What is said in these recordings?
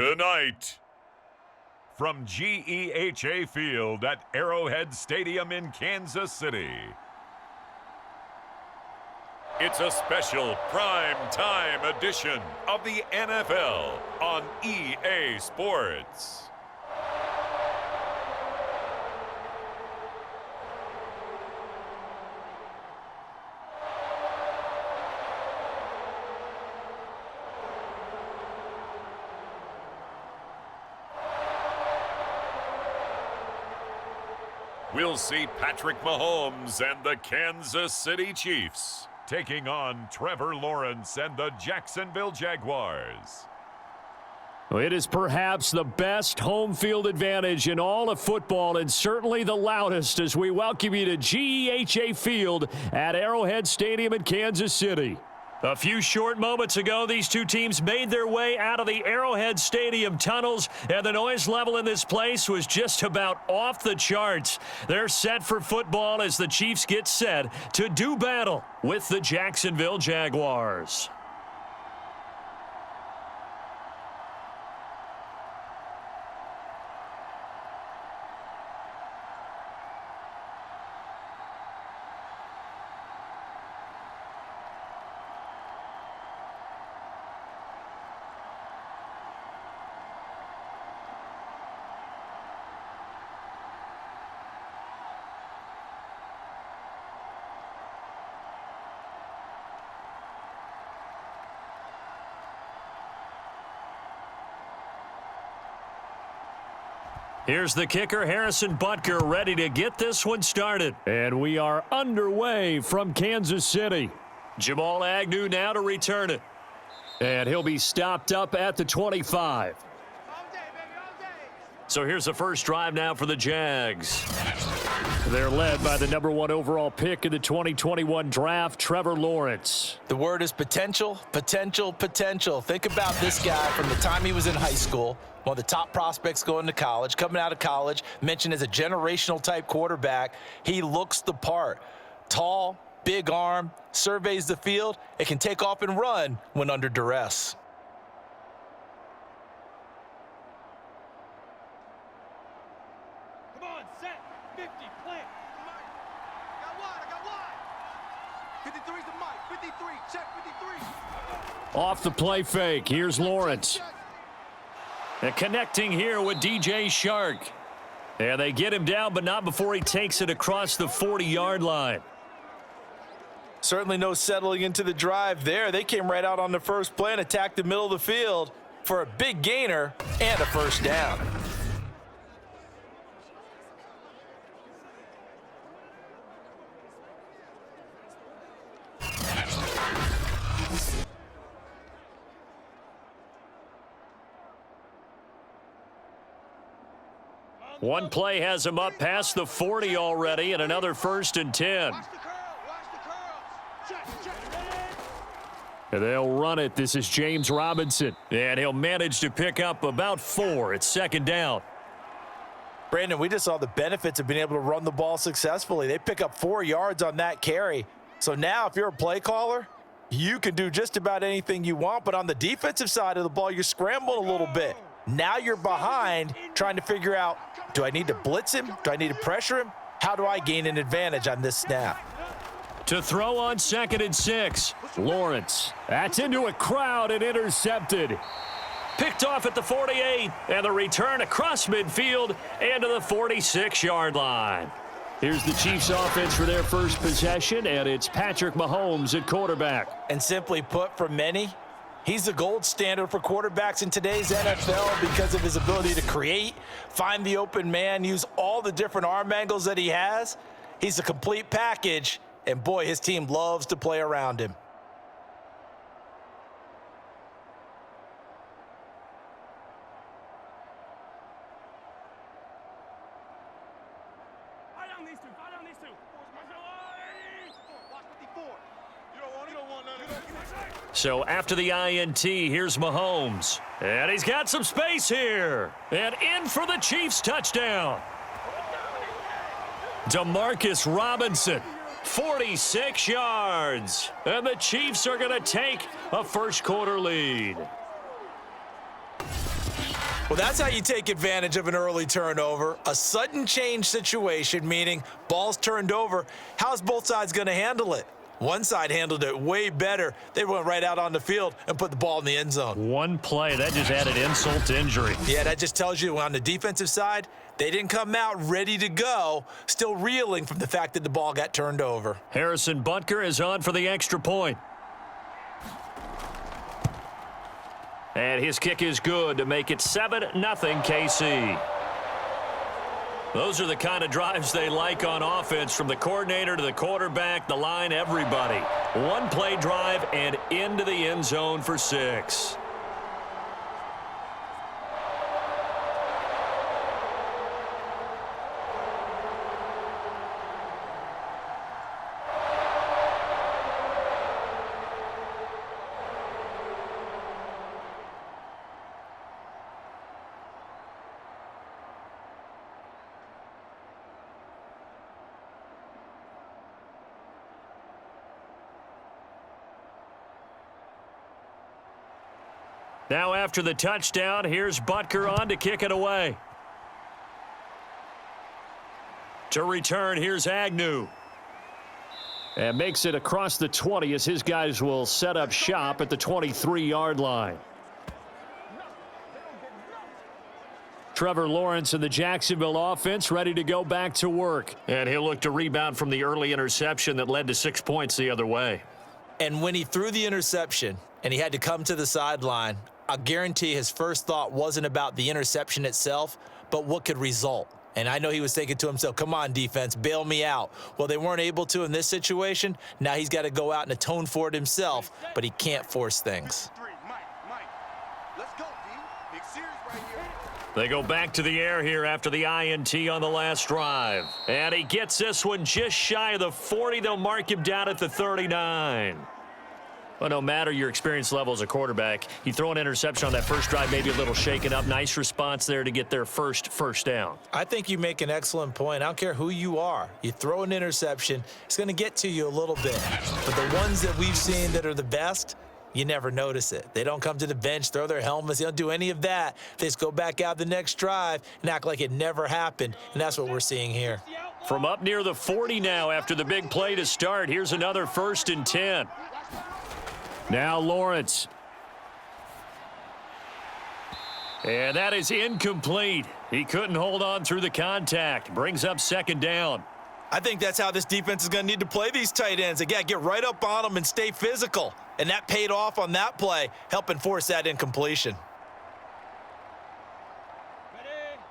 Tonight, from GEHA Field at Arrowhead Stadium in Kansas City, it's a special prime time edition of the NFL on EA Sports. We'll see Patrick Mahomes and the Kansas City Chiefs taking on Trevor Lawrence and the Jacksonville Jaguars. It is perhaps the best home field advantage in all of football, and certainly the loudest, as we welcome you to GEHA Field at Arrowhead Stadium in Kansas City. A few short moments ago, these two teams made their way out of the Arrowhead Stadium tunnels, and the noise level in this place was just about off the charts. They're set for football as the Chiefs get set to do battle with the Jacksonville Jaguars. Here's the kicker, Harrison Butker, ready to get this one started. And we are underway from Kansas City. Jamal Agnew now to return it. And he'll be stopped up at the 25. So here's the first drive now for the Jags. They're led by the #1 overall pick in the 2021 draft, Trevor Lawrence. The word is potential, potential, potential. Think about this guy from the time he was in high school, one of the top prospects going to college, coming out of college, mentioned as a generational type quarterback. He looks the part. Tall, big arm, surveys the field, and can take off and run when under duress. Come on, set, 50, plant. I got wide. 53's the mic, 53, check 53. Off the play fake, here's Lawrence. And connecting here with DJ Shark. And they get him down, but not before he takes it across the 40-yard line. Certainly no settling into the drive there. They came right out on the first play and attacked the middle of the field for a big gainer and a first down. One play has him up past the 40 already, and another 1st and 10. Watch the curls, check, And they'll run it. This is James Robinson, and he'll manage to pick up about 4. It's 2nd down. Brandon, we just saw the benefits of being able to run the ball successfully. They pick up 4 yards on that carry. So now if you're a play caller, you can do just about anything you want, but on the defensive side of the ball, you're scrambling a little bit. Now you're behind trying to figure out, do I need to blitz him? Do I need to pressure him? How do I gain an advantage on this snap? To throw on 2nd and 6, Lawrence. That's into a crowd and intercepted. Picked off at the 48, and the return across midfield and to the 46-yard line. Here's the Chiefs offense for their first possession, and it's Patrick Mahomes at quarterback. And simply put, for many, he's the gold standard for quarterbacks in today's NFL because of his ability to create, find the open man, use all the different arm angles that he has. He's a complete package, and boy, his team loves to play around him. So after the INT, here's Mahomes. And he's got some space here. And in for the Chiefs touchdown. Demarcus Robinson, 46 yards. And the Chiefs are going to take a first quarter lead. Well, that's how you take advantage of an early turnover. A sudden change situation, meaning ball's turned over. How's both sides going to handle it? One side handled it way better. They went right out on the field and put the ball in the end zone. One play, that just added insult to injury. Yeah, that just tells you on the defensive side, they didn't come out ready to go, still reeling from the fact that the ball got turned over. Harrison Butker is on for the extra point. And his kick is good to make it 7-0 KC. Those are the kind of drives they like on offense, from the coordinator to the quarterback, the line, everybody. One play drive and into the end zone for 6. Now after the touchdown, here's Butker on to kick it away. To return, here's Agnew. And makes it across the 20 as his guys will set up shop at the 23-yard line. Trevor Lawrence and the Jacksonville offense ready to go back to work. And he'll look to rebound from the early interception that led to 6 points the other way. And when he threw the interception and he had to come to the sideline, I guarantee his first thought wasn't about the interception itself, but what could result. And I know he was thinking to himself, come on, defense, bail me out. Well, they weren't able to in this situation. Now he's got to go out and atone for it himself, but he can't force things. Let's go, D. Big series right here. They go back to the air here after the INT on the last drive. And he gets this one just shy of the 40. They'll mark him down at the 39. Well, no matter your experience level as a quarterback, you throw an interception on that first drive, maybe a little shaken up. Nice response there to get their first down. I think you make an excellent point. I don't care who you are. You throw an interception, it's going to get to you a little bit. But the ones that we've seen that are the best, you never notice it. They don't come to the bench, throw their helmets. They don't do any of that. They just go back out the next drive and act like it never happened, and that's what we're seeing here. From up near the 40 now after the big play to start, here's another 1st and 10. Now Lawrence. And that is incomplete. He couldn't hold on through the contact. Brings up 2nd down. I think that's how this defense is going to need to play these tight ends. Again, get right up on them and stay physical. And that paid off on that play, helping force that incompletion.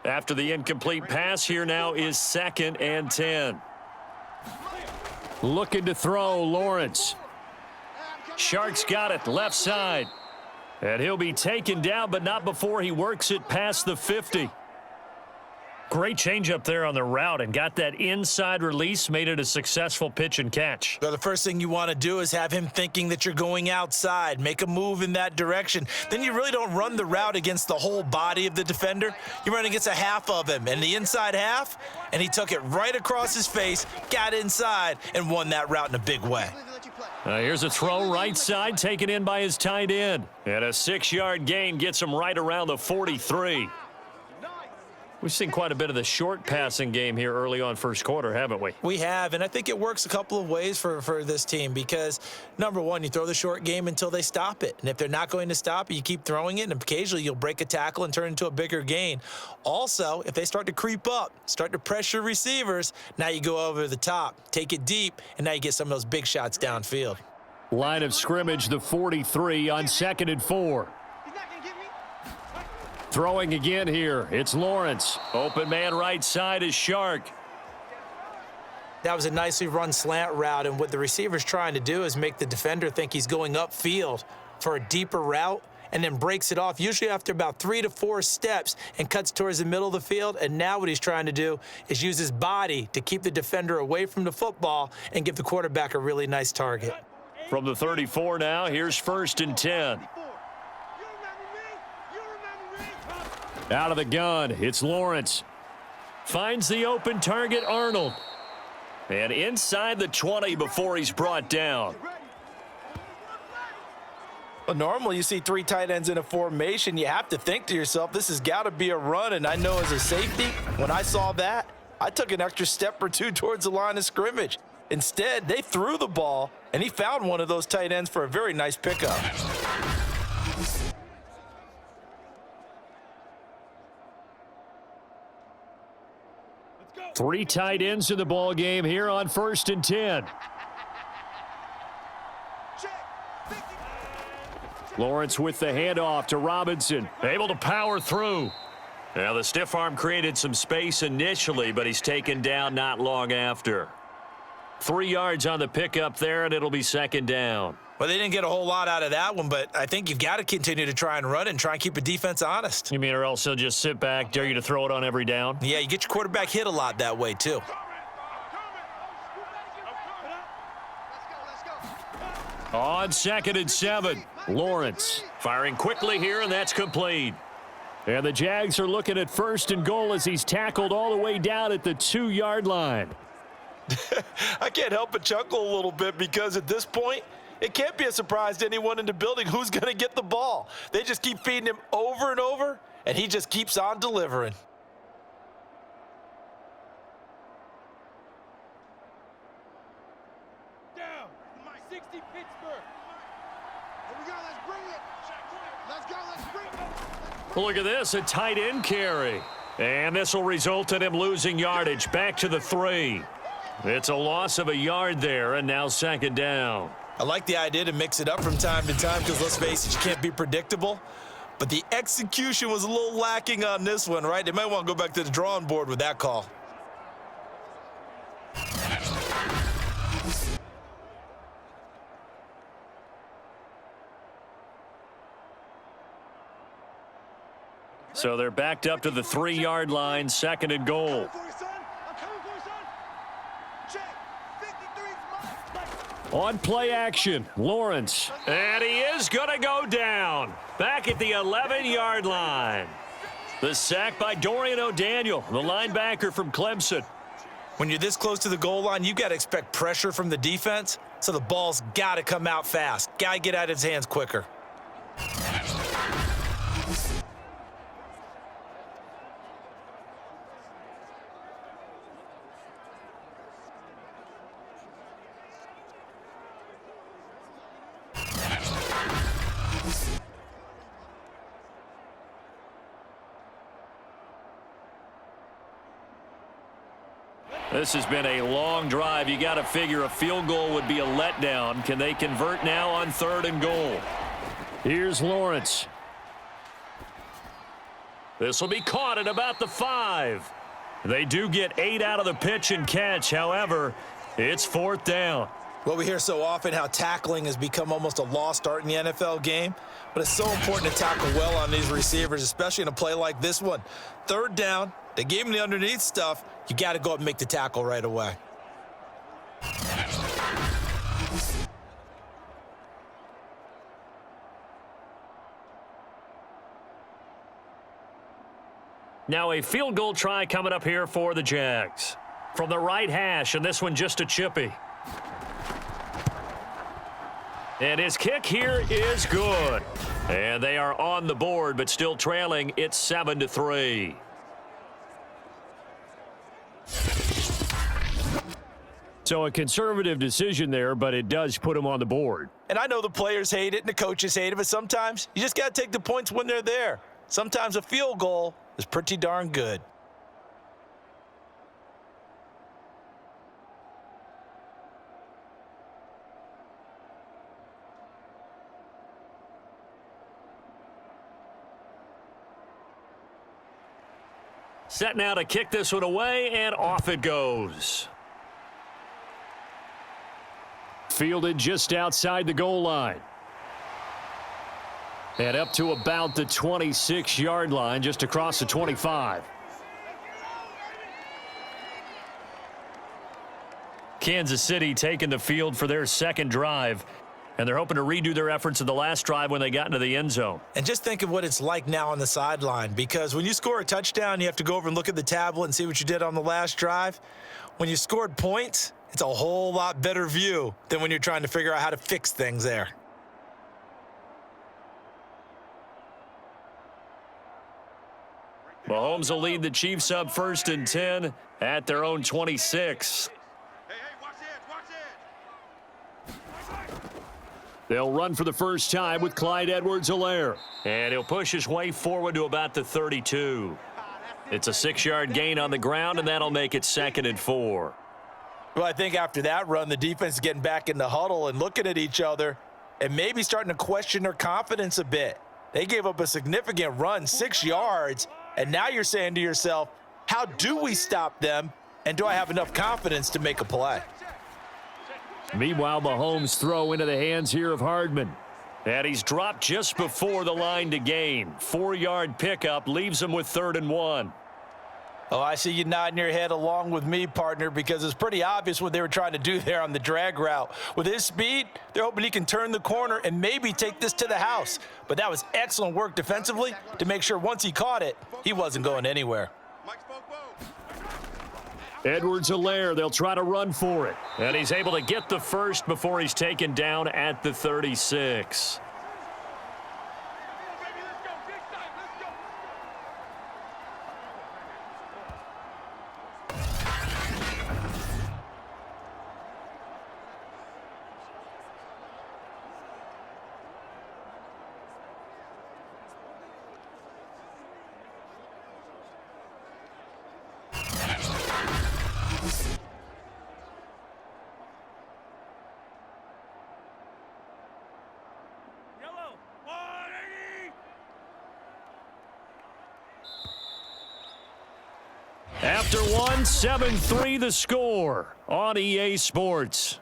After the incomplete pass, here now is 2nd and 10. Looking to throw, Lawrence. Sharks got it, left side. And he'll be taken down, but not before he works it past the 50. Great change up there on the route and got that inside release, made it a successful pitch and catch. Well, the first thing you want to do is have him thinking that you're going outside, make a move in that direction. Then you really don't run the route against the whole body of the defender. You run against a half of him, and the inside half, and he took it right across his face, got inside, and won that route in a big way. Here's a throw right side, taken in by his tight end. And a 6-yard gain gets him right around the 43. We've seen quite a bit of the short passing game here early on first quarter, haven't we? We have, and I think it works a couple of ways for this team because, number one, you throw the short game until they stop it. And if they're not going to stop it, you keep throwing it, and occasionally you'll break a tackle and turn into a bigger gain. Also, if they start to creep up, start to pressure receivers, now you go over the top, take it deep, and now you get some of those big shots downfield. Line of scrimmage, the 43 on 2nd and 4. Throwing again here, it's Lawrence. Open man right side is Shark. That was a nicely run slant route, and what the receiver's trying to do is make the defender think he's going upfield for a deeper route and then breaks it off, usually after about 3 to 4 steps, and cuts towards the middle of the field. And now what he's trying to do is use his body to keep the defender away from the football and give the quarterback a really nice target. From the 34 now, here's 1st and 10. Out of the gun, it's Lawrence. Finds the open target, Arnold. And inside the 20 before he's brought down. Well, normally you see 3 tight ends in a formation. You have to think to yourself, this has got to be a run. And I know as a safety, when I saw that, I took an extra step or 2 towards the line of scrimmage. Instead, they threw the ball, and he found one of those tight ends for a very nice pickup. 3 tight ends in the ball game here on 1st and 10. Lawrence with the handoff to Robinson, able to power through. Now the stiff arm created some space initially, but he's taken down not long after. 3 yards on the pickup there, and it'll be 2nd down. Well, they didn't get a whole lot out of that one, but I think you've got to continue to try and run and try and keep a defense honest. You mean, or else he'll just sit back, dare you to throw it on every down? Yeah, you get your quarterback hit a lot that way, too. On 2nd and 7, Lawrence firing quickly here, and that's complete. And the Jags are looking at 1st and goal as he's tackled all the way down at the 2-yard line. I can't help but chuckle a little bit because at this point, it can't be a surprise to anyone in the building who's going to get the ball. They just keep feeding him over and over, and he just keeps on delivering. Down. 60 Pittsburgh. Here we go. Let's bring it. Let's go. Let's bring it. Look at this, a tight end carry. And this will result in him losing yardage back to the 3. It's a loss of a yard there, and now 2nd down. I like the idea to mix it up from time to time because, let's face it, you can't be predictable. But the execution was a little lacking on this one, right? They might want to go back to the drawing board with that call. So they're backed up to the 3-yard line, 2nd and goal. On play action, Lawrence. And he is going to go down. Back at the 11-yard line. The sack by Dorian O'Daniel, the linebacker from Clemson. When you're this close to the goal line, you got to expect pressure from the defense, so the ball's got to come out fast. Got to get out of his hands quicker. This has been a long drive. You got to figure a field goal would be a letdown. Can they convert now on 3rd and goal? Here's Lawrence. This will be caught at about the 5. They do get 8 out of the pitch and catch. However, it's 4th down. Well, we hear so often how tackling has become almost a lost art in the NFL game, but it's so important to tackle well on these receivers, especially in a play like this one. 3rd down, they gave him the underneath stuff. You got to go up and make the tackle right away. Now a field goal try coming up here for the Jags. From the right hash, and this one just a chippy. And his kick here is good. And they are on the board, but still trailing. It's 7-3. So a conservative decision there, but it does put him on the board. And I know the players hate it and the coaches hate it, but sometimes you just got to take the points when they're there. Sometimes a field goal is pretty darn good. Set now to kick this one away, and off it goes. Fielded just outside the goal line. And up to about the 26-yard line, just across the 25. Kansas City taking the field for their 2nd drive. And they're hoping to redo their efforts in the last drive when they got into the end zone. And just think of what it's like now on the sideline, because when you score a touchdown, you have to go over and look at the tablet and see what you did on the last drive. When you scored points, it's a whole lot better view than when you're trying to figure out how to fix things there. Mahomes will lead the Chiefs up 1st and 10 at their own 26. Hey, watch it, watch it. They'll run for the first time with Clyde Edwards-Helaire. And he'll push his way forward to about the 32. It's a 6-yard gain on the ground, and that'll make it 2nd and 4. Well, I think after that run, the defense is getting back in the huddle and looking at each other and maybe starting to question their confidence a bit. They gave up a significant run, 6 yards, and now you're saying to yourself, how do we stop them, and do I have enough confidence to make a play? Meanwhile, Mahomes' throw into the hands here of Hardman. And he's dropped just before the line to gain. 4-yard pickup leaves him with 3rd and 1. Oh, I see you nodding your head along with me, partner, because it's pretty obvious what they were trying to do there on the drag route. With his speed, they're hoping he can turn the corner and maybe take this to the house. But that was excellent work defensively to make sure once he caught it, he wasn't going anywhere. Edwards-Helaire, they'll try to run for it. And he's able to get the first before he's taken down at the 36. After one, 7-3 the score on EA Sports.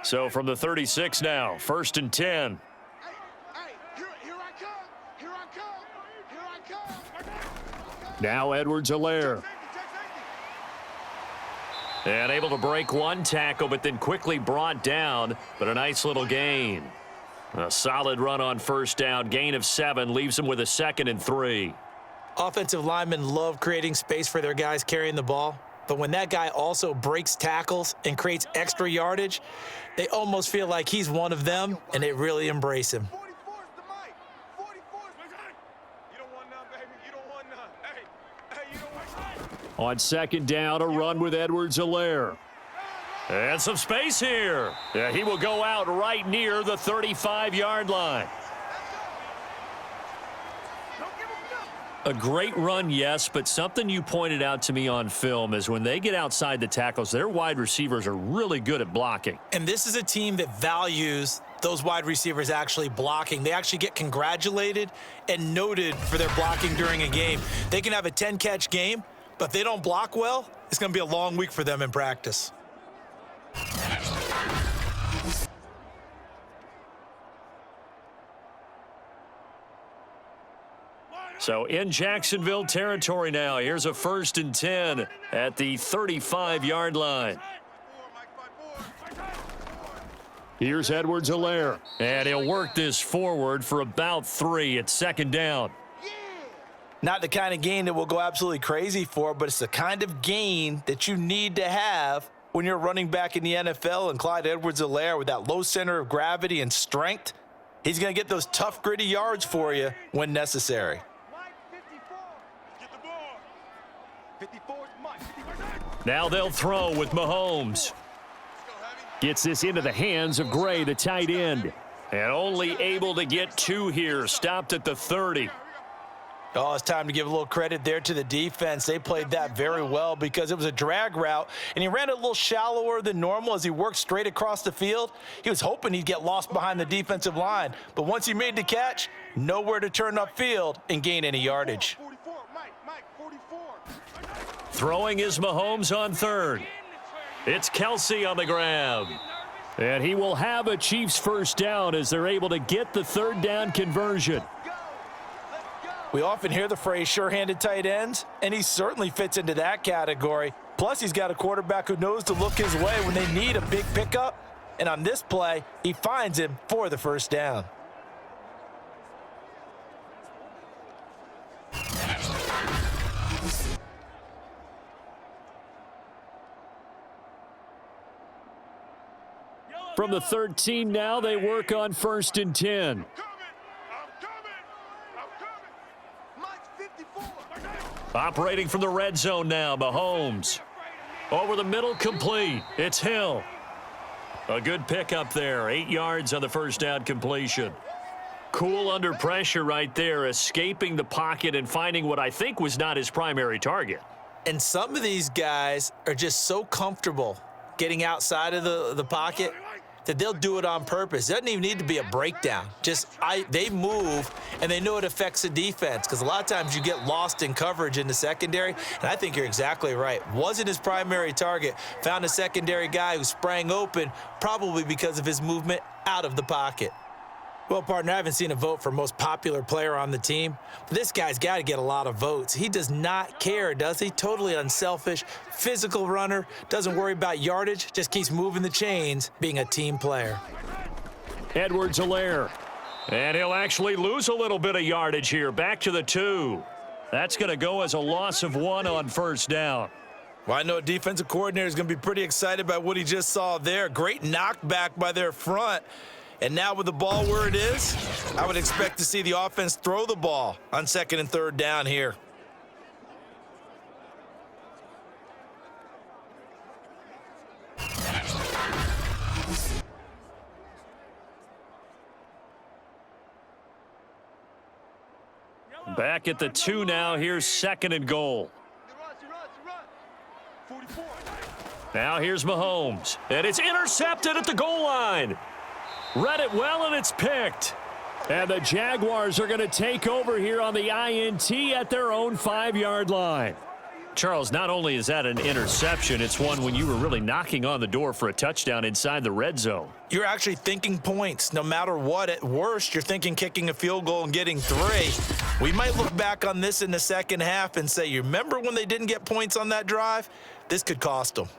So from the 36 now, 1st and 10. Now Edwards-Helaire. And able to break one tackle, but then quickly brought down. But a nice little gain. A solid run on 1st down. Gain of 7 leaves him with a 2nd and 3. Offensive linemen love creating space for their guys carrying the ball. But when that guy also breaks tackles and creates extra yardage, they almost feel like he's one of them, and they really embrace him. On 2nd down, a run with Edwards-Helaire. And some space here. Yeah, he will go out right near the 35-yard line. A great run, yes, but something you pointed out to me on film is when they get outside the tackles, their wide receivers are really good at blocking. And this is a team that values those wide receivers actually blocking. They actually get congratulated and noted for their blocking during a game. They can have a 10-catch game, but if they don't block well, it's going to be a long week for them in practice. So in Jacksonville territory now. Here's a 1st and 10 at the 35-yard line. Here's Edwards-Helaire. And he'll work this forward for about 3 at 2nd down. Not the kind of gain that we'll go absolutely crazy for, but it's the kind of gain that you need to have when you're running back in the NFL. And Clyde Edwards-Helaire, with that low center of gravity and strength, he's going to get those tough, gritty yards for you when necessary. Now they'll throw with Mahomes. Gets this into the hands of Gray, the tight end. And only able to get 2 here. Stopped at the 30. Oh, it's time to give a little credit there to the defense. They played that very well because it was a drag route, and he ran a little shallower than normal as he worked straight across the field. He was hoping he'd get lost behind the defensive line, but once he made the catch, nowhere to turn upfield and gain any yardage. Throwing is Mahomes on 3rd. It's Kelsey on the grab. And he will have a Chiefs 1st down as they're able to get the 3rd down conversion. We often hear the phrase sure-handed tight ends, and he certainly fits into that category. Plus, he's got a quarterback who knows to look his way when they need a big pickup. And on this play, he finds him for the first down. From the 13 now, they work on 1st and 10. Operating from the red zone now, Mahomes. Over the middle, complete. It's Hill. A good pickup there. 8 yards on the first down completion. Cool under pressure right there, escaping the pocket and finding what I think was not his primary target. And some of these guys are just so comfortable getting outside of the pocket that they'll do it on purpose. It doesn't even need to be a breakdown. They move, and they know it affects the defense, because a lot of times you get lost in coverage in the secondary, and I think you're exactly right. Wasn't his primary target. Found a secondary guy who sprang open, probably because of his movement out of the pocket. Well, partner, I haven't seen a vote for most popular player on the team, but this guy's got to get a lot of votes. He does not care, does he? Totally unselfish, physical runner, doesn't worry about yardage, just keeps moving the chains, being a team player. Edwards-Helaire. And he'll actually lose a little bit of yardage here, back to the 2. That's going to go as a loss of 1 on first down. Well, I know a defensive coordinator is going to be pretty excited about what he just saw there. Great knockback by their front. And now with the ball where it is, I would expect to see the offense throw the ball on 2nd and 3rd down here. Back at the 2 now. Here's 2nd and goal. Now here's Mahomes. And it's intercepted at the goal line. Read it well, and it's picked. And the Jaguars are going to take over here on the INT at their own 5-yard line. Charles, not only is that an interception, it's one when you were really knocking on the door for a touchdown inside the red zone. You're actually thinking points. No matter what, at worst, you're thinking kicking a field goal and getting 3. We might look back on this in the second half and say, you remember when they didn't get points on that drive? This could cost them.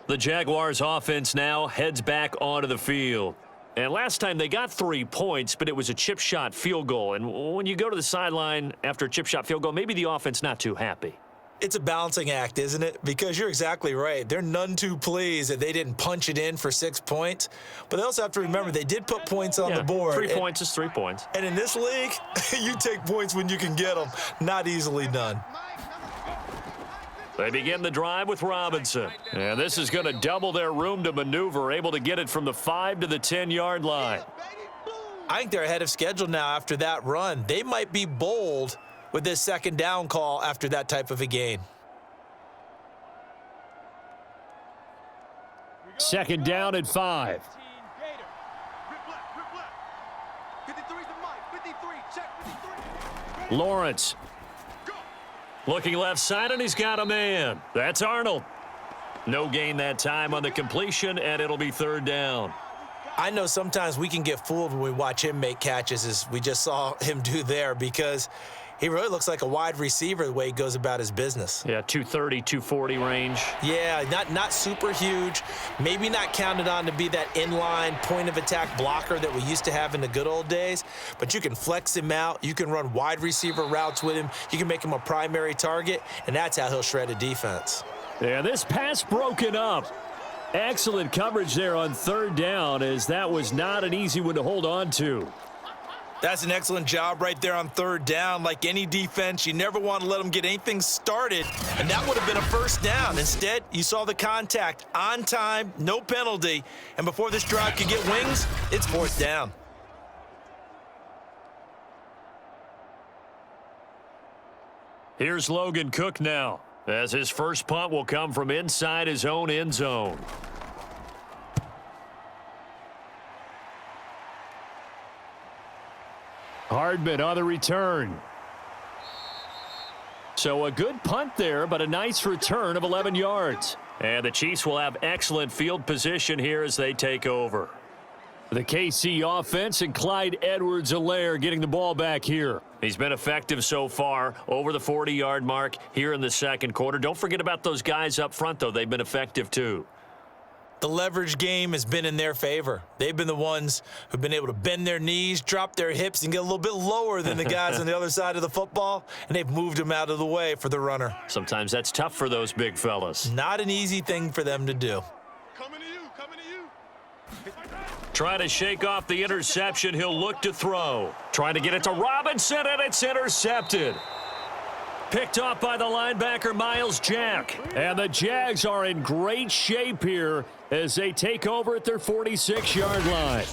The Jaguars offense now heads back onto the field. And last time they got 3 points, but it was a chip shot field goal. And when you go to the sideline after a chip shot field goal, maybe the offense not too happy. It's a balancing act, isn't it? Because you're exactly right. They're none too pleased that they didn't punch it in for 6 points. But they also have to remember they did put points on the board. 3 points is 3 points. And in this league, you take points when you can get them. Not easily done. They begin the drive with Robinson. And this is going to double their room to maneuver, able to get it from the 5 to the 10-yard line. I think they're ahead of schedule now after that run. They might be bold with this 2nd down call after that type of a gain. 2nd down at 5. Lawrence. Looking left side, and he's got a man. That's Arnold. No gain that time on the completion, and it'll be 3rd down. I know sometimes we can get fooled when we watch him make catches, as we just saw him do there, because he really looks like a wide receiver the way he goes about his business. Yeah, 230, 240 range. Yeah, not super huge. Maybe not counted on to be that inline point-of-attack blocker that we used to have in the good old days. But you can flex him out. You can run wide receiver routes with him. You can make him a primary target, and that's how he'll shred a defense. Yeah, this pass broken up. Excellent coverage there on 3rd down, as that was not an easy one to hold on to. That's an excellent job right there on 3rd down. Like any defense, you never want to let them get anything started, and that would have been a 1st down. Instead, you saw the contact on time, no penalty, and before this drive could get wings, it's 4th down. Here's Logan Cook now, as his first punt will come from inside his own end zone. Hardman on the return. So a good punt there, but a nice return of 11 yards. And the Chiefs will have excellent field position here as they take over. The KC offense and Clyde Edwards-Helaire getting the ball back here. He's been effective so far, over the 40-yard mark here in the 2nd quarter. Don't forget about those guys up front, though. They've been effective, too. The leverage game has been in their favor. They've been the ones who've been able to bend their knees, drop their hips, and get a little bit lower than the guys on the other side of the football, and they've moved them out of the way for the runner. Sometimes that's tough for those big fellas. Not an easy thing for them to do. Coming to you, coming to you. Trying to shake off the interception. He'll look to throw. Trying to get it to Robinson, and it's intercepted. Picked off by the linebacker, Miles Jack. And the Jags are in great shape here as they take over at their 46-yard line.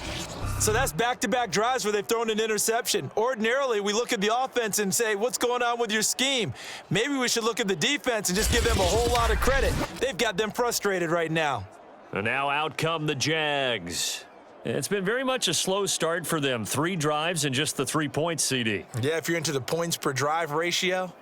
So that's back-to-back drives where they've thrown an interception. Ordinarily, we look at the offense and say, what's going on with your scheme? Maybe we should look at the defense and just give them a whole lot of credit. They've got them frustrated right now. And now out come the Jags. It's been very much a slow start for them. 3 drives and just the 3 points, CD. Yeah, if you're into the points per drive ratio,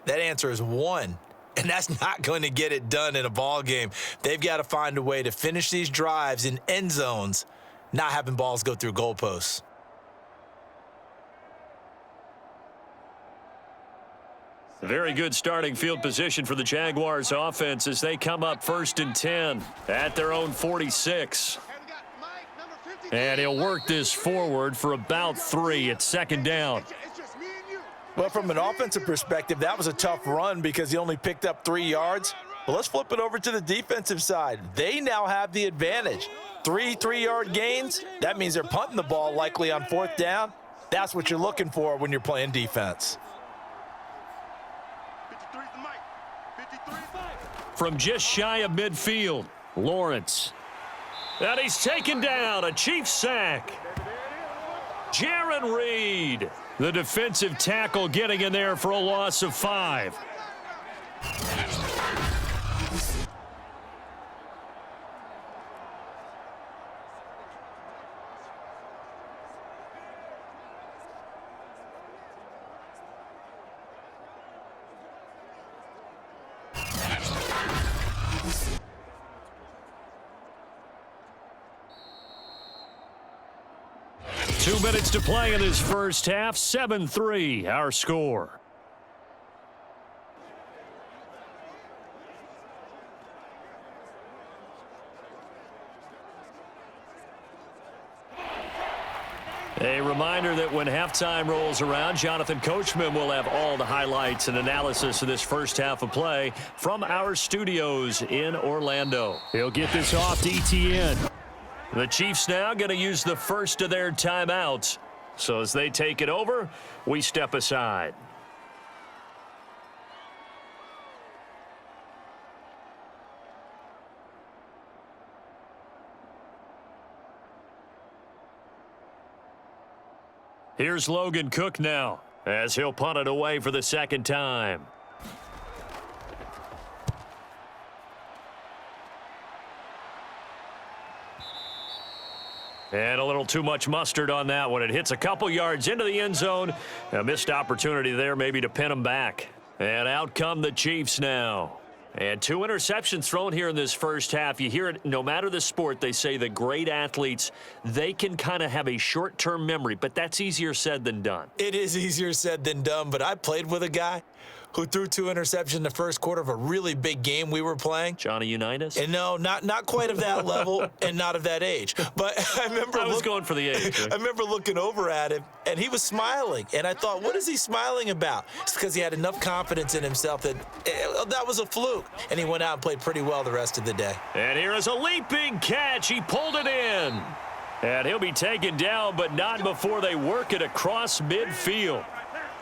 that answer is 1. And that's not going to get it done in a ball game. They've got to find a way to finish these drives in end zones, not having balls go through goalposts. Very good starting field position for the Jaguars offense as they come up 1st and 10 at their own 46. And he'll work this forward for about 3 at 2nd down. Well, from an offensive perspective, that was a tough run because he only picked up 3 yards. But let's flip it over to the defensive side. They now have the advantage. 3 3-yard gains, that means they're punting the ball likely on 4th down. That's what you're looking for when you're playing defense. 53's the mic. 53. From just shy of midfield, Lawrence. And he's taken down, a Chiefs sack. Jaron Reed, the defensive tackle, getting in there for a loss of 5. Two minutes to play in this first half. 7-3, our score. A reminder that when halftime rolls around, Jonathan Coachman will have all the highlights and analysis of this first half of play from our studios in Orlando. He'll get this off to ETN. The Chiefs now going to use the first of their timeouts. So as they take it over, we step aside. Here's Logan Cook now as he'll punt it away for the 2nd time. And a little too much mustard on that one. It hits a couple yards into the end zone. A missed opportunity there maybe to pin them back. And out come the Chiefs now. And 2 interceptions thrown here in this first half. You hear it, no matter the sport, they say the great athletes, they can kind of have a short-term memory, but that's easier said than done. It is easier said than done, but I played with a guy who threw 2 interceptions in the first quarter of a really big game we were playing. Johnny Unitas? And no, not quite of that level and not of that age. But I remember I was going for the age. I remember looking over at him, and he was smiling. And I thought, what is he smiling about? It's because he had enough confidence in himself that that was a fluke. And he went out and played pretty well the rest of the day. And here is a leaping catch. He pulled it in. And he'll be taken down, but not before they work it across midfield.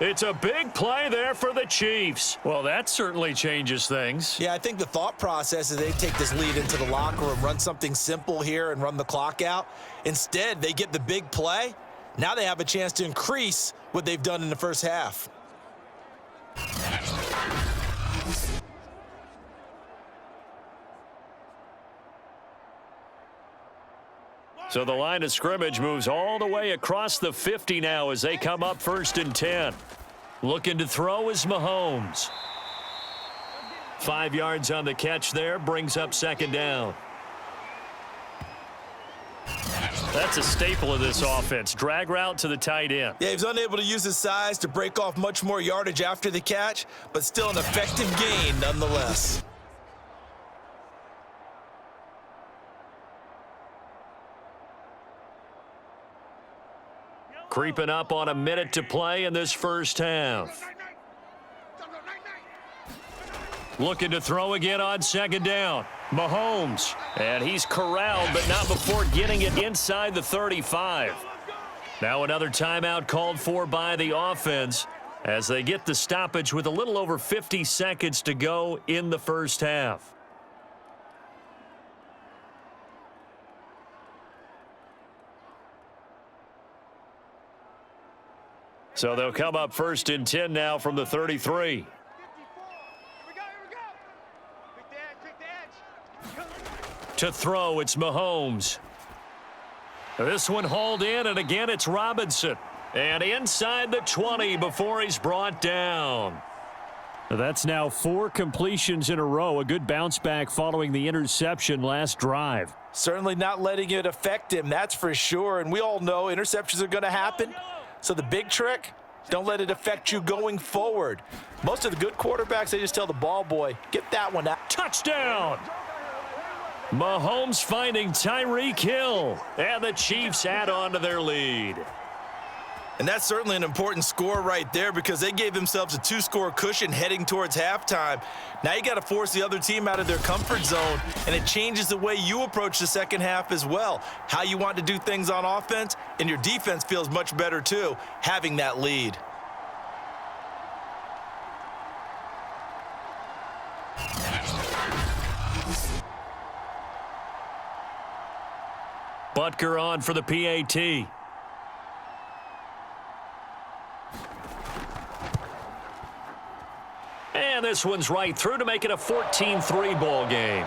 It's a big play there for the Chiefs. Well, that certainly changes things. Yeah, I think the thought process is they take this lead into the locker room, run something simple here and run the clock out. Instead, they get the big play. Now they have a chance to increase what they've done in the first half. So the line of scrimmage moves all the way across the 50 now as they come up 1st and 10. Looking to throw is Mahomes. 5 yards on the catch there, brings up 2nd down. That's a staple of this offense. Drag route to the tight end. Yeah, he was unable to use his size to break off much more yardage after the catch, but still an effective gain nonetheless. Creeping up on a minute to play in this first half. Looking to throw again on second down. Mahomes. And he's corralled, but not before getting it inside the 35. Now another timeout called for by the offense as they get the stoppage with a little over 50 seconds to go in the first half. So they'll come up first and 10 now from the 33. To throw, it's Mahomes. This one hauled in, and again it's Robinson. And inside the 20 before he's brought down. That's now 4 completions in a row. A good bounce back following the interception last drive. Certainly not letting it affect him, that's for sure. And we all know interceptions are going to happen. So the big trick, don't let it affect you going forward. Most of the good quarterbacks, they just tell the ball boy, get that one out. Touchdown! Mahomes finding Tyreek Hill. And the Chiefs add on to their lead. And that's certainly an important score right there because they gave themselves a 2-score cushion heading towards halftime. Now you got to force the other team out of their comfort zone, and it changes the way you approach the second half as well. How you want to do things on offense, and your defense feels much better too, having that lead. Butker on for the PAT. And this one's right through to make it a 14-3 ball game.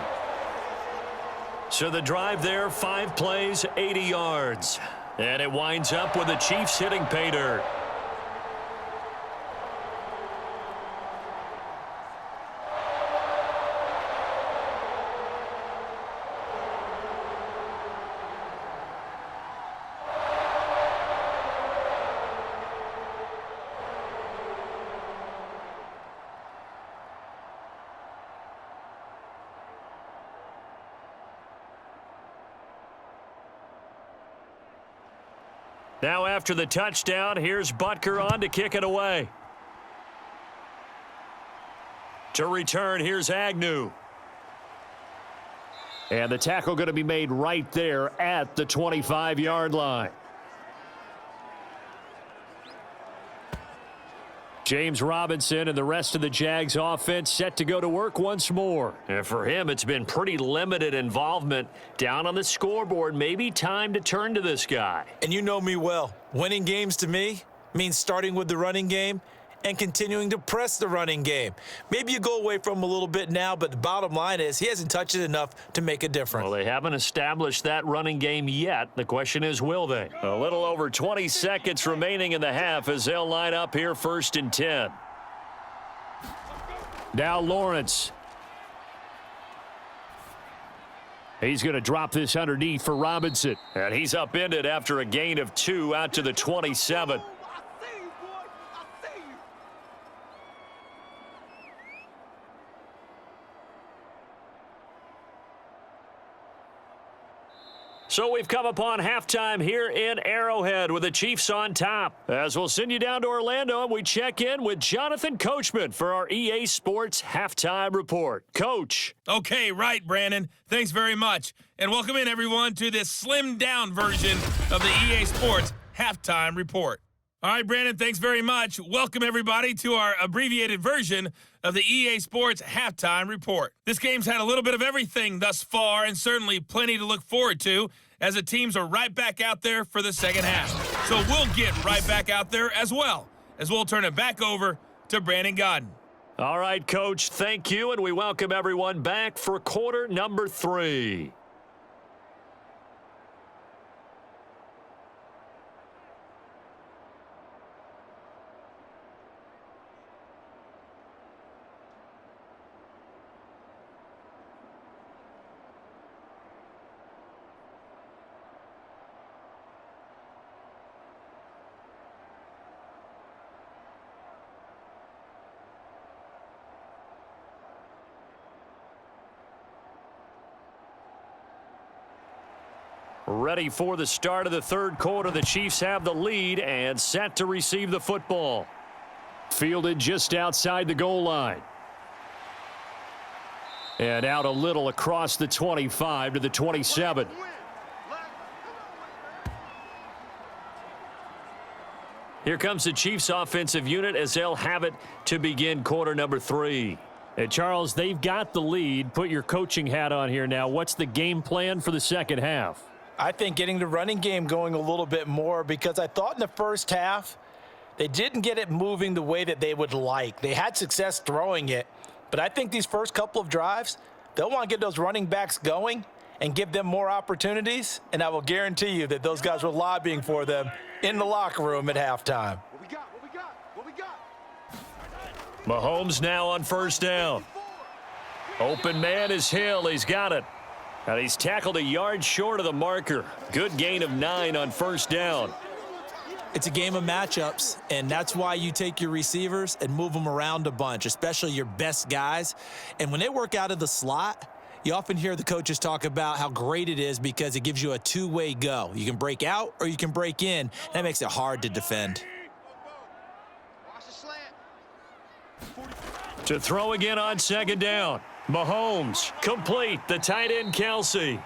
So the drive there, 5 plays, 80 yards. And it winds up with the Chiefs hitting pay dirt. Now after the touchdown, here's Butker on to kick it away. To return, here's Agnew. And the tackle going to be made right there at the 25-yard line. James Robinson and the rest of the Jags offense set to go to work once more. And for him, it's been pretty limited involvement down on the scoreboard. Maybe time to turn to this guy. And you know me well. Winning games to me means starting with the running game and continuing to press the running game. Maybe you go away from him a little bit now, but the bottom line is he hasn't touched it enough to make a difference. Well, they haven't established that running game yet. The question is, will they? A little over 20 seconds remaining in the half as they'll line up here first and 10. Now Lawrence. He's going to drop this underneath for Robinson. And he's upended after a gain of 2 out to the 27. So we've come upon halftime here in Arrowhead with the Chiefs on top. As we'll send you down to Orlando and we check in with Jonathan Coachman for our EA Sports Halftime Report. Coach. Okay, right, Brandon. Thanks very much. And welcome in, everyone, to this slimmed-down version of the EA Sports Halftime Report. All right, Brandon, thanks very much. Welcome, everybody, to our abbreviated version of the EA Sports Halftime Report. This game's had a little bit of everything thus far and certainly plenty to look forward to as the teams are right back out there for the second half. So we'll get right back out there as well as we'll turn it back over to Brandon Godden. All right, Coach, thank you, and we welcome everyone back for quarter number 3. Ready for the start of the third quarter. The Chiefs have the lead and set to receive the football. Fielded just outside the goal line. And out a little across the 25 to the 27. Here comes the Chiefs offensive unit as they'll have it to begin quarter number 3. And Charles, they've got the lead. Put your coaching hat on here now. What's the game plan for the second half? I think getting the running game going a little bit more, because I thought in the first half they didn't get it moving the way that they would like. They had success throwing it, but I think these first couple of drives, they'll want to get those running backs going and give them more opportunities, and I will guarantee you that those guys were lobbying for them in the locker room at halftime. What we got? What we got? What we got? Mahomes now on first down. Open man is Hill. He's got it. And he's tackled a yard short of the marker. Good gain of 9 on first down. It's a game of matchups, and that's why you take your receivers and move them around a bunch, especially your best guys. And when they work out of the slot, you often hear the coaches talk about how great it is because it gives you a two-way go. You can break out or you can break in. That makes it hard to defend. Watch the slant. To throw again on second down. Mahomes, complete. The tight end, Kelsey.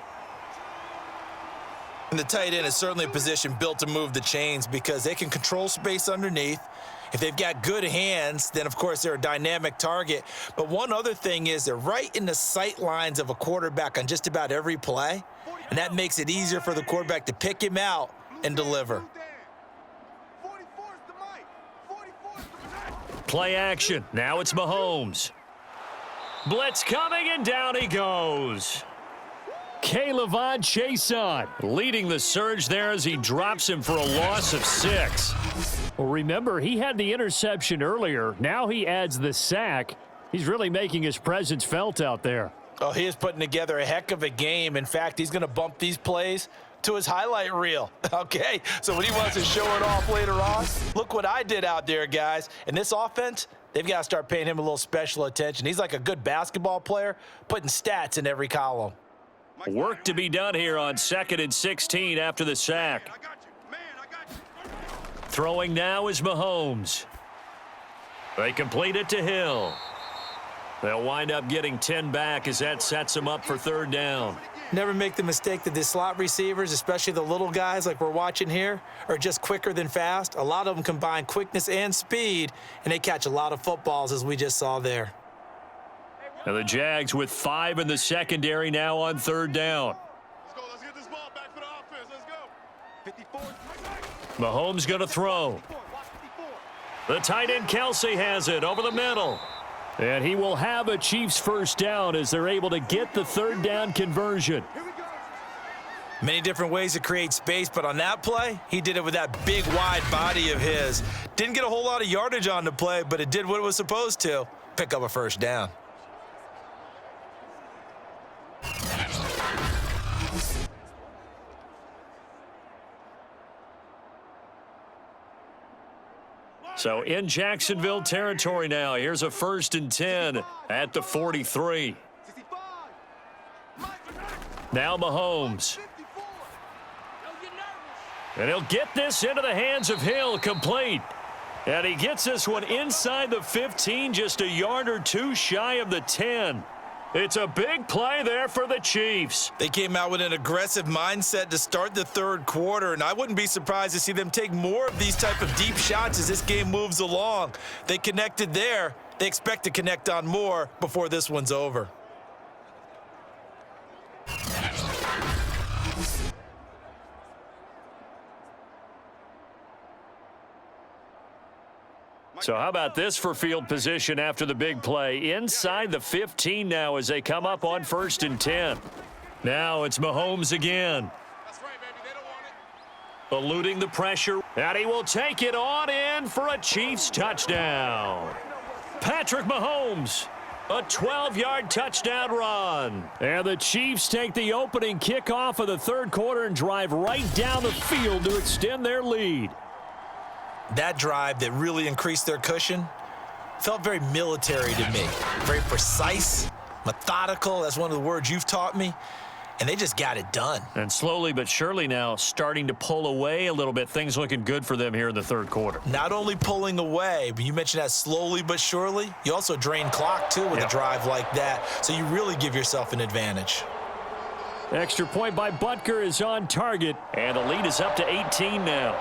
And the tight end is certainly a position built to move the chains because they can control space underneath. If they've got good hands, then, of course, they're a dynamic target. But one other thing is they're right in the sight lines of a quarterback on just about every play, and that makes it easier for the quarterback to pick him out and deliver. 44 is the mic. 44 is the Play action. Now it's Mahomes. Blitz coming, and down he goes. K'Lavon Chason leading the surge there as he drops him for a loss of 6. Well, remember, he had the interception earlier. Now he adds the sack. He's really making his presence felt out there. Oh, he is putting together a heck of a game. In fact, he's going to bump these plays to his highlight reel. Okay, so when he wants to show it off later on, look what I did out there, guys. And this offense, they've got to start paying him a little special attention. He's like a good basketball player, putting stats in every column. Work to be done here on 2nd and 16 after the sack. I got you. Man, I got you. Throwing now is Mahomes. They complete it to Hill. They'll wind up getting 10 back as that sets them up for third down. Never make the mistake that the slot receivers, especially the little guys like we're watching here, are just quicker than fast. A lot of them combine quickness and speed, and they catch a lot of footballs, as we just saw there. And the Jags with 5 in the secondary now on third down. Let's go. Let's get this ball back for the offense. Let's go. 54. Mahomes going to throw. Watch 54. The tight end Kelsey has it over the middle. And he will have a Chiefs first down as they're able to get the third down conversion. Here we go. Many different ways to create space, but on that play, he did it with that big, wide body of his. Didn't get a whole lot of yardage on the play, but it did what it was supposed to. Pick up a first down. So in Jacksonville territory now. Here's a 1st and 10 at the 43. 65. Now Mahomes. 54. Don't get nervous. And he'll get this into the hands of Hill, complete. And he gets this one inside the 15, just a yard or two shy of the 10. It's a big play there for the Chiefs. They came out with an aggressive mindset to start the third quarter, and I wouldn't be surprised to see them take more of these type of deep shots as this game moves along. They connected there. They expect to connect on more before this one's over. So how about this for field position after the big play? Inside the 15 now as they come up on 1st and 10. Now it's Mahomes again. That's right, baby. They don't want it. Eluding the pressure. And he will take it on in for a Chiefs touchdown. Patrick Mahomes. A 12-yard touchdown run. And the Chiefs take the opening kickoff of the third quarter and drive right down the field to extend their lead. That drive that really increased their cushion felt very military to me. Very precise, methodical. That's one of the words you've taught me. and they just got it done. And slowly but surely now starting to pull away a little bit. Things looking good for them here in the third quarter. Not only pulling away, but you mentioned that slowly but surely. You also drain clock, too, with a drive like that. So you really give yourself an advantage. Extra point by Butker is on target, and the lead is up to 18 now.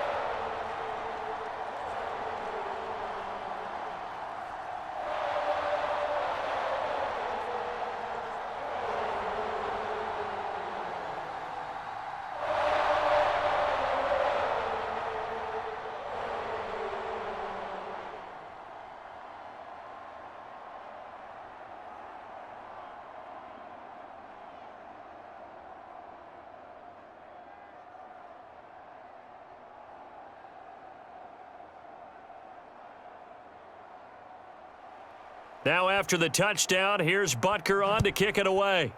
Now after the touchdown, here's Butker on to kick it away.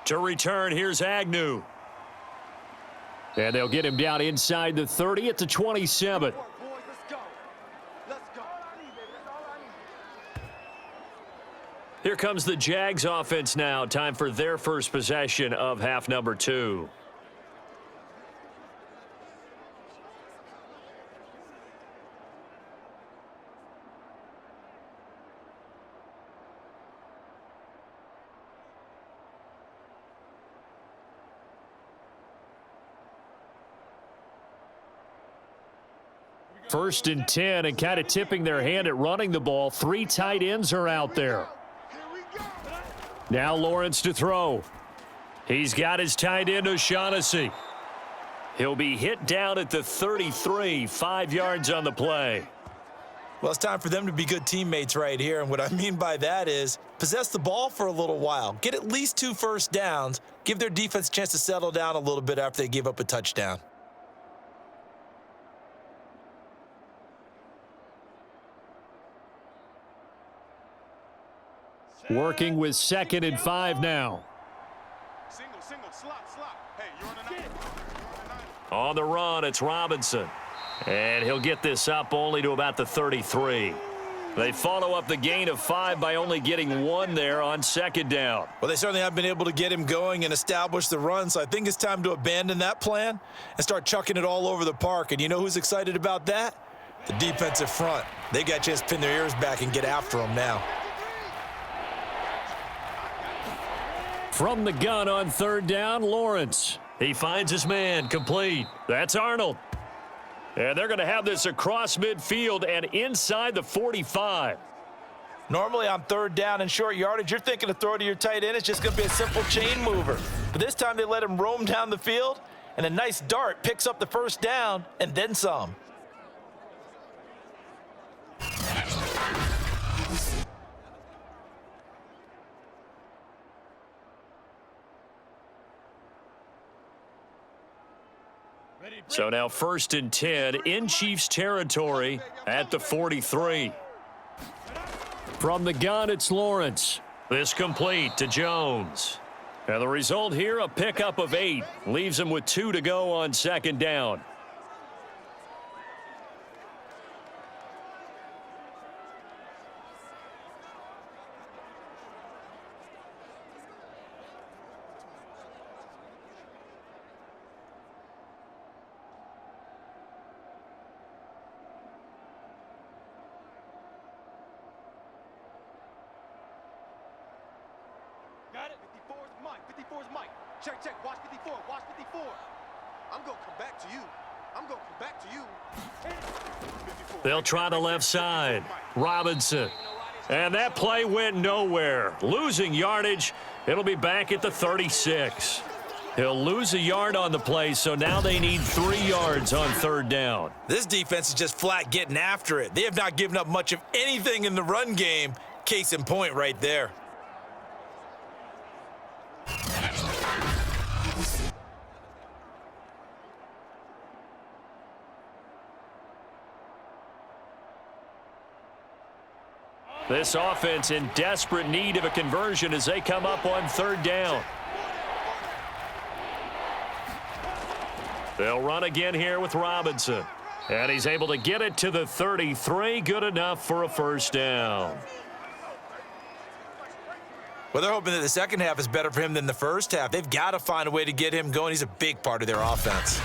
To return, here's Agnew. And they'll get him down inside the 30 at the 27. Here comes the Jags offense now. Time for their first possession of half number 2. First and 10, and kind of tipping their hand at running the ball. 3 tight ends are out there. Now Lawrence to throw. He's got his tight end O'Shaughnessy. He'll be hit down at the 33, 5 yards on the play. Well, it's time for them to be good teammates right here, and what I mean by that is possess the ball for a little while. Get at least 2 first downs. Give their defense a chance to settle down a little bit after they give up a touchdown. Working with 2nd and 5 now. Single, slot. Hey, you're on the 9. On the run, it's Robinson. And he'll get this up only to about the 33. They follow up the gain of 5 by only getting 1 there on 2nd down. Well, they certainly have been able to get him going and establish the run, so I think it's time to abandon that plan and start chucking it all over the park. And you know who's excited about that? The defensive front. They got a chance to pin their ears back and get after him now. From the gun on 3rd down, Lawrence. He finds his man, complete. That's Arnold. And they're going to have this across midfield and inside the 45. Normally on 3rd down and short yardage, you're thinking to throw to your tight end. It's just going to be a simple chain mover. But this time they let him roam down the field, and a nice dart picks up the 1st down and then some. So now 1st and 10 in Chiefs territory at the 43. From the gun, it's Lawrence. This complete to Jones. And the result here, a pickup of 8. Leaves him with 2 to go on 2nd down. Got it? 54's Mike. Check. Watch 54. I'm going to come back to you. 54. They'll try the left side. Robinson. And that play went nowhere. Losing yardage. It'll be back at the 36. He'll lose a yard on the play, so now they need 3 yards on 3rd down. This defense is just flat getting after it. They have not given up much of anything in the run game. Case in point right there. This offense in desperate need of a conversion as they come up on 3rd down. They'll run again here with Robinson. And he's able to get it to the 33. Good enough for a 1st down. Well, they're hoping that the second half is better for him than the first half. They've got to find a way to get him going. He's a big part of their offense.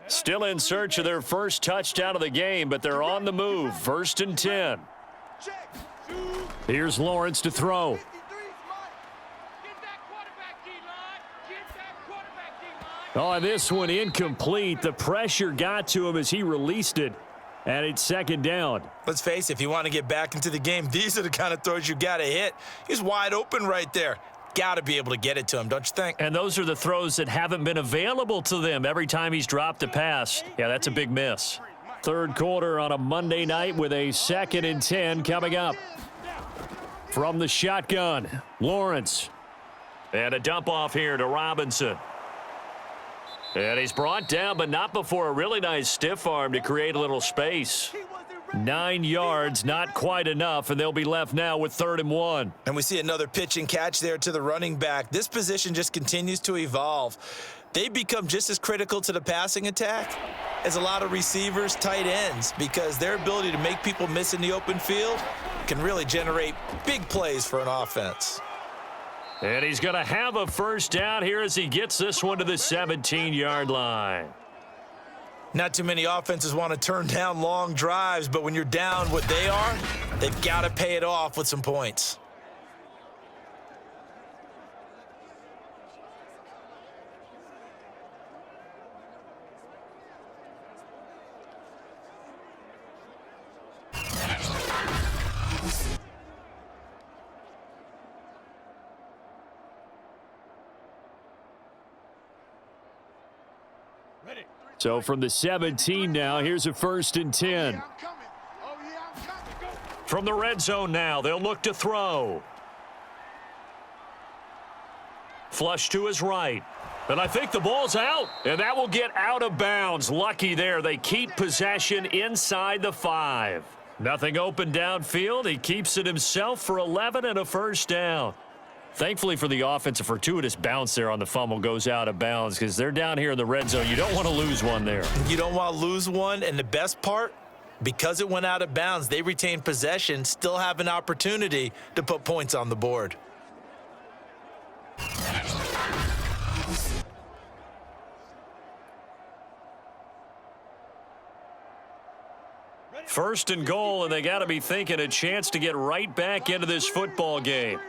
Still in search of their first touchdown of the game, but they're on the move. 1st and 10. Here's Lawrence to throw. Oh, this one incomplete. The pressure got to him as he released it, and it's 2nd down. Let's face it, if you want to get back into the game, these are the kind of throws you got to hit. He's wide open right there. Got to be able to get it to him, don't you think? And those are the throws that haven't been available to them every time he's dropped a pass. Yeah, that's a big miss. 3rd quarter on a Monday night with a 2nd and 10 coming up. From the shotgun, Lawrence. And a dump off here to Robinson. And he's brought down, but not before a really nice stiff arm to create a little space. 9 yards, not quite enough, and they'll be left now with 3rd and 1. And we see another pitch and catch there to the running back. This position just continues to evolve. They become just as critical to the passing attack as a lot of receivers, tight ends, because their ability to make people miss in the open field can really generate big plays for an offense. And he's going to have a 1st down here as he gets this one to the 17-yard line. Not too many offenses want to turn down long drives, but when you're down what they are, they've got to pay it off with some points. So from the 17 now, here's a 1st and 10. From the red zone now, they'll look to throw. Flush to his right. And I think the ball's out, and that will get out of bounds. Lucky there. They keep possession inside the 5. Nothing open downfield. He keeps it himself for 11 and a 1st down. Thankfully for the offense, a fortuitous bounce there on the fumble goes out of bounds because they're down here in the red zone. You don't want to lose one there. You don't want to lose one, and the best part, because it went out of bounds, they retain possession, still have an opportunity to put points on the board. First and goal, and they got to be thinking a chance to get right back into this football game.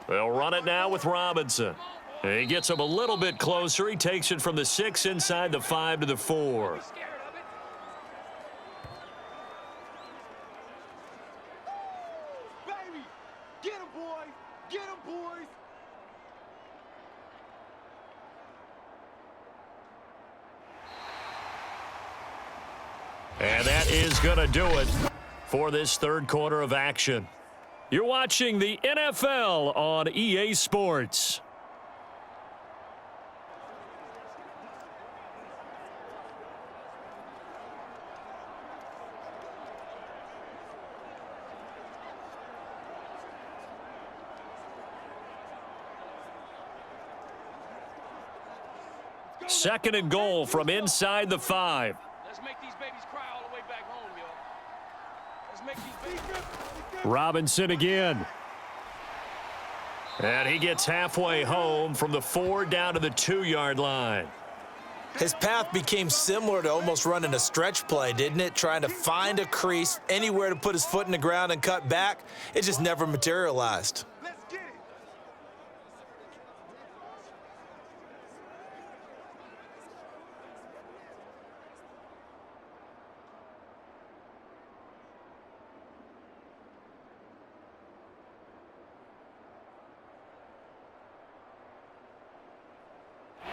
They'll run it now with Robinson. He gets him a little bit closer. He takes it from the 6 inside the 5 to the 4. Baby, get him, boy. Get him, boys. And that is going to do it for this 3rd quarter of action. You're watching the NFL on EA Sports. Second and goal from inside the 5. Let's make these babies cry all the way back home, yo. Let's make these babies. Robinson again. And he gets halfway home from the 4 down to the 2-yard line. His path became similar to almost running a stretch play, didn't it? Trying to find a crease, anywhere to put his foot in the ground and cut back. It just never materialized. Let's get it.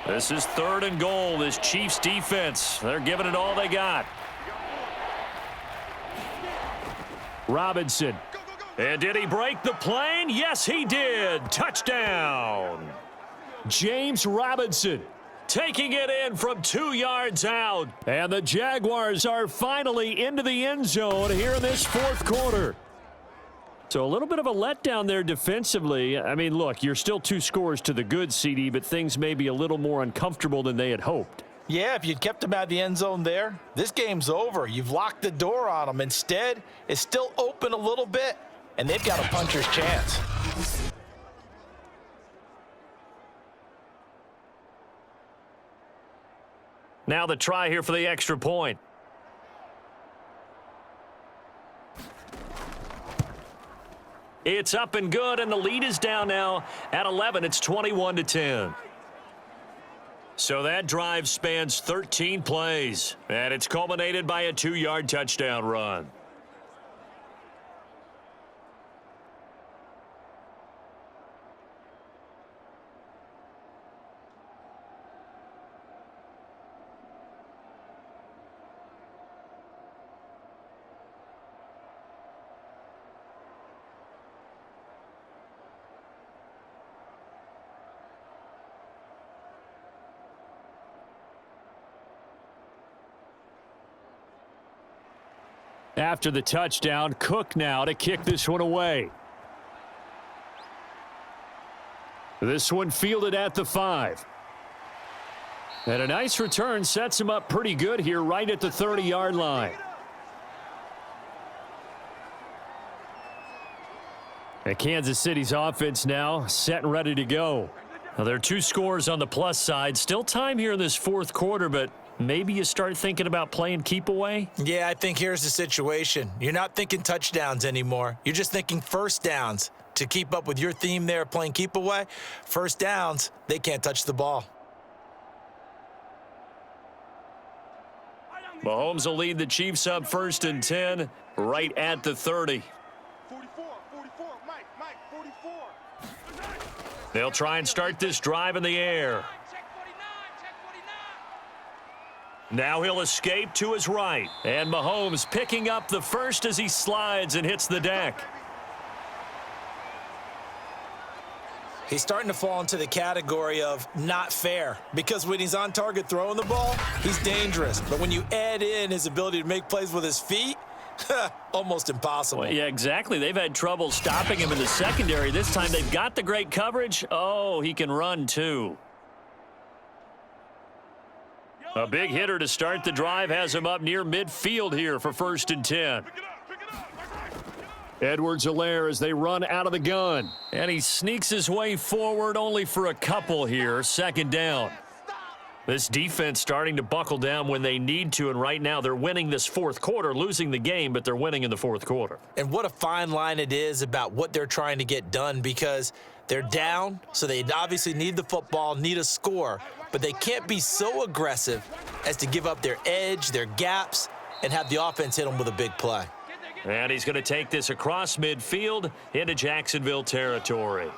This is 3rd and goal. This Chiefs defense, they're giving it all they got. Robinson. And did he break the plane? Yes, he did. Touchdown. James Robinson taking it in from 2 yards out. And the Jaguars are finally into the end zone here in this fourth quarter. So a little bit of a letdown there defensively. I mean, look, you're still 2 scores to the good, CD, but things may be a little more uncomfortable than they had hoped. Yeah, if you'd kept them out of the end zone there, this game's over. You've locked the door on them. Instead, it's still open a little bit, and they've got a puncher's chance. Now the try here for the extra point. It's up and good, and the lead is down now at 11. It's 21-10. So that drive spans 13 plays, and it's culminated by a 2-yard touchdown run. After the touchdown, Cook now to kick this one away. This one fielded at the 5. And a nice return sets him up pretty good here right at the 30-yard line. And Kansas City's offense now set and ready to go. Now, there are 2 scores on the plus side. Still time here in this fourth quarter, but maybe you start thinking about playing keep away? Yeah, I think here's the situation. You're not thinking touchdowns anymore. You're just thinking first downs. To keep up with your theme there, playing keep away, first downs, they can't touch the ball. Mahomes will lead the Chiefs up 1st and 10 right at the 30. 44, Mike, 44. They'll try and start this drive in the air. Now he'll escape to his right. And Mahomes picking up the first as he slides and hits the deck. He's starting to fall into the category of not fair, because when he's on target throwing the ball, he's dangerous. But when you add in his ability to make plays with his feet, almost impossible. Well, yeah, exactly. They've had trouble stopping him in the secondary. This time they've got the great coverage. Oh, he can run too. A big hitter to start the drive has him up near midfield here for 1st and 10. Edwards-Helaire as they run out of the gun. And he sneaks his way forward only for a couple here. 2nd down. This defense starting to buckle down when they need to, and right now they're winning this fourth quarter, losing the game, but they're winning in the fourth quarter. And what a fine line it is about what they're trying to get done, because they're down, so they obviously need the football, need a score, but they can't be so aggressive as to give up their edge, their gaps, and have the offense hit them with a big play. And he's going to take this across midfield into Jacksonville territory.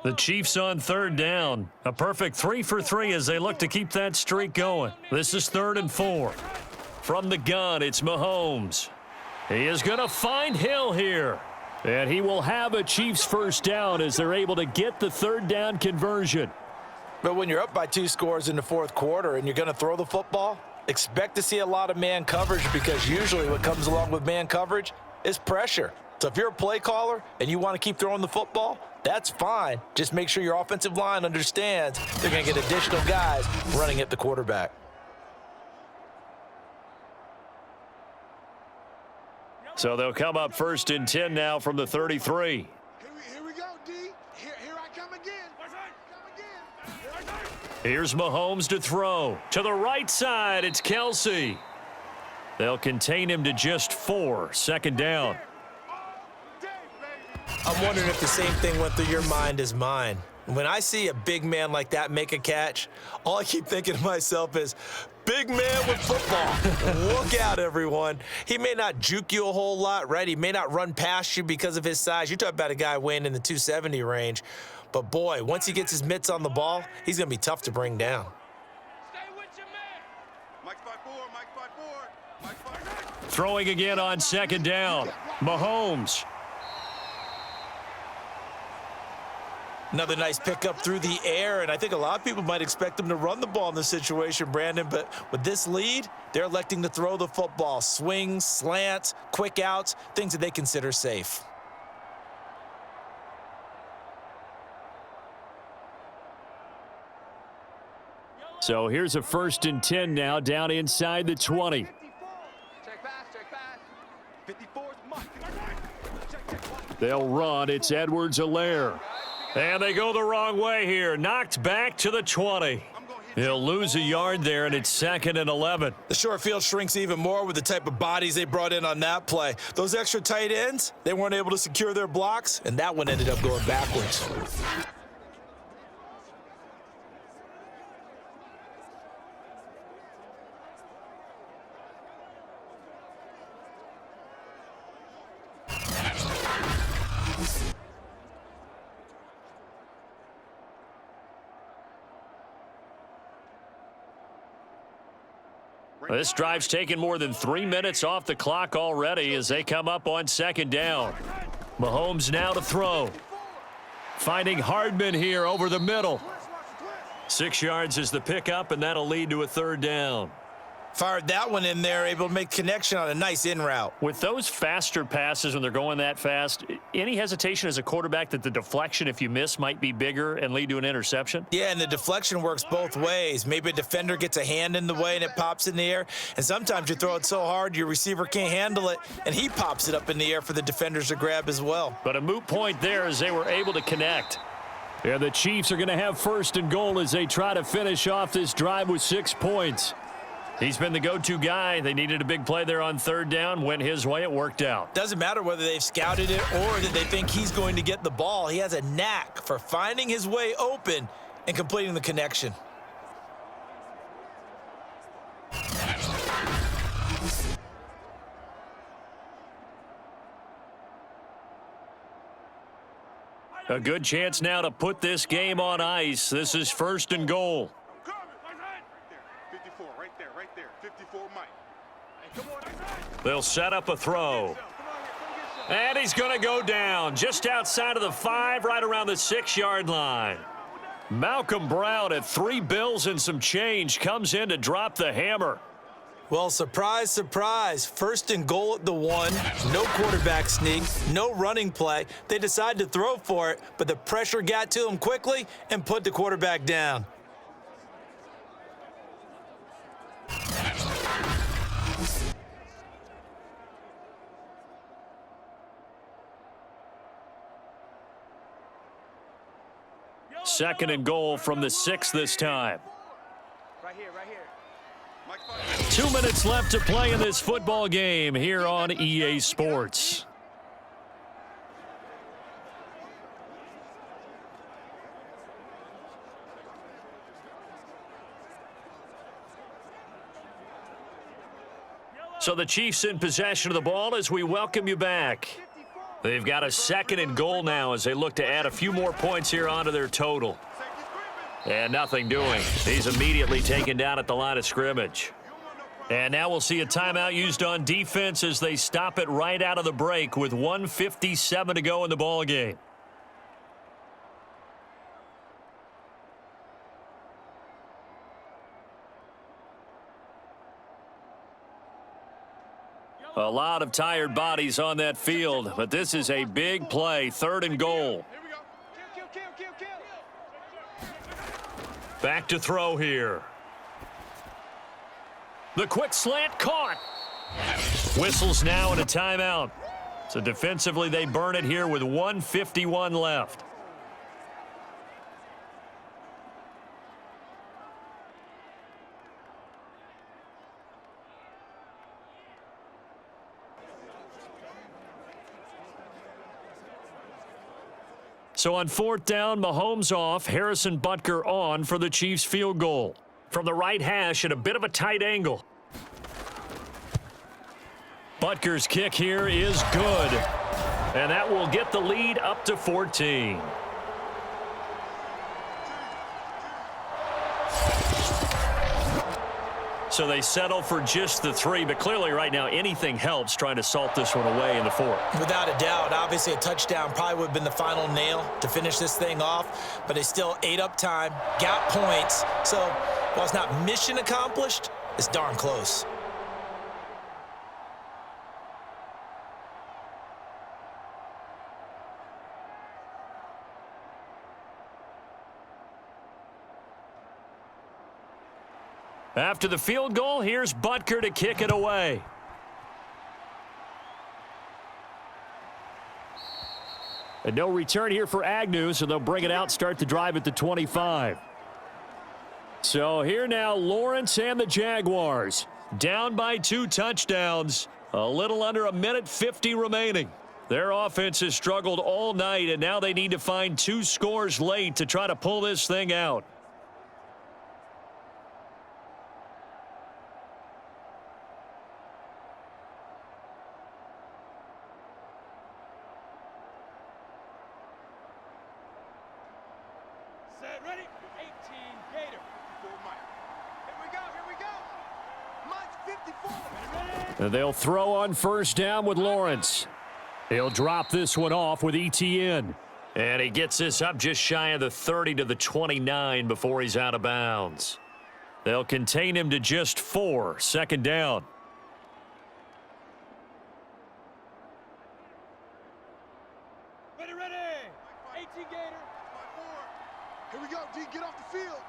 The Chiefs on 3rd down. A perfect 3 for 3 as they look to keep that streak going. This is 3rd and 4. From the gun, it's Mahomes. He is going to find Hill here. And he will have a Chiefs first down as they're able to get the 3rd down conversion. But when you're up by 2 scores in the fourth quarter and you're going to throw the football, expect to see a lot of man coverage, because usually what comes along with man coverage is pressure. So if you're a play caller and you want to keep throwing the football, that's fine. Just make sure your offensive line understands they're going to get additional guys running at the quarterback. So they'll come up 1st and 10 now from the 33. Here we go, D. Here I come again. Here's Mahomes to throw. To the right side, it's Kelsey. They'll contain him to just 4. 2nd down. I'm wondering if the same thing went through your mind as mine. When I see a big man like that make a catch, all I keep thinking to myself is, big man with football. Look out, everyone. He may not juke you a whole lot, right? He may not run past you because of his size. You're talking about a guy weighing in the 270 range. But boy, once he gets his mitts on the ball, he's going to be tough to bring down. Stay with your man. Mike's by four, Mike's by four, Mike's by four. Throwing again on second down. Mahomes. Another nice pickup through the air, and I think a lot of people might expect him to run the ball in this situation, Brandon, but with this lead, they're electing to throw the football. Swings, slants, quick outs, things that they consider safe. So here's a 1st and 10 now, down inside the 20. Check pass, check pass. 54 is Mike. Check. They'll run. It's Edwards-Helaire. And they go the wrong way here. Knocked back to the 20. He'll lose a yard there, and it's 2nd and 11. The short field shrinks even more with the type of bodies they brought in on that play. Those extra tight ends, they weren't able to secure their blocks, and that one ended up going backwards. This drive's taken more than 3 minutes off the clock already as they come up on 2nd down. Mahomes now to throw. Finding Hardman here over the middle. 6 yards is the pickup, and that'll lead to a 3rd down. Fired that one in there, able to make connection on a nice in route. With those faster passes when they're going that fast, any hesitation as a quarterback that the deflection, if you miss, might be bigger and lead to an interception? Yeah, and the deflection works both ways. Maybe a defender gets a hand in the way and it pops in the air, and sometimes you throw it so hard your receiver can't handle it, and he pops it up in the air for the defenders to grab as well. But a moot point there as they were able to connect. Yeah, the Chiefs are going to have 1st and goal as they try to finish off this drive with 6 points. He's been the go-to guy. They needed a big play there on 3rd down. Went his way. It worked out. Doesn't matter whether they've scouted it or that they think he's going to get the ball. He has a knack for finding his way open and completing the connection. A good chance now to put this game on ice. This is 1st and goal. 54, right there. 54, Mike. Hey, come on. They'll set up a throw. And he's going to go down just outside of the 5, right around the 6-yard line. Malcolm Brown at 3 bills and some change comes in to drop the hammer. Well, surprise, surprise. 1st and goal at the 1. No quarterback sneak, no running play. They decide to throw for it, but the pressure got to him quickly and put the quarterback down. Second and goal from the 6 this time. Right here, right here. 2 minutes left to play in this football game here on EA Sports. So the Chiefs in possession of the ball as we welcome you back. They've got a 2nd and goal now as they look to add a few more points here onto their total. And nothing doing. He's immediately taken down at the line of scrimmage. And now we'll see a timeout used on defense as they stop it right out of the break with 1:57 to go in the ball game. A lot of tired bodies on that field, but this is a big play, 3rd and goal. Here we go. Kill. Back to throw here. The quick slant caught. Whistles now and a timeout. So defensively they burn it here with 1:51 left. So on 4th down, Mahomes off, Harrison Butker on for the Chiefs field goal. From the right hash at a bit of a tight angle. Butker's kick here is good. And that will get the lead up to 14. So they settle for just the 3, but clearly right now anything helps trying to salt this one away in the 4th. Without a doubt, obviously a touchdown probably would have been the final nail to finish this thing off, but they still ate up time, got points. So while it's not mission accomplished, it's darn close. After the field goal, here's Butker to kick it away. And no return here for Agnew, so they'll bring it out, start the drive at the 25. So here now, Lawrence and the Jaguars. Down by 2 touchdowns. A little under a minute 50 remaining. Their offense has struggled all night, and now they need to find 2 scores late to try to pull this thing out. Set, ready? 18 Gator. Here we go. Mine's 54. And they'll throw on first down with Lawrence. He'll drop this one off with ETN. And he gets this up just shy of the 30 to the 29 before he's out of bounds. They'll contain him to just 4, second down. Ready, ready. 18 Gator. Here we go, D. Get off the field.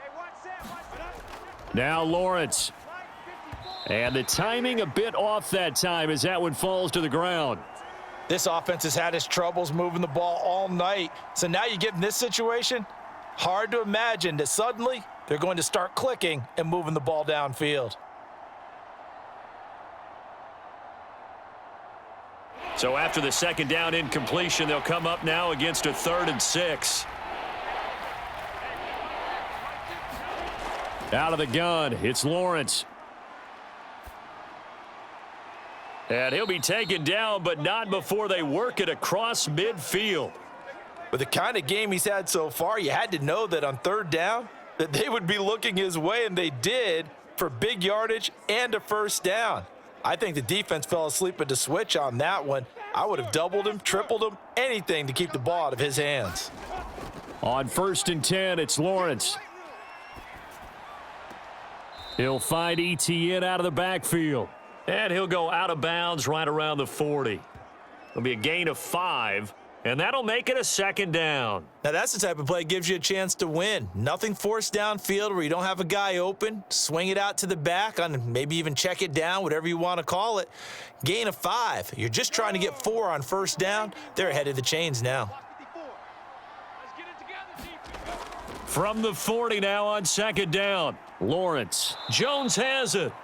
Hey, watch that. Now Lawrence. And the timing a bit off that time as that one falls to the ground. This offense has had its troubles moving the ball all night. So now you get in this situation, hard to imagine that suddenly they're going to start clicking and moving the ball downfield. So after the second down incompletion, they'll come up now against a 3rd and 6. Out of the gun, it's Lawrence. And he'll be taken down, but not before they work it across midfield. With the kind of game he's had so far, you had to know that on 3rd down that they would be looking his way, and they did, for big yardage and a first down. I think the defense fell asleep at the switch on that one. I would have doubled him, tripled him, anything to keep the ball out of his hands. On 1st and 10, it's Lawrence. He'll find ETN out of the backfield. And he'll go out of bounds right around the 40. It'll be a gain of 5, and that'll make it a second down. Now that's the type of play that gives you a chance to win. Nothing forced downfield where you don't have a guy open. Swing it out to the back, on maybe even check it down, whatever you want to call it. Gain of 5. You're just trying to get 4 on first down. They're ahead of the chains now. Let's get it together, defense. From the 40 now on second down. Lawrence. Jones has it.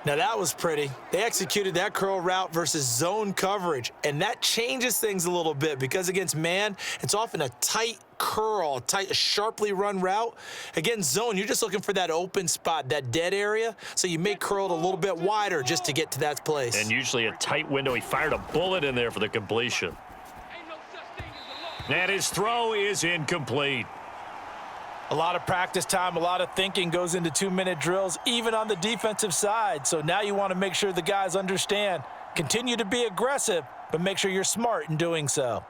Now that was pretty. They executed that curl route versus zone coverage, and that changes things a little bit because against man, it's often a tight curl, tight, sharply run route. Against zone, you're just looking for that open spot, that dead area, so you may curl it a little bit wider just to get to that place. And usually a tight window. He fired a bullet in there for the completion. Ain't no such thing as a loss. And his throw is incomplete. A lot of practice time, a lot of thinking goes into 2-minute drills, even on the defensive side. So now you want to make sure the guys understand. Continue to be aggressive, but make sure you're smart in doing so.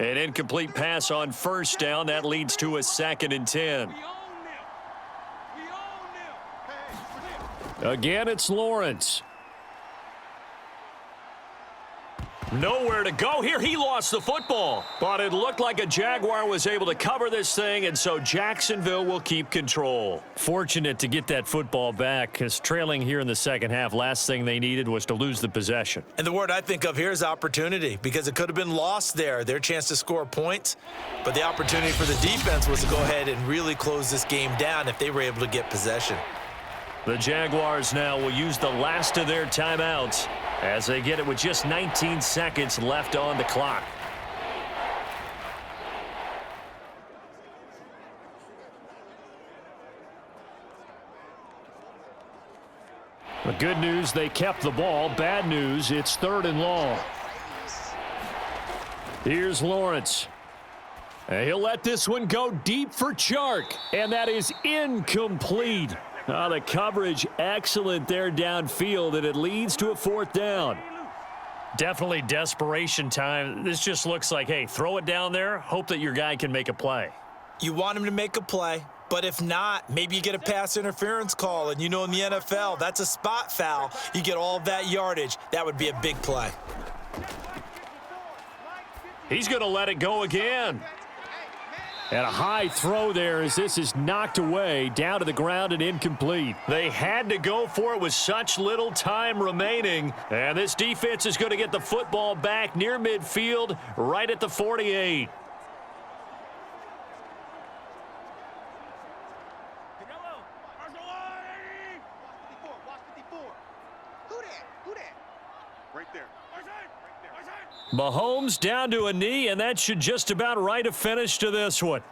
An incomplete pass on first down. That leads to a 2nd and 10. We own them. We own them. Again, it's Lawrence. Nowhere to go here. He lost the football. But it looked like a Jaguar was able to cover this thing, and so Jacksonville will keep control. Fortunate to get that football back, because trailing here in the second half, last thing they needed was to lose the possession. And the word I think of here is opportunity, because it could have been lost there, their chance to score points. But the opportunity for the defense was to go ahead and really close this game down if they were able to get possession. The Jaguars now will use the last of their timeouts as they get it with just 19 seconds left on the clock. The good news, they kept the ball. Bad news, it's 3rd and long. Here's Lawrence. And he'll let this one go deep for Chark, and that is incomplete. The coverage excellent there downfield, and it leads to a 4th down. Definitely desperation time. This just looks like, hey, throw it down there, hope that your guy can make a play. You want him to make a play, but if not, maybe you get a pass interference call, and you know in the NFL, that's a spot foul. You get all of that yardage. That would be a big play. He's going to let it go again. And a high throw there as this is knocked away, down to the ground and incomplete. They had to go for it with such little time remaining. And this defense is going to get the football back near midfield, right at the 48. Mahomes down to a knee, and that should just about write a finish to this one.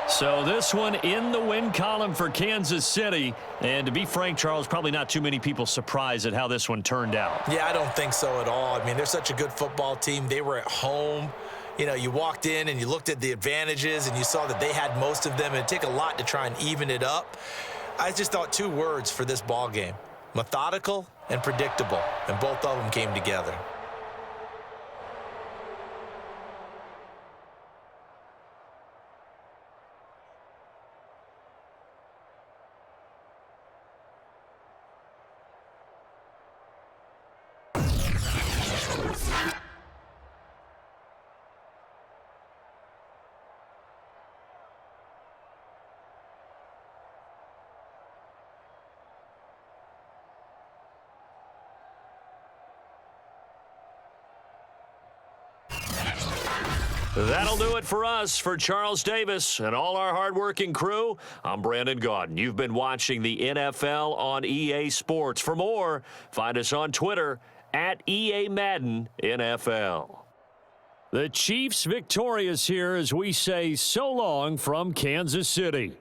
So this one in the win column for Kansas City. And to be frank, Charles, probably not too many people surprised at how this one turned out. Yeah, I don't think so at all. I mean, they're such a good football team. They were at home. You know, you walked in and you looked at the advantages and you saw that they had most of them. It'd take a lot to try and even it up. I just thought 2 words for this ball game: methodical and predictable, and both of them came together. That'll do it for us. For Charles Davis and all our hardworking crew, I'm Brandon Gaudin. You've been watching the NFL on EA Sports. For more, find us on Twitter at EA Madden NFL. The Chiefs victorious here as we say so long from Kansas City.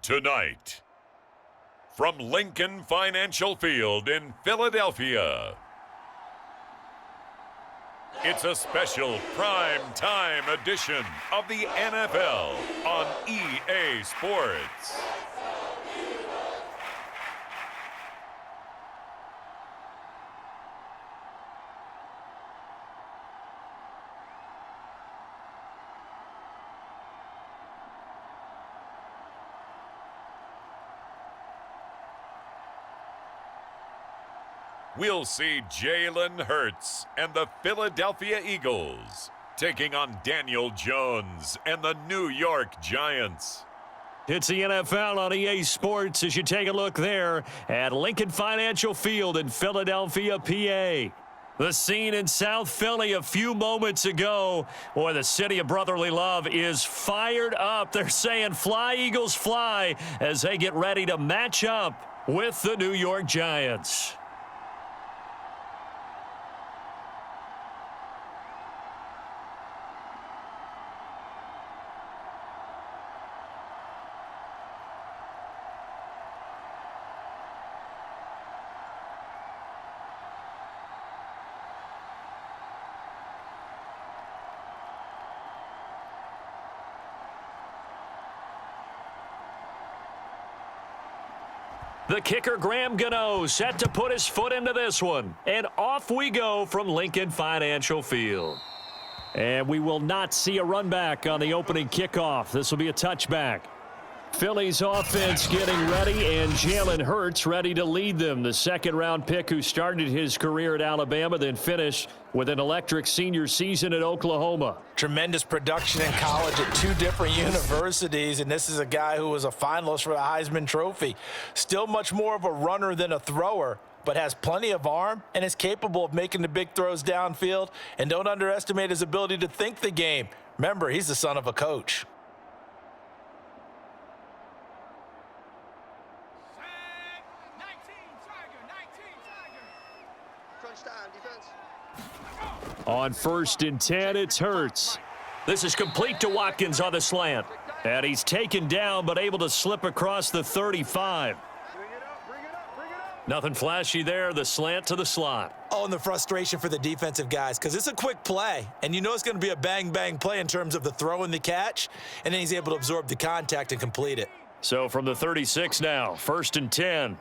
Tonight, from Lincoln Financial Field in Philadelphia, it's a special prime time edition of the NFL on EA Sports. We'll see Jalen Hurts and the Philadelphia Eagles taking on Daniel Jones and the New York Giants. It's the NFL on EA Sports as you take a look there at Lincoln Financial Field in Philadelphia, PA. The scene in South Philly a few moments ago. Boy, the city of brotherly love is fired up. They're saying fly, Eagles, fly as they get ready to match up with the New York Giants. The kicker, Graham Gano, set to put his foot into this one. And off we go from Lincoln Financial Field. And we will not see a run back on the opening kickoff. This will be a touchback. Philly's offense getting ready, and Jalen Hurts ready to lead them. The second-round pick who started his career at Alabama, then finished with an electric senior season at Oklahoma. Tremendous production in college at 2 different universities, and this is a guy who was a finalist for the Heisman Trophy. Still much more of a runner than a thrower, but has plenty of arm and is capable of making the big throws downfield. And don't underestimate his ability to think the game. Remember, he's the son of a coach. On 1st and 10, it's Hurts. This is complete to Watkins on the slant. And he's taken down, but able to slip across the 35. Nothing flashy there, the slant to the slot. Oh, and the frustration for the defensive guys, because it's a quick play, and you know it's going to be a bang-bang play in terms of the throw and the catch, and then he's able to absorb the contact and complete it. So from the 36 now, 1st and 10.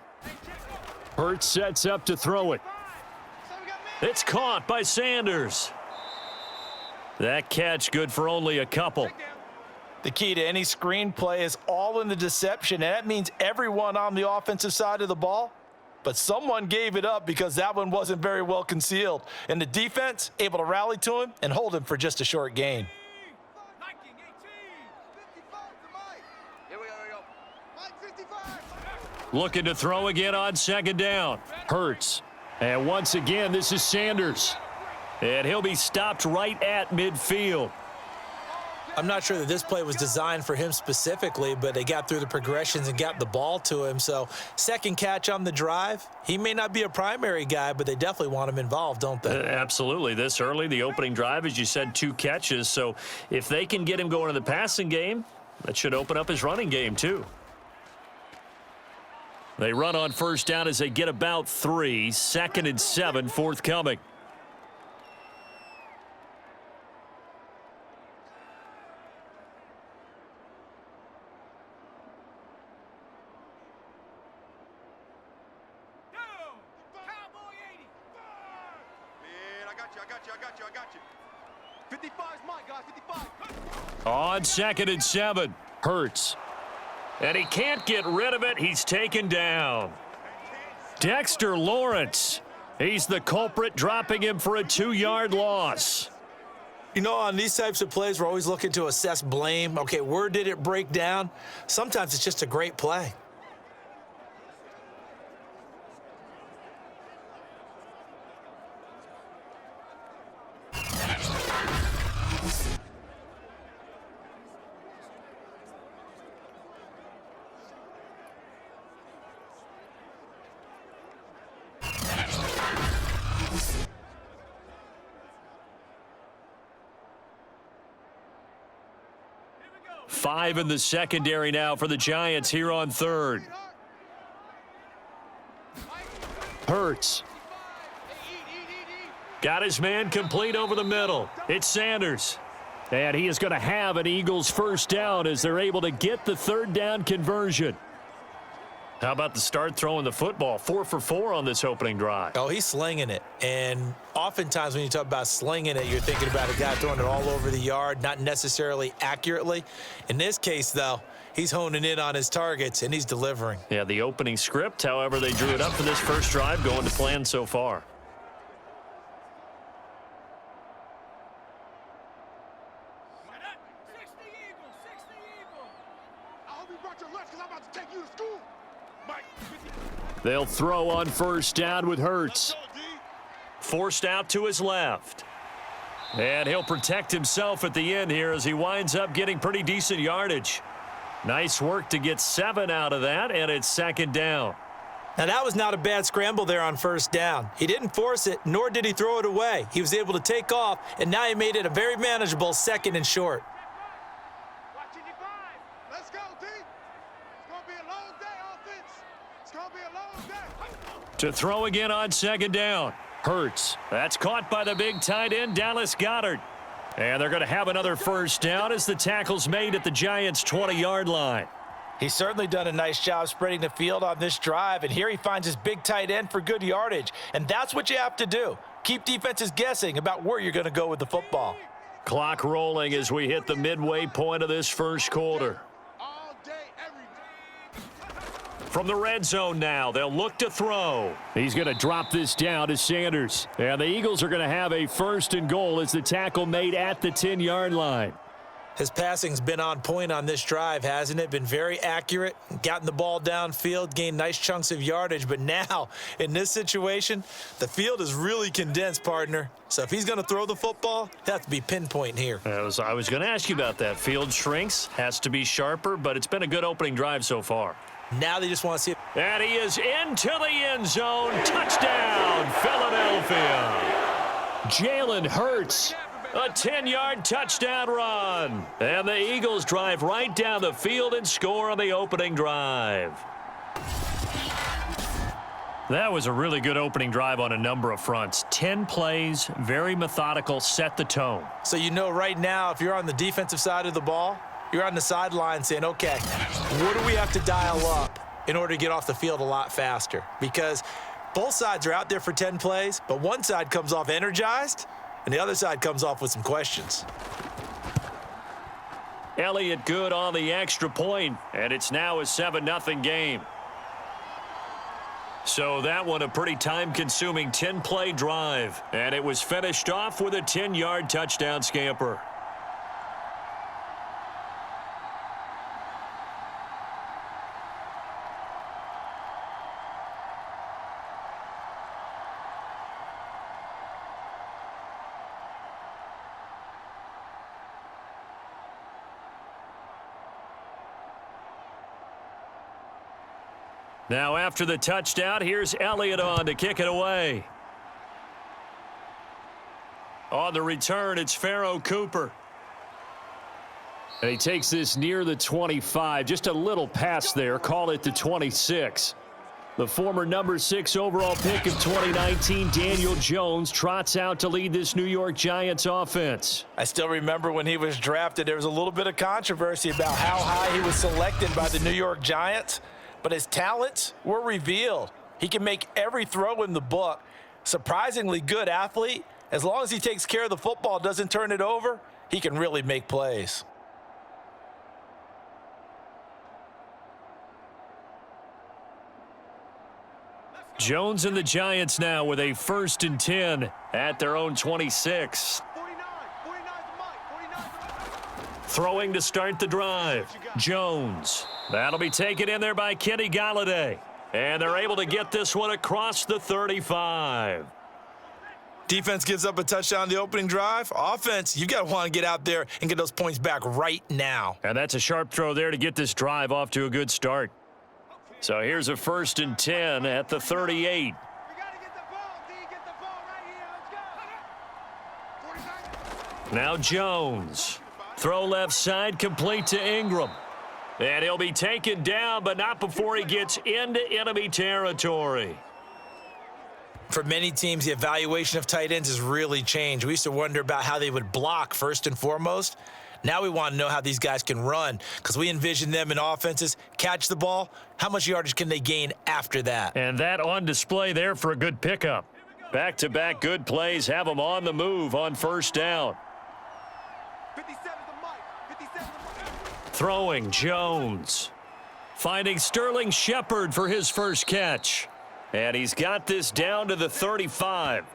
Hurts sets up to throw it. It's caught by Sanders. That catch good for only a couple. The key to any screen play is all in the deception, and that means everyone on the offensive side of the ball. But someone gave it up because that one wasn't very well concealed. And the defense able to rally to him and hold him for just a short gain. Looking to throw again on 2nd down. Hurts. And once again, this is Sanders. And he'll be stopped right at midfield. I'm not sure that this play was designed for him specifically, but they got through the progressions and got the ball to him. So, second catch on the drive. He may not be a primary guy, but they definitely want him involved, don't they? Absolutely. This early, the opening drive, as you said, 2 catches. So, if they can get him going in the passing game, that should open up his running game, too. They run on 1st down as they get about 3. 2nd and 7 forthcoming. I got you. 55 is mine, guys, 55. On 2nd and 7, Hurts. And he can't get rid of it. He's taken down. Dexter Lawrence. He's the culprit, dropping him for a 2-yard loss. You know, on these types of plays, we're always looking to assess blame. Okay, where did it break down? Sometimes it's just a great play. Five in the secondary now for the Giants here on 3rd. Hurts. Got his man complete over the middle. It's Sanders. And he is going to have an Eagles 1st down as they're able to get the 3rd down conversion. How about the start throwing the football? 4 for 4 on this opening drive. Oh, he's slinging it. And oftentimes when you talk about slinging it, you're thinking about a guy throwing it all over the yard, not necessarily accurately. In this case, though, he's honing in on his targets, and he's delivering. Yeah, the opening script, however, they drew it up for this first drive, going to plan so far. They'll throw on 1st down with Hurts. Forced out to his left. And he'll protect himself at the end here as he winds up getting pretty decent yardage. Nice work to get 7 out of that, and it's 2nd down. Now, that was not a bad scramble there on 1st down. He didn't force it, nor did he throw it away. He was able to take off, and now he made it a very manageable 2nd and short. Let's go, D. It's going to be a long day, offense. It's going to be a long day. To throw again on 2nd down. Hurts. That's caught by the big tight end, Dallas Goedert. And they're going to have another 1st down as the tackle's made at the Giants' 20-yard line. He's certainly done a nice job spreading the field on this drive, and here he finds his big tight end for good yardage. And that's what you have to do. Keep defenses guessing about where you're going to go with the football. Clock rolling as we hit the midway point of this first quarter. All day, every day. From the red zone now, they'll look to throw. He's going to drop this down to Sanders. And the Eagles are going to have a 1st and goal as the tackle made at the 10-yard line. His passing's been on point on this drive, hasn't it? Been very accurate, gotten the ball downfield, gained nice chunks of yardage. But now, in this situation, the field is really condensed, partner. So if he's going to throw the football, he'll have to be pinpoint here. I was going to ask you about that. Field shrinks, has to be sharper, but it's been a good opening drive so far. Now they just want to see it. And he is into the end zone. Touchdown, Philadelphia. Jalen Hurts. A 10-yard touchdown run. And the Eagles drive right down the field and score on the opening drive. That was a really good opening drive on a number of fronts. 10 plays, very methodical, set the tone. So you know right now, if you're on the defensive side of the ball, you're on the sideline saying, okay, what do we have to dial up in order to get off the field a lot faster? Because both sides are out there for 10 plays, but one side comes off energized, and the other side comes off with some questions. Elliott good on the extra point, and it's now a 7-0 game. So that one a pretty time-consuming 10-play drive, and it was finished off with a 10-yard touchdown scamper. Now after the touchdown, here's Elliott on to kick it away. On the return, it's Pharaoh Cooper. And he takes this near the 25. Just a little pass there. Call it the 26. The former number 6 overall pick of 2019, Daniel Jones, trots out to lead this New York Giants offense. I still remember when he was drafted, there was a little bit of controversy about how high he was selected by the New York Giants. But his talents were revealed. He can make every throw in the book. Surprisingly good athlete. As long as he takes care of the football, doesn't turn it over, he can really make plays. Jones and the Giants now with a 1st and 10 at their own 26. 49's the mic. 49's the mic. Throwing to start the drive. Jones. That'll be taken in there by Kenny Galladay. And they're able to get this one across the 35. Defense gives up a touchdown on the opening drive. Offense, you got to want to get out there and get those points back right now. And that's a sharp throw there to get this drive off to a good start. So here's a 1st and 10 at the 38. We got to get the ball, D. Get the ball right here. Let's go. Now Jones. Throw left side, complete to Ingram. And he'll be taken down, but not before he gets into enemy territory. For many teams, the evaluation of tight ends has really changed. We used to wonder about how they would block first and foremost. Now we want to know how these guys can run, because we envision them in offenses, catch the ball, how much yardage can they gain after that? And that on display there for a good pickup. Back-to-back good plays have them on the move on 1st down. 57's the mic. 57's the mic. Throwing Jones. Finding Sterling Shepard for his first catch. And he's got this down to the 35.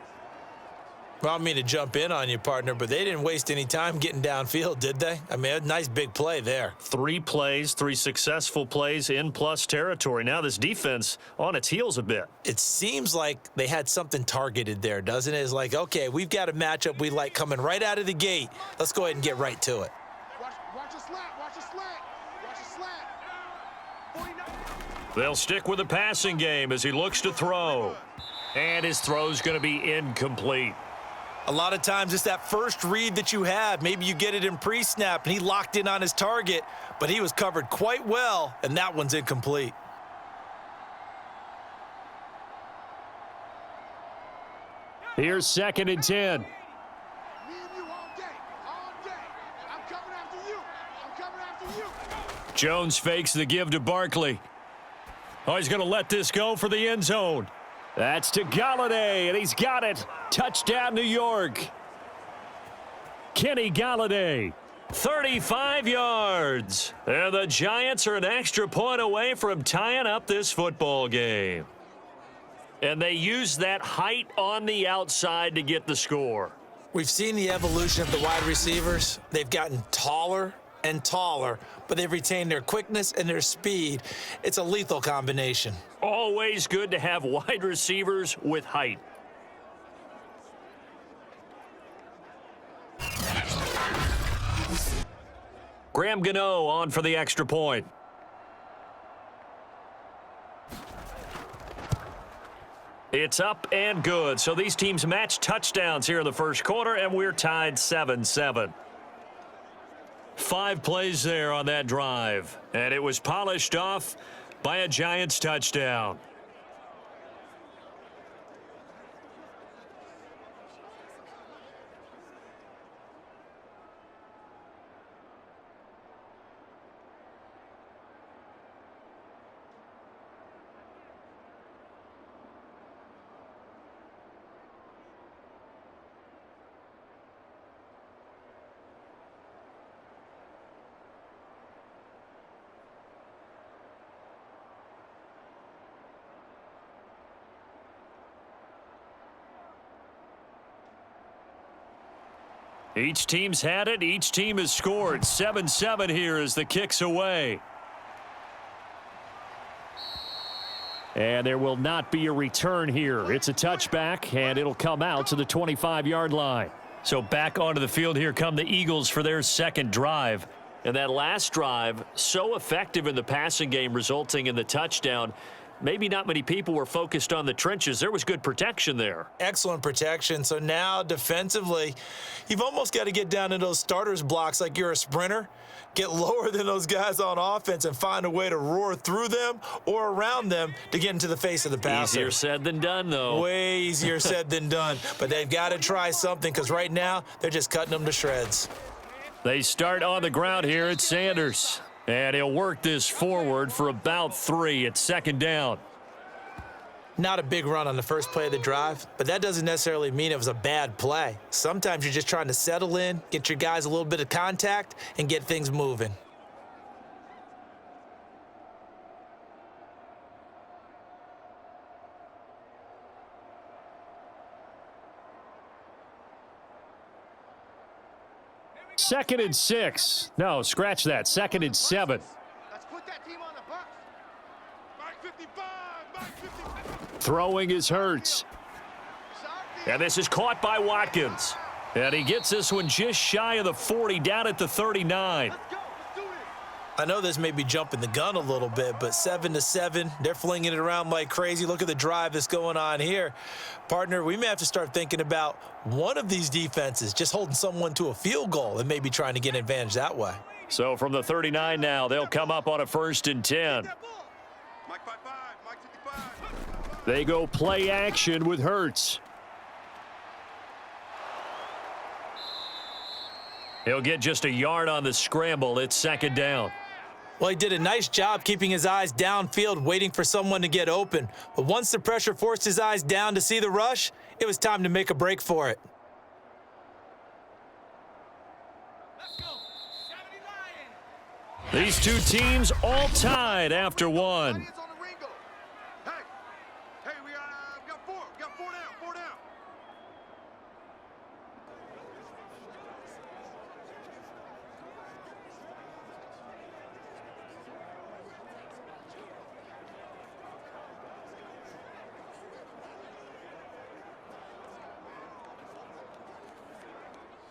Well, I don't mean to jump in on you, partner, but they didn't waste any time getting downfield, did they? I mean, a nice big play there. 3 plays, 3 successful plays in plus territory. Now this defense on its heels a bit. It seems like they had something targeted there, doesn't it? It's like, okay, we've got a matchup we like coming right out of the gate. Let's go ahead and get right to it. Watch a slant. Watch a slant. Watch a slant. 49. They'll stick with the passing game as he looks to throw. And his throw's going to be incomplete. A lot of times it's that first read that you have. Maybe you get it in pre-snap and he locked in on his target, but he was covered quite well, and that one's incomplete. Here's 2nd and 10. Me and you all day. All day. I'm coming after you. I'm coming after you. Jones fakes the give to Barkley. Oh, he's going to let this go for the end zone. That's to Galladay, and he's got it. Touchdown, New York. Kenny Galladay, 35 yards. And the Giants are an extra point away from tying up this football game. And they use that height on the outside to get the score. We've seen the evolution of the wide receivers. They've gotten taller and taller, but they've retained their quickness and their speed. It's a lethal combination. Always good to have wide receivers with height. Graham Gano on for the extra point. It's up and good. So these teams match touchdowns here in the first quarter, and we're tied 7-7. 5 plays there on that drive, and it was polished off by a Giants touchdown. Each team's had it. Each team has scored. 7-7 here as the kick's away. And there will not be a return here. It's a touchback, and it'll come out to the 25-yard line. So back onto the field here come the Eagles for their second drive. And that last drive, so effective in the passing game, resulting in the touchdown. Maybe not many people were focused on the trenches. There was good protection there. Excellent protection. So now defensively, you've almost got to get down in those starters blocks like you're a sprinter. Get lower than those guys on offense and find a way to roar through them or around them to get into the face of the passer. Easier said than done, though. Way easier said than done. But they've got to try something because right now they're just cutting them to shreds. They start on the ground here at Sanders. And he'll work this forward for about 3 at second down. Not a big run on the first play of the drive, but that doesn't necessarily mean it was a bad play. Sometimes you're just trying to settle in, get your guys a little bit of contact, and get things moving. Second and 6. No, scratch that. Second and 7. Let's put that team on the bus. Mike 55, Mike 55. Throwing is Hurts. And this is caught by Watkins. And he gets this one just shy of the 40, down at the 39. Let's go. Let's do this. I know this may be jumping the gun a little bit, but 7-7, they're flinging it around like crazy. Look at the drive that's going on here. Partner, we may have to start thinking about one of these defenses just holding someone to a field goal and maybe trying to get an advantage that way. So from the 39 now, they'll come up on a 1st and 10. Mike 55, Mike 55. They go play action with Hurts. He'll get just a yard on the scramble. It's second down. Well, he did a nice job keeping his eyes downfield, waiting for someone to get open. But once the pressure forced his eyes down to see the rush, it was time to make a break for it. Let's go. 70 Lions. These two teams all tied after one. Lions on the Ringo. Hey, we got 4. We got 4 down. 4 down.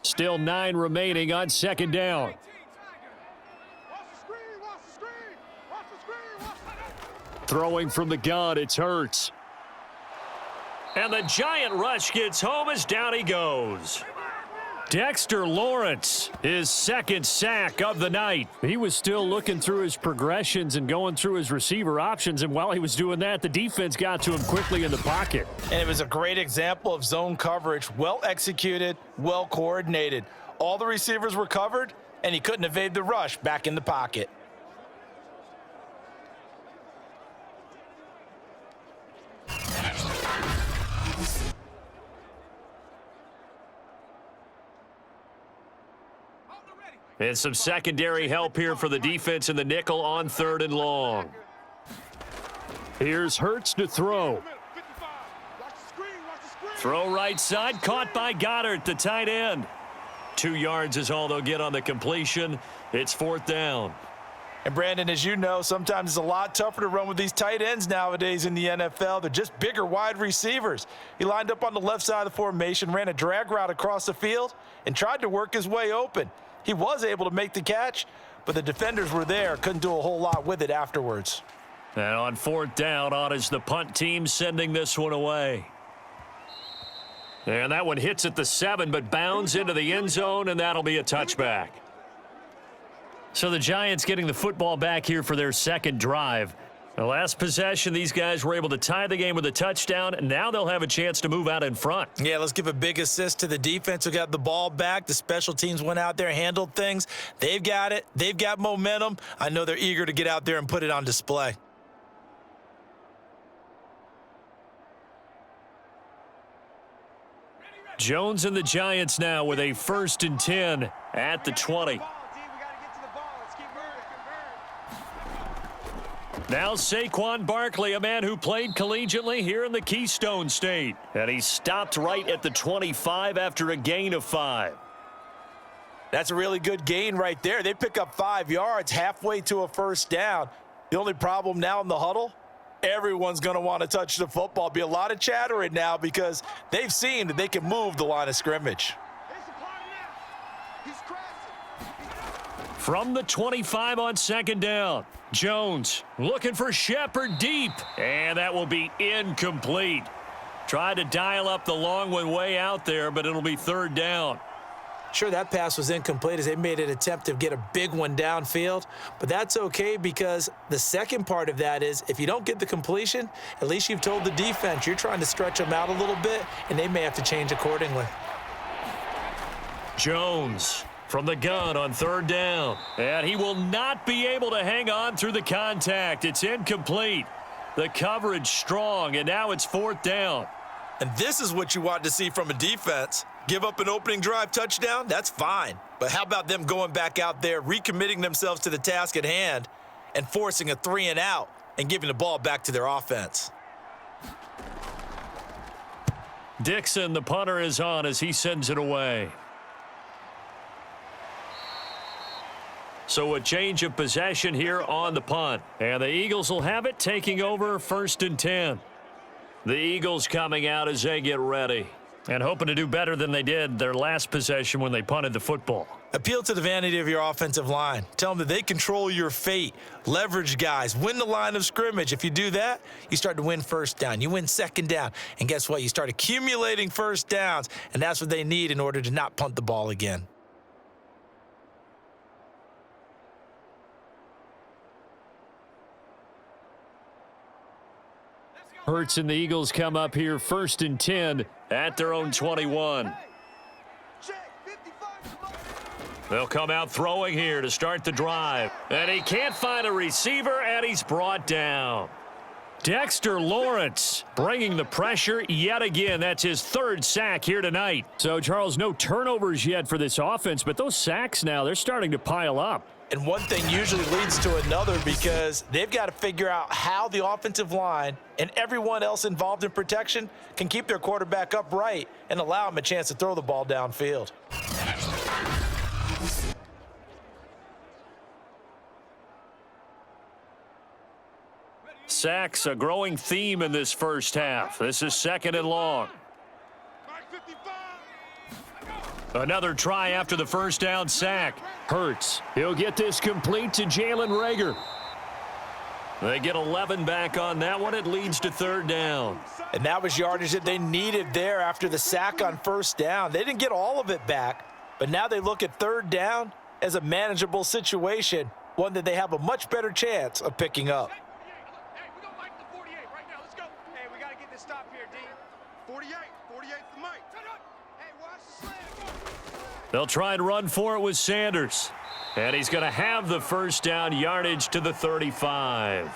Still 9 remaining on second down. Watch the screen. Watch the screen. Watch the screen. Watch the... Throwing from the gun, it's Hurts. And the giant rush gets home as down he goes. Dexter Lawrence, his second sack of the night. He was still looking through his progressions and going through his receiver options, and while he was doing that, the defense got to him quickly in the pocket. And it was a great example of zone coverage, well executed, well coordinated. All the receivers were covered, and he couldn't evade the rush back in the pocket. And some secondary help here for the defense in the nickel on 3rd and long. Here's Hurts to throw. Throw right side, caught by Goddard, the tight end. 2 yards is all they'll get on the completion. It's 4th down. And Brandon, as you know, sometimes it's a lot tougher to run with these tight ends nowadays in the NFL. They're just bigger wide receivers. He lined up on the left side of the formation, ran a drag route across the field, and tried to work his way open. He was able to make the catch, but the defenders were there, couldn't do a whole lot with it afterwards. And on 4th down, on is the punt team sending this one away. And that one hits at the 7, but bounds into the end zone, and that'll be a touchback. So the Giants getting the football back here for their 2nd drive. The last possession, these guys were able to tie the game with a touchdown, and now they'll have a chance to move out in front. Yeah, let's give a big assist to the defense who got the ball back. The special teams went out there, handled things. They've got it. They've got momentum. I know they're eager to get out there and put it on display. Jones and the Giants now with a 1st and 10 at the 20. Now Saquon Barkley, a man who played collegiately here in the Keystone State. And he stopped right at the 25 after a gain of 5. That's a really good gain right there. They pick up 5 yards halfway to a 1st down. The only problem now in the huddle, everyone's going to want to touch the football. Be a lot of chattering now because they've seen that they can move the line of scrimmage. From the 25 on 2nd down, Jones looking for Shepard deep, and that will be incomplete. Tried to dial up the long one way out there, but it'll be 3rd down. Sure, that pass was incomplete as they made an attempt to get a big one downfield, but that's okay because the second part of that is if you don't get the completion, at least you've told the defense you're trying to stretch them out a little bit, and they may have to change accordingly. Jones from the gun on 3rd down, and he will not be able to hang on through the contact. It's incomplete. The coverage strong, and now it's 4th down. And this is what you want to see from a defense. Give up an opening drive touchdown, that's fine. But how about them going back out there, recommitting themselves to the task at hand, and forcing a 3-and-out and giving the ball back to their offense? Dixon, the punter, is on as he sends it away. So a change of possession here on the punt. And the Eagles will have it, taking over 1st and 10. The Eagles coming out as they get ready and hoping to do better than they did their last possession when they punted the football. Appeal to the vanity of your offensive line. Tell them that they control your fate. Leverage guys. Win the line of scrimmage. If you do that, you start to win 1st down. You win 2nd down. And guess what? You start accumulating 1st downs. And that's what they need in order to not punt the ball again. Hurts and the Eagles come up here 1st and 10 at their own 21. They'll come out throwing here to start the drive. And he can't find a receiver, and he's brought down. Dexter Lawrence bringing the pressure yet again. That's his 3rd sack here tonight. So, Charles, no turnovers yet for this offense, but those sacks now, they're starting to pile up. And one thing usually leads to another because they've got to figure out how the offensive line and everyone else involved in protection can keep their quarterback upright and allow him a chance to throw the ball downfield. Sacks, a growing theme in this 1st half. This is 2nd and long. Another try after the 1st down sack. Hurts. He'll get this complete to Jalen Reagor. They get 11 back on that one. It leads to 3rd down. And that was yardage that they needed there after the sack on 1st down. They didn't get all of it back, but now they look at 3rd down as a manageable situation, one that they have a much better chance of picking up. Hey, we don't like the 48 right now. Let's go. Hey, we got to get this stop here, D. 48 the mic. Hey, watch the slam. They'll try and run for it with Sanders. And he's going to have the 1st down, yardage to the 35.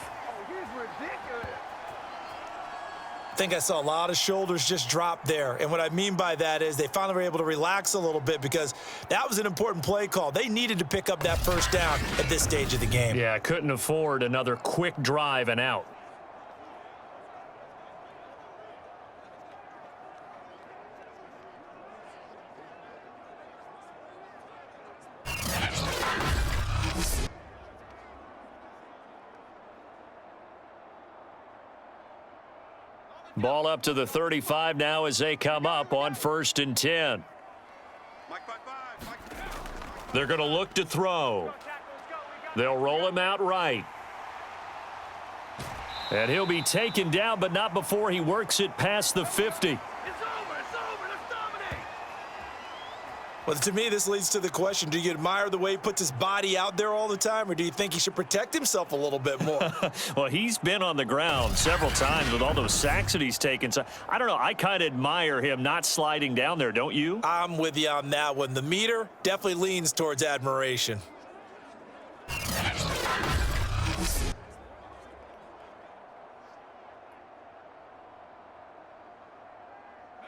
I think I saw a lot of shoulders just drop there. And what I mean by that is they finally were able to relax a little bit because that was an important play call. They needed to pick up that first down at this stage of the game. Yeah, couldn't afford another quick drive and out. Ball up to the 35 now as they come up on 1st and 10. They're going to look to throw. They'll roll him out right. And he'll be taken down, but not before he works it past the 50. Well, to me, this leads to the question, do you admire the way he puts his body out there all the time, or do you think he should protect himself a little bit more? Well, he's been on the ground several times with all those sacks that he's taken. So I don't know. I kind of admire him not sliding down there, don't you? I'm with you on that one. The meter definitely leans towards admiration.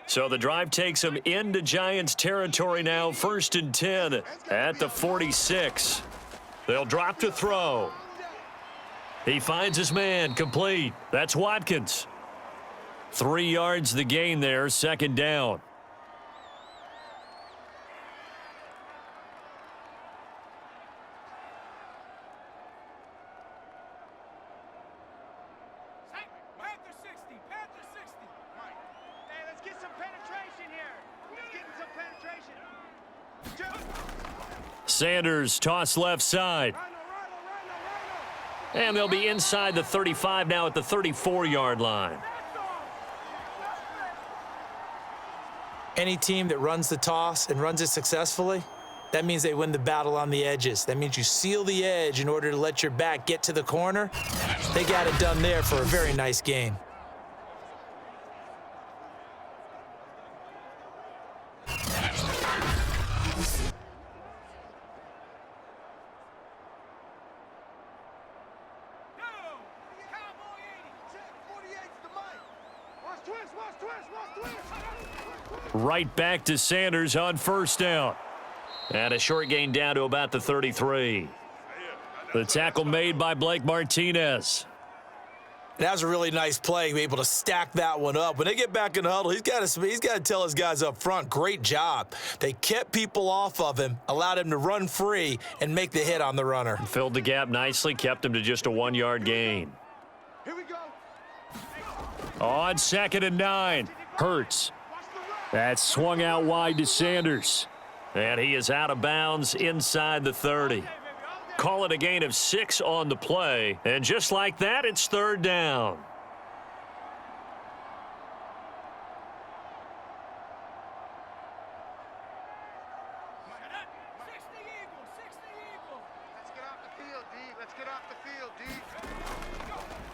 So the drive takes him into Giants territory now, 1st and 10 at the 46. They'll drop to throw. He finds his man, complete. That's Watkins. 3 yards the gain there, 2nd down. Sanders toss left side. And they'll be inside the 35 now at the 34-yard line. Any team that runs the toss and runs it successfully, that means they win the battle on the edges. That means you seal the edge in order to let your back get to the corner. They got it done there for a very nice gain. Right back to Sanders on 1st down. And a short gain down to about the 33. The tackle made by Blake Martinez. That was a really nice play, be able to stack that one up. When they get back in the huddle, he's got to tell his guys up front, great job. They kept people off of him, allowed him to run free and make the hit on the runner. Filled the gap nicely, kept him to just a 1-yard gain. Here we go. On 2nd and 9, Hurts. That swung out wide to Sanders. And he is out of bounds inside the 30. Call it a gain of 6 on the play. And just like that, it's 3rd down. Let's get off the field, D. Let's get off the field,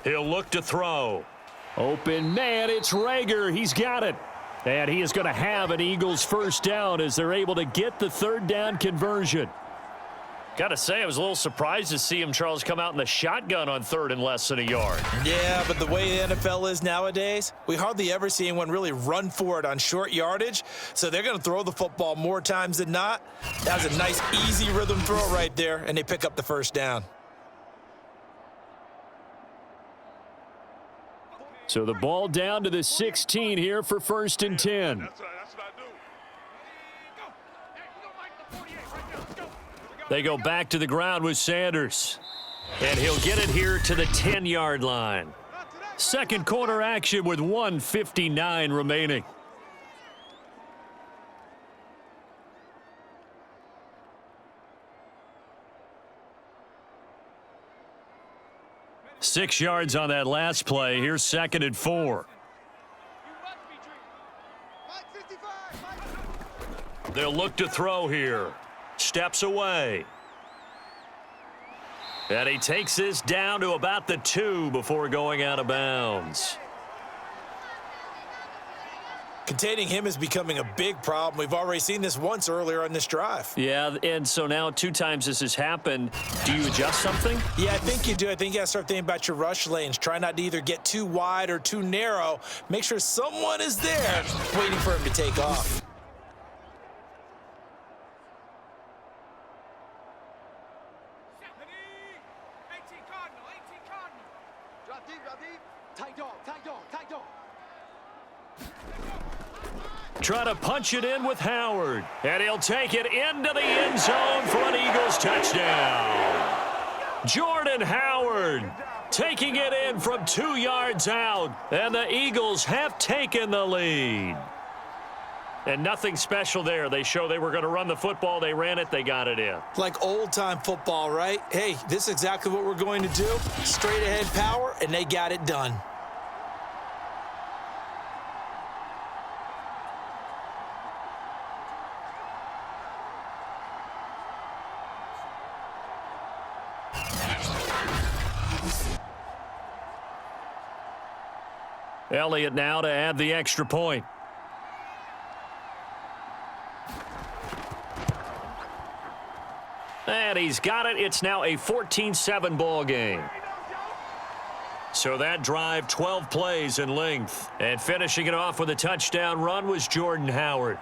D. He'll look to throw. Open man, it's Rager. He's got it. And he is going to have an Eagles 1st down as they're able to get the 3rd down conversion. Got to say, I was a little surprised to see him, Charles, come out in the shotgun on 3rd and less than a yard. Yeah, but the way the NFL is nowadays, we hardly ever see anyone really run for it on short yardage. So they're going to throw the football more times than not. That was a nice, easy rhythm throw right there, and they pick up the 1st down. So the ball down to the 16 here for 1st and 10. That's what I do. They go back to the ground with Sanders. And he'll get it here to the 10-yard line. 2nd quarter action with 1:59 remaining. Six yards on that last play. Here's 2nd and 4. They'll look to throw here. Steps away. And he takes this down to about the 2 before going out of bounds. Containing him is becoming a big problem. We've already seen this once earlier on this drive. Yeah, and so now 2 times this has happened. Do you adjust something? Yeah, I think you do. I think you got to start thinking about your rush lanes. Try not to either get too wide or too narrow. Make sure someone is there waiting for him to take off. Drop deep, drop deep. Tight dog, tight dog, tight dog. Try to punch it in with Howard. And he'll take it into the end zone for an Eagles touchdown. Jordan Howard taking it in from 2 yards out. And the Eagles have taken the lead. And nothing special there. They show they were going to run the football. They ran it. They got it in. Like old-time football, right? Hey, this is exactly what we're going to do. Straight-ahead power, and they got it done. Elliott now to add the extra point. And he's got it. It's now a 14-7 ball game. So that drive, 12 plays in length. And finishing it off with a touchdown run was Jordan Howard.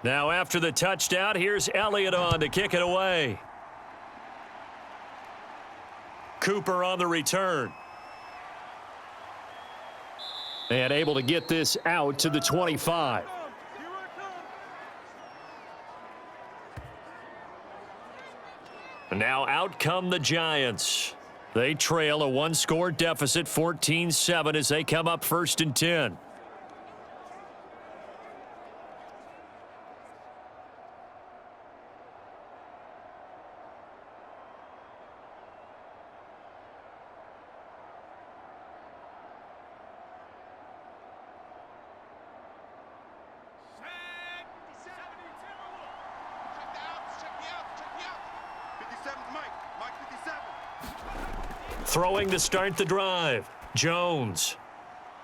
Now after the touchdown, here's Elliott on to kick it away. Cooper on the return. And able to get this out to the 25. And now out come the Giants. They trail a 1-score deficit, 14-7 as they come up 1st and 10. Throwing to start the drive. Jones.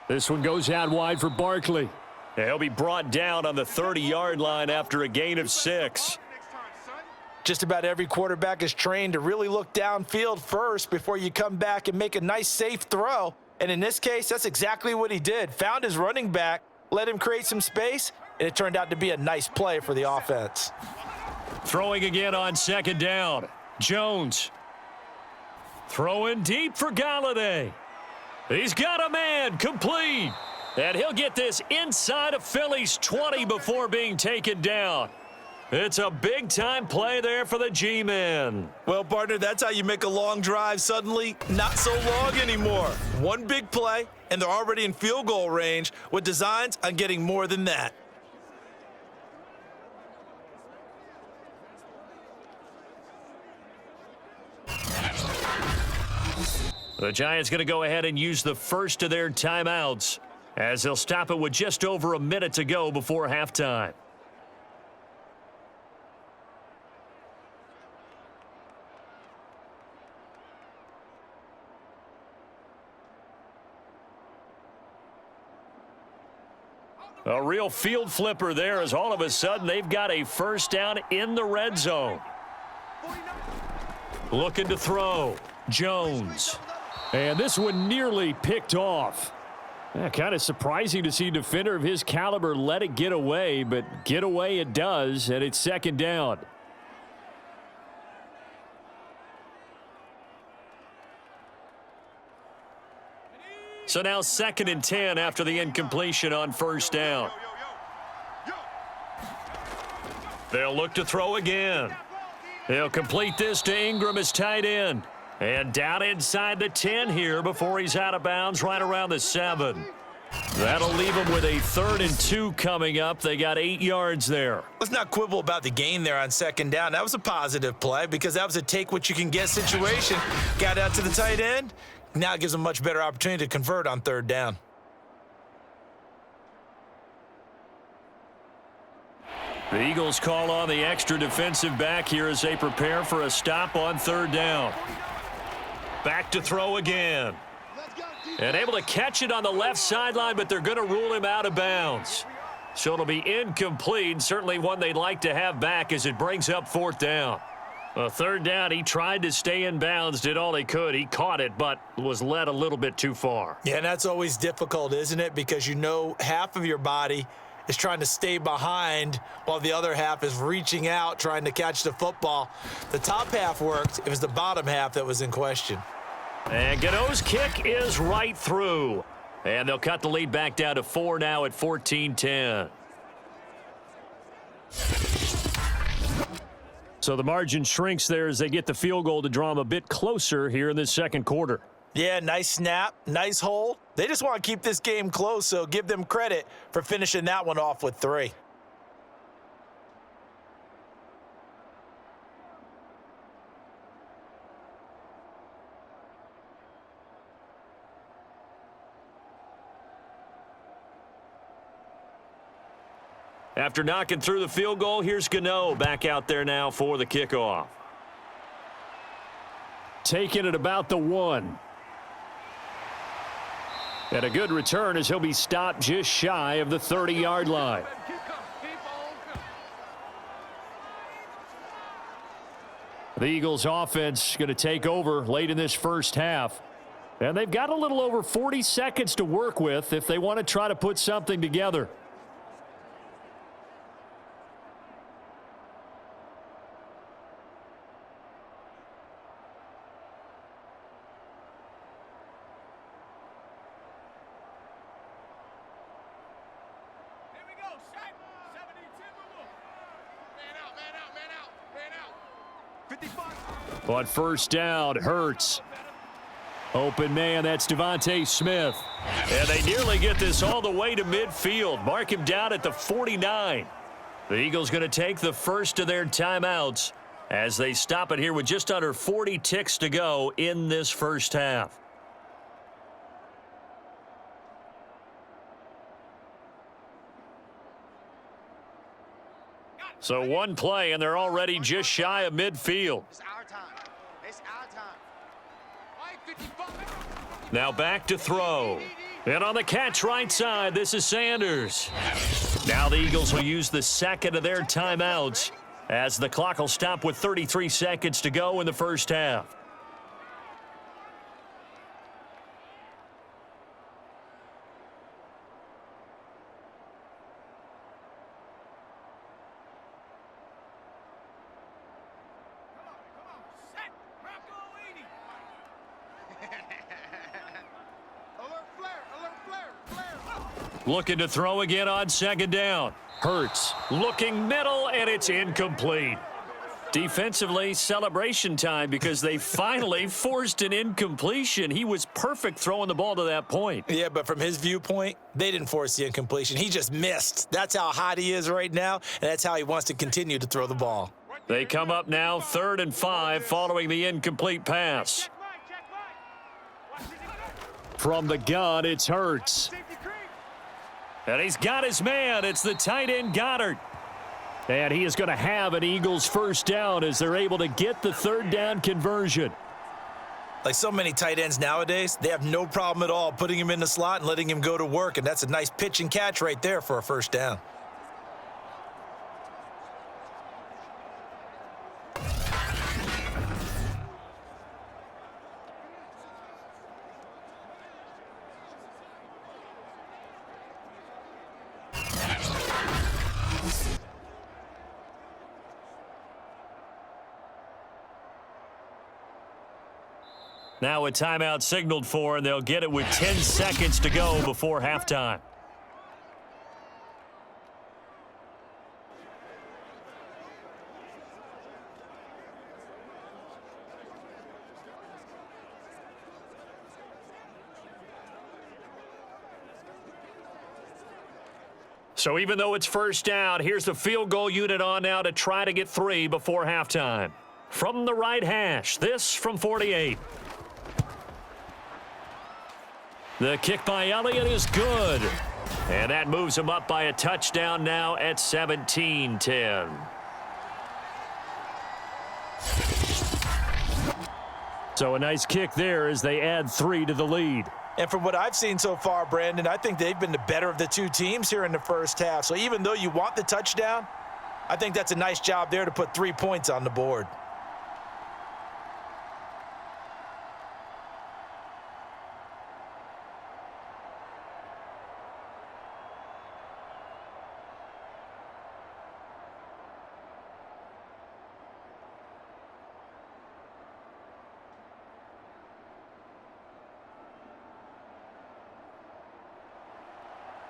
This one goes out wide for Barkley. He'll be brought down on the 30-yard line after a gain of 6. Just about every quarterback is trained to really look downfield first before you come back and make a nice, safe throw. And in this case, that's exactly what he did. Found his running back, let him create some space, and it turned out to be a nice play for the offense. Throwing again on 2nd down. Jones. Throwing deep for Galladay. He's got a man, complete. And he'll get this inside of Philly's 20 before being taken down. It's a big-time play there for the G-men. Well, partner, that's how you make a long drive suddenly not so long anymore. One big play, and they're already in field goal range with designs on getting more than that. The Giants going to go ahead and use the first of their timeouts as they'll stop it with just over a minute to go before halftime. A real field flipper there as all of a sudden they've got a first down in the red zone. Looking to throw. Jones. And this one nearly picked off. Yeah, kind of surprising to see a defender of his caliber let it get away, but get away it does, and it's 2nd down. So now 2nd and 10 after the incompletion on 1st down. They'll look to throw again. He'll complete this to Ingram as tight end. And down inside the 10 here before he's out of bounds right around the 7. That'll leave him with a 3rd and 2 coming up. They got 8 yards there. Let's not quibble about the gain there on 2nd down. That was a positive play because that was a take-what-you-can-get situation. Got out to the tight end. Now it gives them a much better opportunity to convert on 3rd down. The Eagles call on the extra defensive back here as they prepare for a stop on 3rd down. Back to throw again. And able to catch it on the left sideline, but they're going to rule him out of bounds. So it'll be incomplete, certainly one they'd like to have back as it brings up 4th down. 3rd down, he tried to stay in bounds, did all he could. He caught it, but was led a little bit too far. Yeah, and that's always difficult, isn't it? Because you know half of your body is trying to stay behind while the other half is reaching out, trying to catch the football. The top half worked. It was the bottom half that was in question. And Gano's kick is right through. And they'll cut the lead back down to 4 now at 14-10. So the margin shrinks there as they get the field goal to draw them a bit closer here in this 2nd quarter. Yeah, nice snap, nice hold. They just want to keep this game close, so give them credit for finishing that one off with 3. After knocking through the field goal, here's Gano back out there now for the kickoff. Taking it about the 1. And a good return as he'll be stopped just shy of the 30-yard line. The Eagles offense going to take over late in this 1st half. And they've got a little over 40 seconds to work with if they want to try to put something together. On 1st down, Hurts. Open man, that's Devontae Smith. And they nearly get this all the way to midfield. Mark him down at the 49. The Eagles going to take the first of their timeouts as they stop it here with just under 40 ticks to go in this 1st half. So one play, and they're already just shy of midfield. It's our time. It's our time. Now back to throw. And on the catch right side, this is Sanders. Now the Eagles will use the 2nd of their timeouts as the clock will stop with 33 seconds to go in the 1st half. Looking to throw again on 2nd down. Hurts looking middle, and it's incomplete. Defensively, celebration time because they finally forced an incompletion. He was perfect throwing the ball to that point. Yeah, but from his viewpoint, they didn't force the incompletion. He just missed. That's how hot he is right now, and that's how he wants to continue to throw the ball. They come up now 3rd and 5 following the incomplete pass. From the gun, it's Hurts. And he's got his man. It's the tight end Goddard. And he is going to have an Eagles 1st down as they're able to get the 3rd down conversion. Like so many tight ends nowadays, they have no problem at all putting him in the slot and letting him go to work. And that's a nice pitch and catch right there for a 1st down. Now a timeout signaled for, and they'll get it with 10 seconds to go before halftime. So even though it's first down, here's the field goal unit on now to try to get 3 before halftime. From the right hash, this from 48. The kick by Elliott is good. And that moves him up by a touchdown now at 17-10. So a nice kick there as they add 3 to the lead. And from what I've seen so far, Brandon, I think they've been the better of the two teams here in the first half. So even though you want the touchdown, I think that's a nice job there to put 3 points on the board.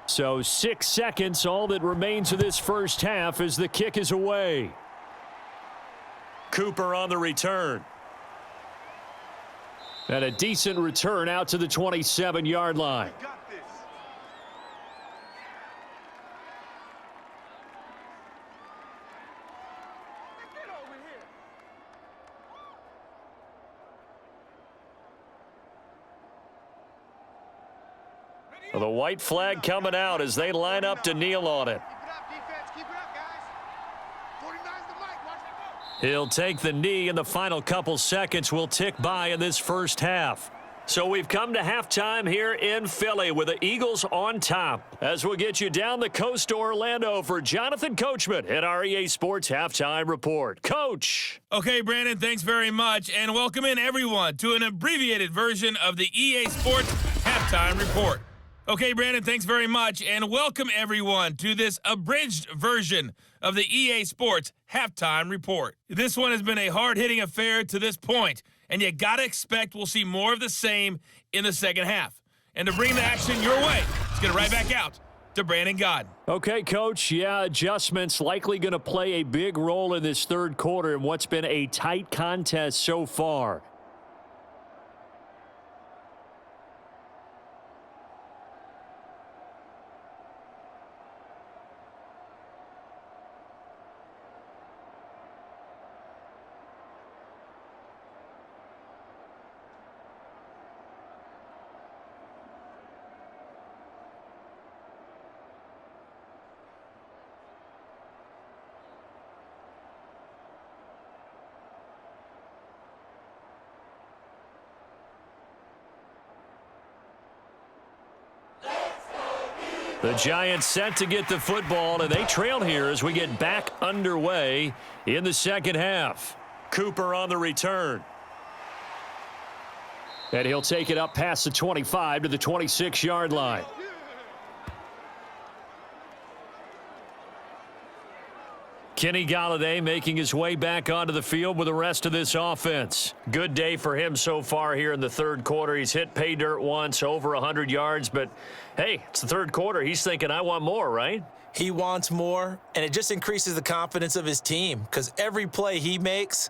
So 6 seconds, all that remains of this first half as the kick is away. Cooper on the return. And a decent return out to the 27-yard line. Got this. Get over here. Well, the white flag coming out as they line up to kneel on it. Keep it up, defense. Keep it up, guys. 49's the mic. Watch it go. He'll take the knee, and the final couple seconds will tick by in this first half. So we've come to halftime here in Philly with the Eagles on top. As we'll get you down the coast to Orlando for Jonathan Coachman at our EA Sports Halftime Report. Coach. Okay, Brandon, thanks very much, and welcome in everyone to an abbreviated version of the EA Sports Halftime Report. Okay, Brandon, thanks very much, and welcome everyone to this abridged version of the EA Sports Halftime Report. This one has been a hard-hitting affair to this point, and you gotta expect we'll see more of the same in the second half. And to bring the action your way, let's get it right back out to Brandon Godden. Okay, Coach, yeah, adjustments likely going to play a big role in this third quarter in what's been a tight contest so far. The Giants set to get the football, and they trail here as we get back underway in the second half. Cooper on the return. And he'll take it up past the 25 to the 26-yard line. Kenny Golladay making his way back onto the field with the rest of this offense. Good day for him so far here in the third quarter. He's hit pay dirt once, over 100 yards, but hey, it's the third quarter. He's thinking, I want more, right? He wants more, and it just increases the confidence of his team because every play he makes,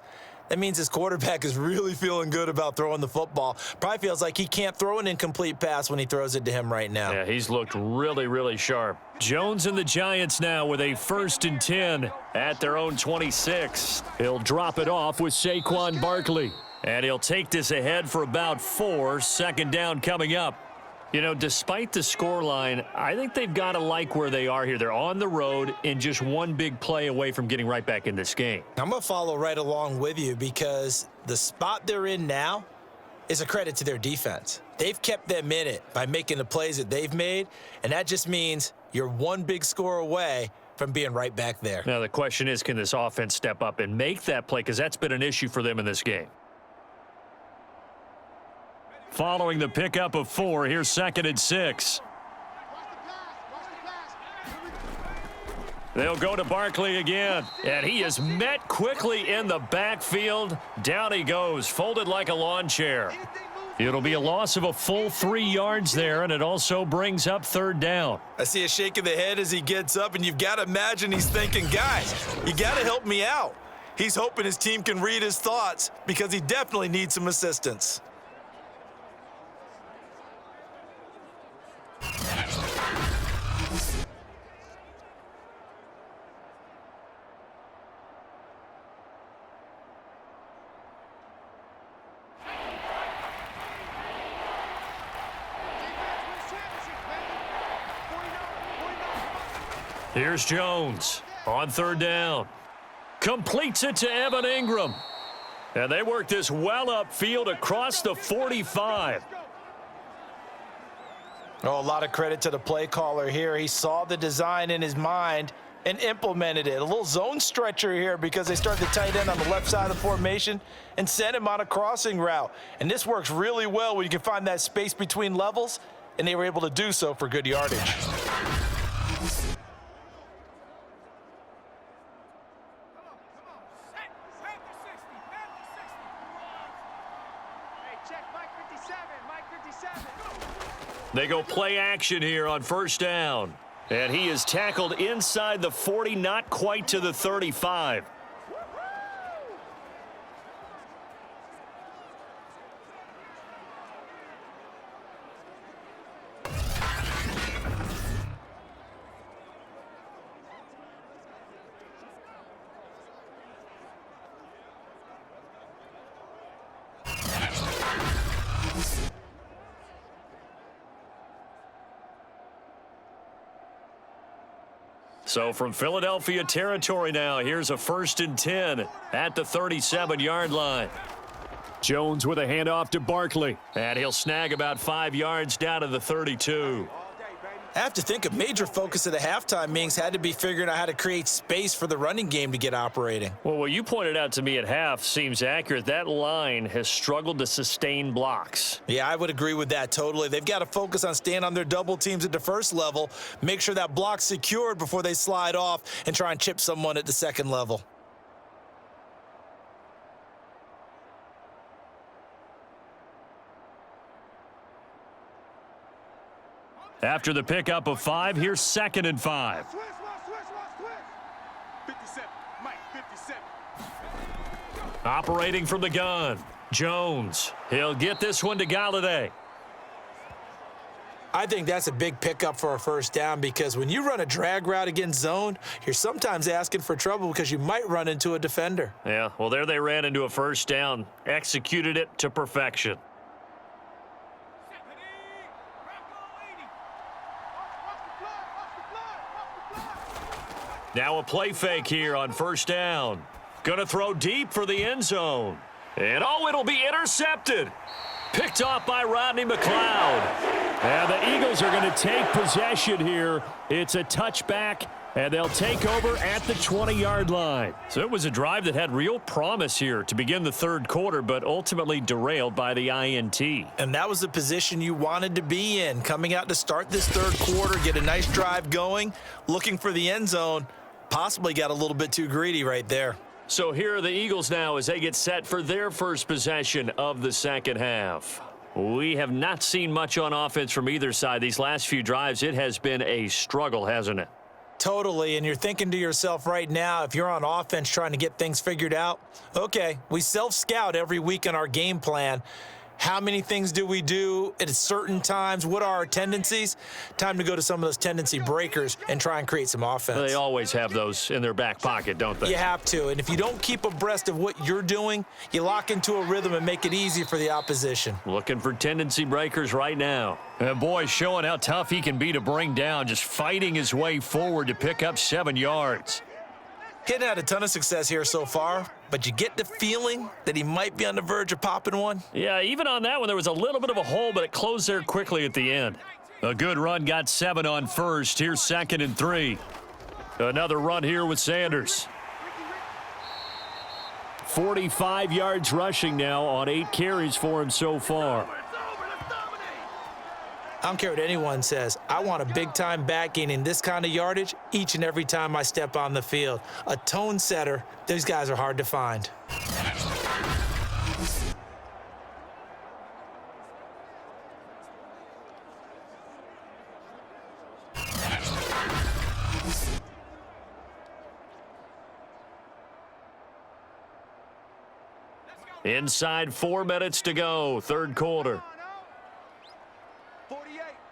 that means his quarterback is really feeling good about throwing the football. Probably feels like he can't throw an incomplete pass when he throws it to him right now. Yeah, he's looked really, really sharp. Jones and the Giants now with a 1st and 10 at their own 26. He'll drop it off with Saquon Barkley. And he'll take this ahead for about 4. Second down coming up. You know, despite the scoreline, I think they've got to like where they are here. They're on the road and just one big play away from getting right back in this game. I'm going to follow right along with you because the spot they're in now is a credit to their defense. They've kept them in it by making the plays that they've made, and that just means you're one big score away from being right back there. Now, the question is, can this offense step up and make that play? Because that's been an issue for them in this game. Following the pickup of 4, here's 2nd and 6. They'll go to Barkley again, and he is met quickly in the backfield. Down he goes, folded like a lawn chair. It'll be a loss of a full 3 yards there, and it also brings up 3rd down. I see a shake of the head as he gets up, and you've got to imagine he's thinking, guys, you got to help me out. He's hoping his team can read his thoughts because he definitely needs some assistance. Here's Jones on third down. Completes it to Evan Ingram. And they work this well upfield across the 45. Oh, a lot of credit to the play caller here. He saw the design in his mind and implemented it. A little zone stretcher here because they started the tight end on the left side of the formation and sent him on a crossing route. And this works really well when you can find that space between levels, and they were able to do so for good yardage. They go play action here on first down. And he is tackled inside the 40, not quite to the 35. So from Philadelphia territory now, here's a 1st and 10 at the 37-yard line. Jones with a handoff to Barkley. And he'll snag about 5 yards down to the 32. I have to think a major focus of the halftime meetings had to be figuring out how to create space for the running game to get operating. Well, what you pointed out to me at half seems accurate. That line has struggled to sustain blocks. Yeah, I would agree with that totally. They've got to focus on staying on their double teams at the first level, make sure that block's secured before they slide off and try and chip someone at the second level. After the pickup of 5, here's 2nd and 5. 57, Mike, 57. Operating from the gun, Jones. He'll get this one to Galladay. I think that's a big pickup for a first down because when you run a drag route against zone, you're sometimes asking for trouble because you might run into a defender. Yeah, well, there they ran into a first down, executed it to perfection. Now a play fake here on first down. Gonna throw deep for the end zone. And oh, it'll be intercepted. Picked off by Rodney McLeod. And the Eagles are going to take possession here. It's a touchback, and they'll take over at the 20-yard line. So it was a drive that had real promise here to begin the third quarter, but ultimately derailed by the INT. And that was the position you wanted to be in, coming out to start this third quarter, get a nice drive going, looking for the end zone. Possibly got a little bit too greedy right there. So here are the Eagles now as they get set for their first possession of the second half. We have not seen much on offense from either side. These last few drives, it has been a struggle, hasn't it? Totally, and you're thinking to yourself right now, if you're on offense trying to get things figured out, okay, we self-scout every week in our game plan. How many things do we do at certain times? What are our tendencies? Time to go to some of those tendency breakers and try and create some offense. They always have those in their back pocket, don't they? You have to, and if you don't keep abreast of what you're doing, you lock into a rhythm and make it easy for the opposition. Looking for tendency breakers right now. And boy, showing how tough he can be to bring down, just fighting his way forward to pick up 7 yards. He hadn't had a ton of success here so far, but you get the feeling that he might be on the verge of popping one. Yeah, even on that one, there was a little bit of a hole, but it closed there quickly at the end. A good run got 7 on first. Here's 2nd and 3. Another run here with Sanders. 45 yards rushing now on 8 carries for him so far. I don't care what anyone says. I want a big-time back gaining this kind of yardage each and every time I step on the field. A tone setter, these guys are hard to find. Inside 4 minutes to go, third quarter.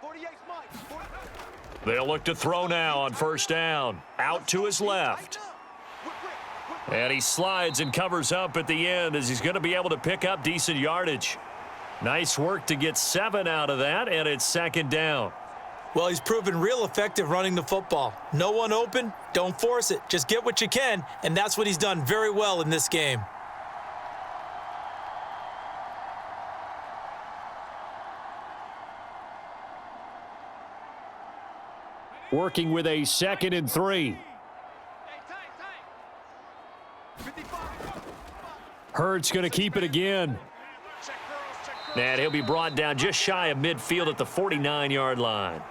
48's Mike. They'll look to throw now on first down. Out to his left. And he slides and covers up at the end as he's going to be able to pick up decent yardage. Nice work to get 7 out of that, and it's 2nd down. Well, he's proven real effective running the football. No one open, don't force it. Just get what you can, and that's what he's done very well in this game. Working with a 2nd and 3. Hurts going to keep it again. And he'll be brought down just shy of midfield at the 49-yard line.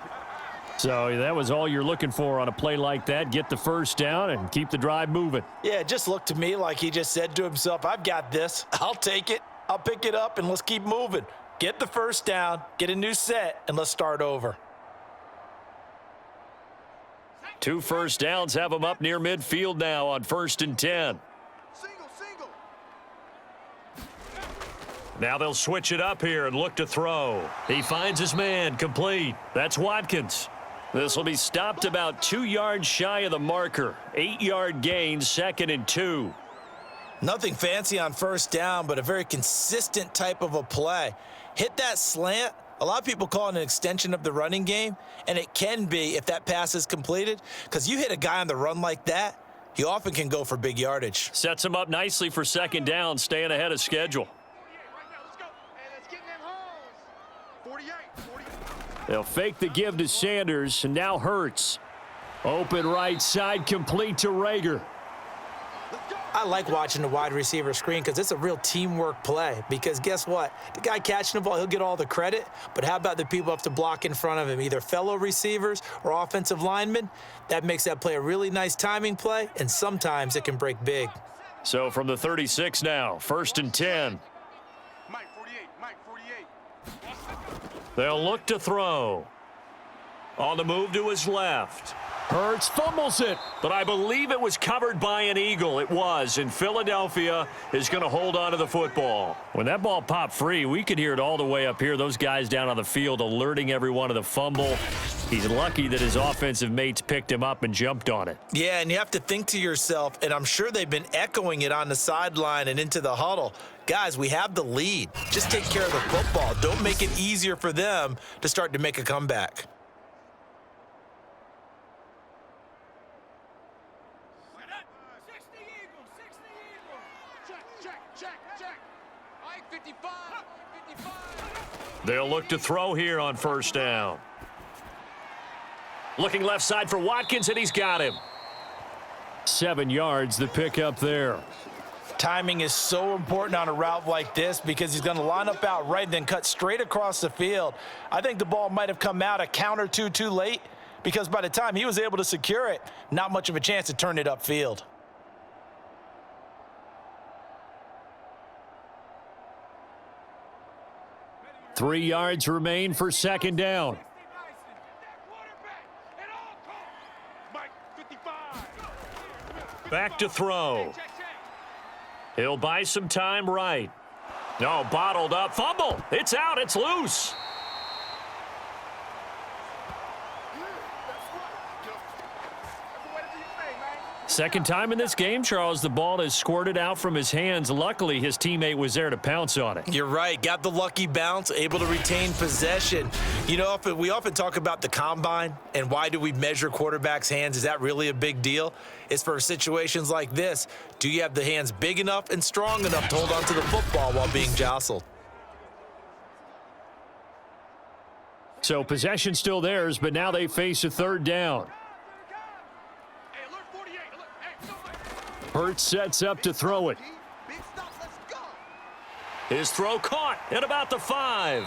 So that was all you're looking for on a play like that. Get the first down and keep the drive moving. Yeah, it just looked to me like he just said to himself, I've got this. I'll take it. I'll pick it up, and let's keep moving. Get the first down, get a new set, and let's start over. 2 first downs have him up near midfield now on 1st and 10. Single. Now they'll switch it up here and look to throw. He finds his man, complete. That's Watkins. This will be stopped about 2 yards shy of the marker. 8-yard gain, 2nd and 2. Nothing fancy on first down, but a very consistent type of a play. Hit that slant. A lot of people call it an extension of the running game, and it can be if that pass is completed, because you hit a guy on the run like that, he often can go for big yardage. Sets him up nicely for 2nd down, staying ahead of schedule. 48. They'll fake the give to Sanders, and now Hurts. Open right side, complete to Rager. I like watching the wide receiver screen because it's a real teamwork play. Because guess what? The guy catching the ball, he'll get all the credit. But how about the people up to block in front of him, either fellow receivers or offensive linemen? That makes that play a really nice timing play, and sometimes it can break big. So from the 36 now, 1st and 10. Mike 48. They'll look to throw. On the move to his left. Hurts fumbles it, but I believe it was covered by an Eagle. It was, and Philadelphia is going to hold on to the football. When that ball popped free, we could hear it all the way up here. Those guys down on the field alerting everyone of the fumble. He's lucky that his offensive mates picked him up and jumped on it. Yeah, and you have to think to yourself, and I'm sure they've been echoing it on the sideline and into the huddle. Guys, we have the lead. Just take care of the football. Don't make it easier for them to start to make a comeback. Check. Mike 55. They'll look to throw here on 1st down. Looking left side for Watkins, and he's got him. 7 yards, the pickup there. Timing is so important on a route like this because he's going to line up out right and then cut straight across the field. I think the ball might have come out a count or two too late because by the time he was able to secure it, not much of a chance to turn it upfield. Three yards remain for 2nd down. Mike 55. Back to throw. He'll buy some time right. No, bottled up. Fumble. It's out. It's loose. Second time in this game, Charles, the ball has squirted out from his hands. Luckily, his teammate was there to pounce on it. You're right. Got the lucky bounce, able to retain possession. You know, we often talk about the combine and why do we measure quarterbacks' hands? Is that really a big deal? It's for situations like this. Do you have the hands big enough and strong enough to hold on to the football while being jostled? So possession still theirs, but now they face a 3rd down. Hurts sets up to throw it. His throw caught at about the 5.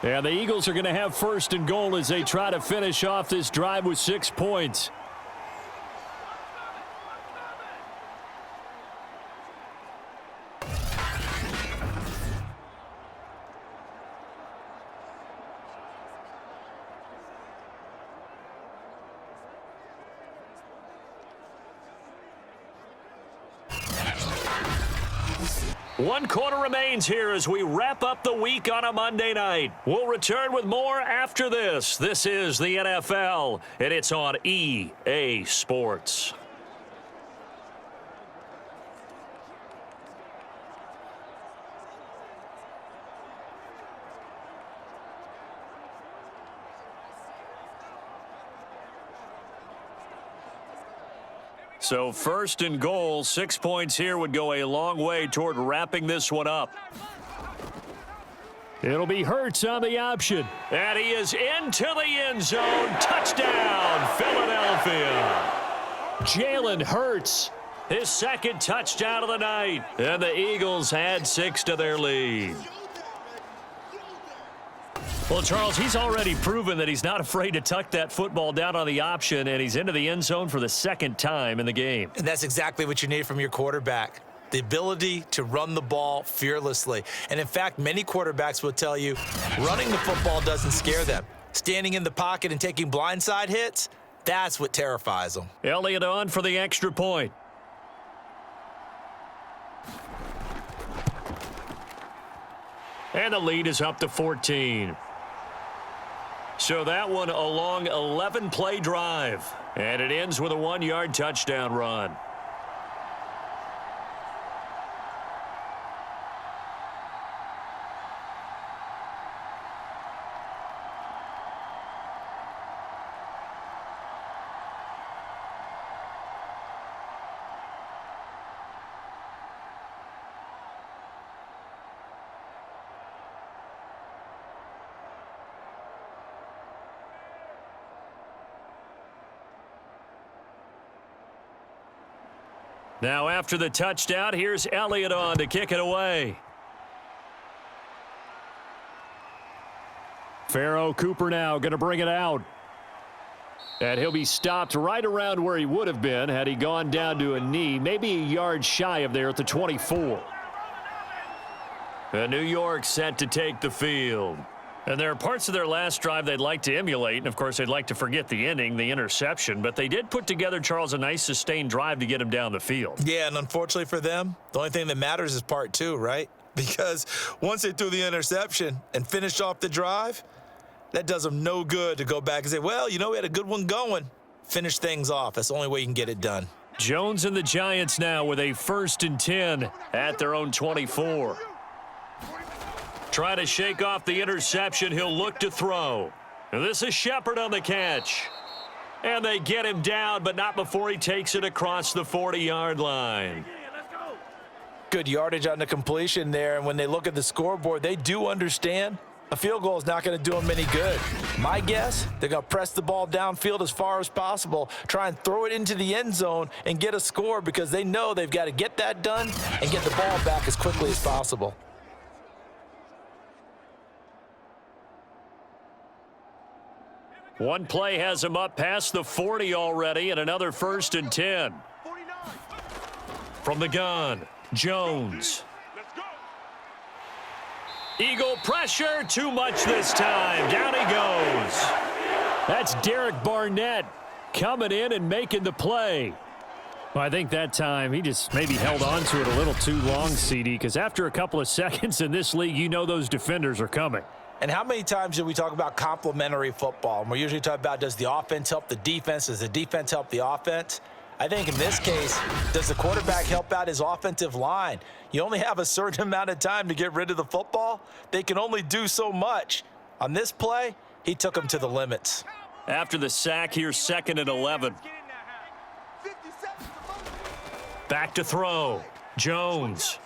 And the Eagles are going to have 1st and goal as they try to finish off this drive with 6 points. One quarter remains here as we wrap up the week on a Monday night. We'll return with more after this. This is the NFL, and it's on EA Sports. So first and goal, 6 points here would go a long way toward wrapping this one up. It'll be Hurts on the option. And he is into the end zone. Touchdown, Philadelphia. Jalen Hurts, his second touchdown of the night. And the Eagles add 6 to their lead. Well, Charles, he's already proven that he's not afraid to tuck that football down on the option, and he's into the end zone for the second time in the game. And that's exactly what you need from your quarterback. The ability to run the ball fearlessly. And in fact, many quarterbacks will tell you running the football doesn't scare them. Standing in the pocket and taking blindside hits, that's what terrifies them. Elliott on for the extra point. And the lead is up to 14. So that one a long 11-play drive. And it ends with a 1-yard touchdown run. Now after the touchdown, here's Elliott on to kick it away. Pharaoh Cooper now going to bring it out. And he'll be stopped right around where he would have been had he gone down to a knee, maybe a yard shy of there at the 24. And New York set to take the field. And there are parts of their last drive they'd like to emulate, and of course they'd like to forget the ending, the interception, but they did put together, Charles, a nice sustained drive to get him down the field. Yeah, and unfortunately for them, the only thing that matters is part 2, right? Because once they threw the interception and finished off the drive, that does them no good to go back and say, well, you know, we had a good one going. Finish things off. That's the only way you can get it done. Jones and the Giants now with a 1st and 10 at their own 24. Try to shake off the interception. He'll look to throw. And this is Shepard on the catch. And they get him down, but not before he takes it across the 40-yard line. Good yardage on the completion there, and when they look at the scoreboard, they do understand a field goal is not going to do them any good. My guess, they're going to press the ball downfield as far as possible, try and throw it into the end zone and get a score because they know they've got to get that done and get the ball back as quickly as possible. One play has him up past the 40 already, and another 1st and 10. From the gun, Jones. Eagle pressure, too much this time. Down he goes. That's Derek Barnett coming in and making the play. Well, I think that time he just maybe held on to it a little too long, CD, because after a couple of seconds in this league, you know those defenders are coming. And how many times do we talk about complementary football? And we're usually talking about, does the offense help the defense? Does the defense help the offense? I think in this case, does the quarterback help out his offensive line? You only have a certain amount of time to get rid of the football. They can only do so much. On this play, he took them to the limits. After the sack, here's 2nd and 11. Back to throw. Jones.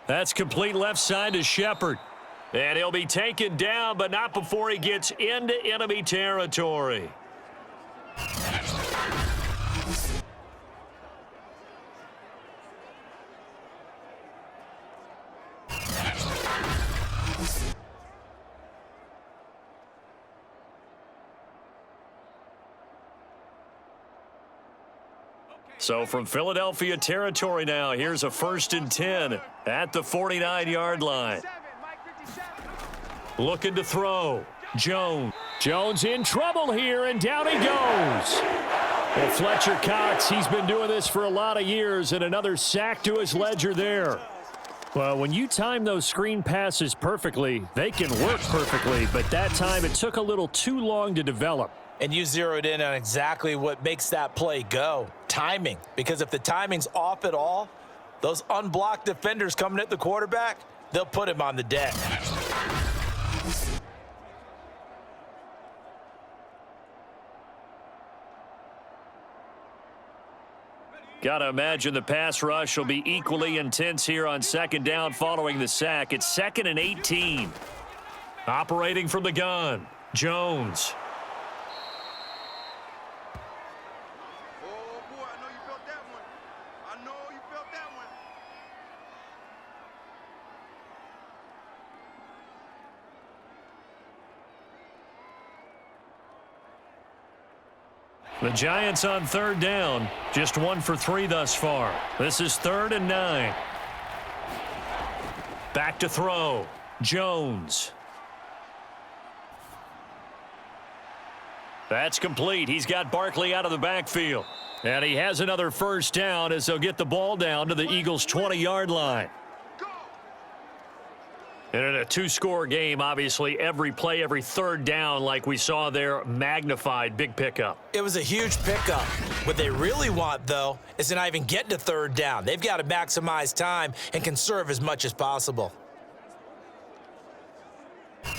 That's complete left side to Shepard. And he'll be taken down, but not before he gets into enemy territory. So from Philadelphia territory now, here's a 1st and 10 at the 49-yard line. Looking to throw. Jones. Jones in trouble here, and down he goes. Well, Fletcher Cox, he's been doing this for a lot of years, and another sack to his ledger there. Well, when you time those screen passes perfectly, they can work perfectly, but that time it took a little too long to develop. And you zeroed in on exactly what makes that play go. Timing. Because if the timing's off at all, those unblocked defenders coming at the quarterback, they'll put him on the deck. Got to imagine the pass rush will be equally intense here on second down following the sack. It's 2nd and 18. Operating from the gun, Jones. Oh, boy, I know you felt that one. I know you felt that one. The Giants on 3rd down. Just 1 for 3 thus far. This is 3rd and 9. Back to throw. Jones. That's complete. He's got Barkley out of the backfield. And he has another first down as they'll get the ball down to the Eagles' 20-yard line. And in a 2-score game, obviously, every play, every 3rd down, like we saw there, magnified. Big pickup. It was a huge pickup. What they really want, though, is to not even get to 3rd down. They've got to maximize time and conserve as much as possible. Ready,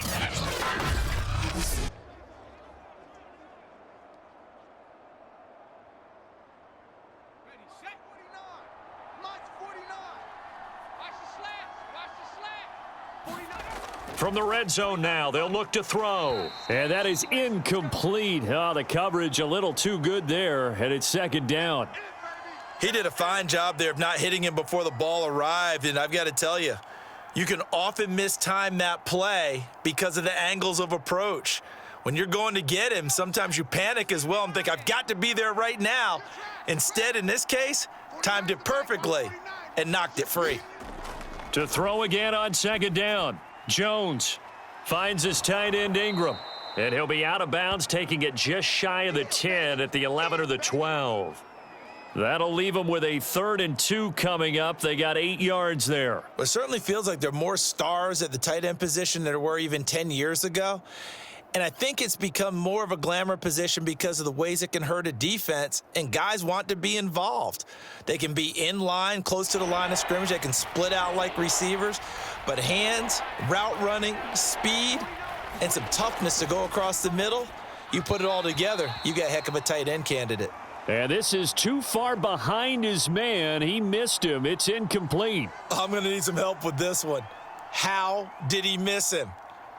set. 49. March 49. Watch the slats. Watch the slats. 49. From the red zone now, they'll look to throw. And that is incomplete. Oh, the coverage a little too good there, and it's 2nd down. He did a fine job there of not hitting him before the ball arrived, and I've got to tell you, you can often mistime that play because of the angles of approach. When you're going to get him, sometimes you panic as well and think, I've got to be there right now. Instead, in this case, timed it perfectly and knocked it free. To throw again on 2nd down. Jones finds his tight end Ingram. And he'll be out of bounds, taking it just shy of the 10 at the 11 or the 12. That'll leave them with a 3rd and 2 coming up. They got 8 yards there. It certainly feels like there are more stars at the tight end position than there were even 10 years ago. And I think it's become more of a glamour position because of the ways it can hurt a defense, and guys want to be involved. They can be in line, close to the line of scrimmage. They can split out like receivers. But hands, route running, speed, and some toughness to go across the middle, you put it all together, you got a heck of a tight end candidate. And this is too far behind his man. He missed him. It's incomplete. I'm going to need some help with this one. How did he miss him?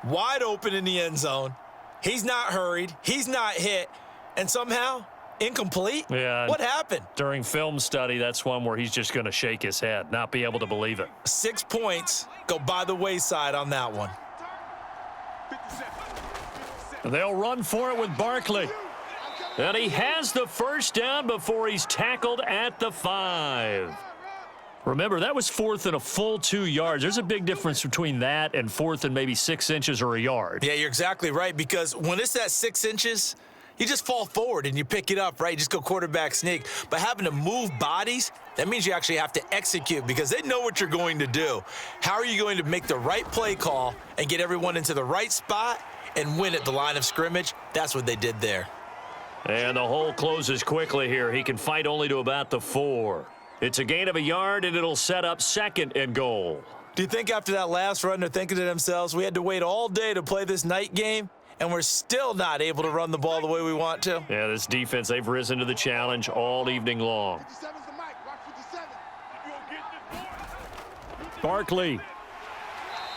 Wide open in the end zone. He's not hurried. He's not hit. And somehow, incomplete? Yeah. What happened? During film study, that's one where he's just going to shake his head, not be able to believe it. 6 points go by the wayside on that one. 57. They'll run for it with Barkley. And he has the first down before he's tackled at the 5. Remember, that was 4th and a full 2 yards. There's a big difference between that and 4th and maybe 6 inches or a yard. Yeah, you're exactly right, because when it's that 6 inches, you just fall forward and you pick it up, right? You just go quarterback sneak. But having to move bodies, that means you actually have to execute because they know what you're going to do. How are you going to make the right play call and get everyone into the right spot and win at the line of scrimmage? That's what they did there. And the hole closes quickly here. He can fight only to about the 4. It's a gain of a yard, and it'll set up 2nd and goal. Do you think after that last run they're thinking to themselves, we had to wait all day to play this night game, and we're still not able to run the ball the way we want to? Yeah, this defense, they've risen to the challenge all evening long. 57's the mic. Watch 57. You gonna get this boy? Barkley.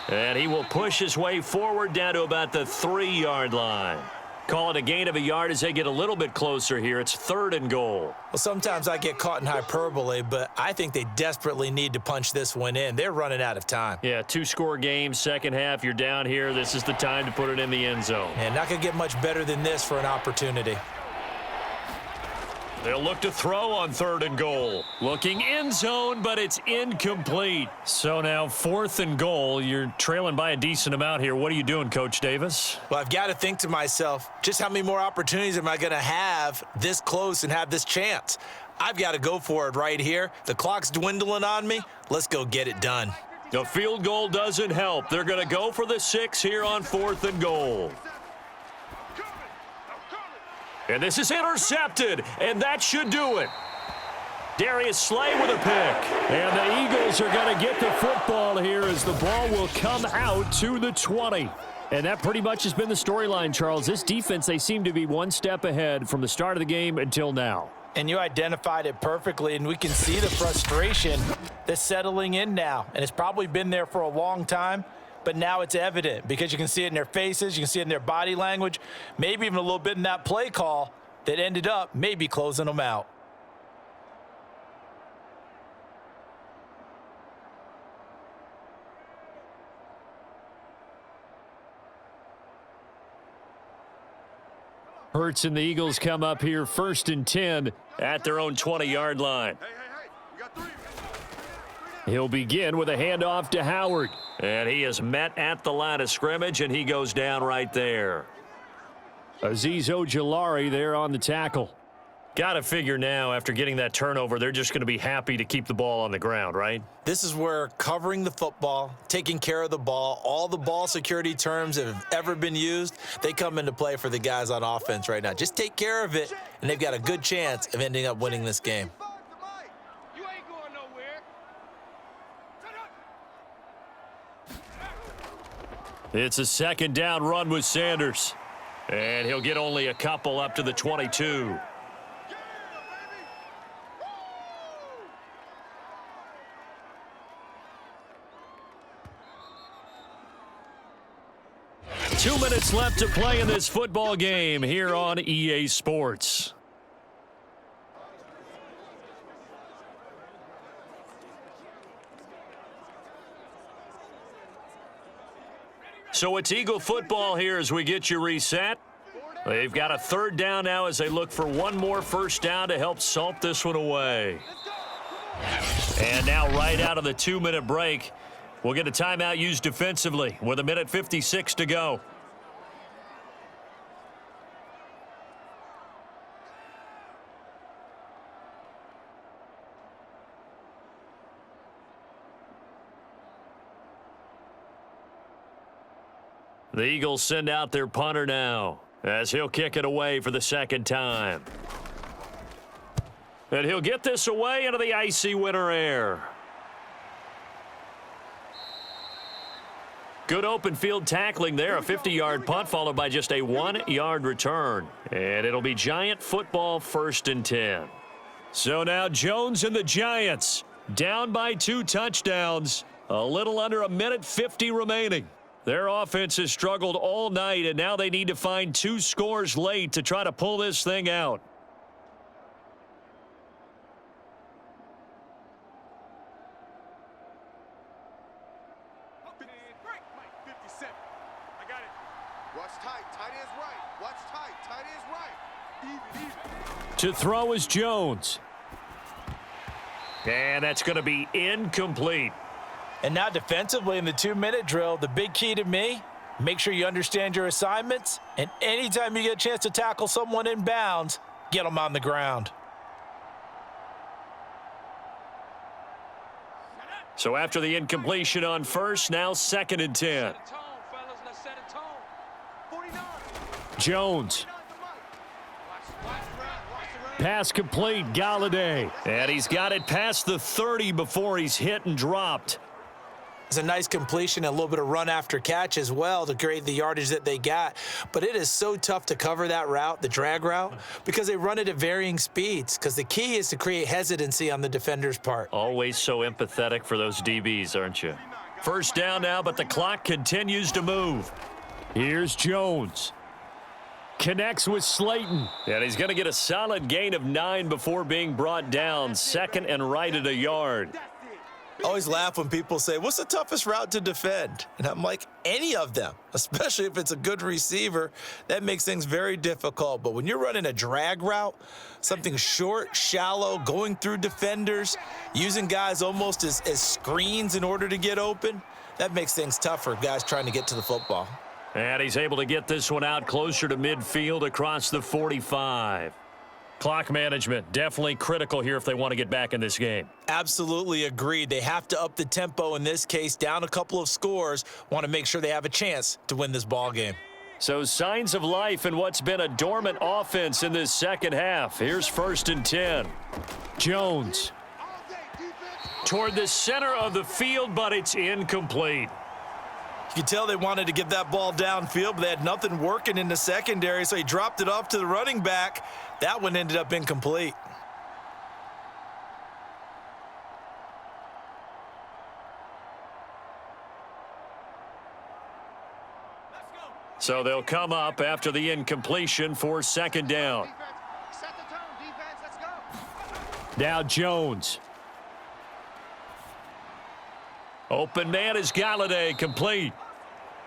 And he will push his way forward down to about the 3-yard line. Call it a gain of a yard as they get a little bit closer here. It's 3rd and goal. Well, sometimes I get caught in hyperbole, but I think they desperately need to punch this one in. They're running out of time. Yeah, 2-score game, second half. You're down here. This is the time to put it in the end zone. And not going to get much better than this for an opportunity. They'll look to throw on 3rd and goal. Looking end zone, but it's incomplete. So now 4th and goal. You're trailing by a decent amount here. What are you doing, Coach Davis? Well, I've got to think to myself, just how many more opportunities am I going to have this close and have this chance? I've got to go for it right here. The clock's dwindling on me. Let's go get it done. The field goal doesn't help. They're going to go for the 6 here on 4th and goal. And this is intercepted, and that should do it. Darius Slay with a pick. And the Eagles are going to get the football here as the ball will come out to the 20. And that pretty much has been the storyline, Charles. This defense, they seem to be one step ahead from the start of the game until now. And you identified it perfectly, and we can see the frustration that's settling in now. And it's probably been there for a long time, but now it's evident because you can see it in their faces, you can see it in their body language, maybe even a little bit in that play call that ended up maybe closing them out. Hurts and the Eagles come up here 1st and 10 at their own 20-yard line. Hey, we got three. He'll begin with a handoff to Howard. And he is met at the line of scrimmage, and he goes down right there. Azeez Ojulari there on the tackle. Got to figure now, after getting that turnover, they're just going to be happy to keep the ball on the ground, right? This is where covering the football, taking care of the ball, all the ball security terms that have ever been used, they come into play for the guys on offense right now. Just take care of it, and they've got a good chance of ending up winning this game. You ain't going nowhere. It's a 2nd down run with Sanders. And he'll get only a couple up to the 22. Two minutes left to play in this football game here on EA Sports. So it's Eagle football here as we get you reset. They've got a 3rd down now as they look for one more 1st down to help salt this one away. And now right out of the 2-minute break, we'll get a timeout used defensively with 1:56 to go. The Eagles send out their punter now as he'll kick it away for the 2nd time. And he'll get this away into the icy winter air. Good open field tackling there, a 50-yard punt followed by just a 1-yard return. And it'll be Giant football 1st and 10. So now Jones and the Giants down by 2 touchdowns. A little under 1:50 remaining. Their offense has struggled all night, and now they need to find 2 scores late to try to pull this thing out. I got it. Watch tight. Tight ends right. Watch tight. Tight ends right. Even. To throw is Jones. And that's going to be incomplete. And now defensively in the 2-minute drill, the big key to me, make sure you understand your assignments, and anytime you get a chance to tackle someone in bounds, get them on the ground. So after the incompletion on 1st, now 2nd and 10. Set a tone, fellas. Let's set a tone. 49. Jones. Pass complete, Galladay. And he's got it past the 30 before he's hit and dropped. It's a nice completion, a little bit of run after catch as well to create the yardage that they got. But it is so tough to cover that route, the drag route, because they run it at varying speeds. Because the key is to create hesitancy on the defender's part. Always so empathetic for those DBs, aren't you? 1st down now, but the clock continues to move. Here's Jones. Connects with Slayton. And he's going to get a solid gain of 9 before being brought down. 2nd and right at a yard. I always laugh when people say, what's the toughest route to defend? And I'm like, any of them, especially if it's a good receiver. That makes things very difficult. But when you're running a drag route, something short, shallow, going through defenders, using guys almost as screens in order to get open, that makes things tough for guys trying to get to the football. And he's able to get this one out closer to midfield across the 45. Clock management, definitely critical here if they want to get back in this game. Absolutely agreed. They have to up the tempo in this case, down a couple of scores, want to make sure they have a chance to win this ball game. So signs of life in what's been a dormant offense in this 2nd half. Here's 1st and 10. Jones. Toward the center of the field, but it's incomplete. You can tell they wanted to get that ball downfield, but they had nothing working in the secondary, so he dropped it off to the running back. That one ended up incomplete. So they'll come up after the incompletion for second down. Set the tone, defense. Let's go. Now Jones. Open man is Galladay, complete.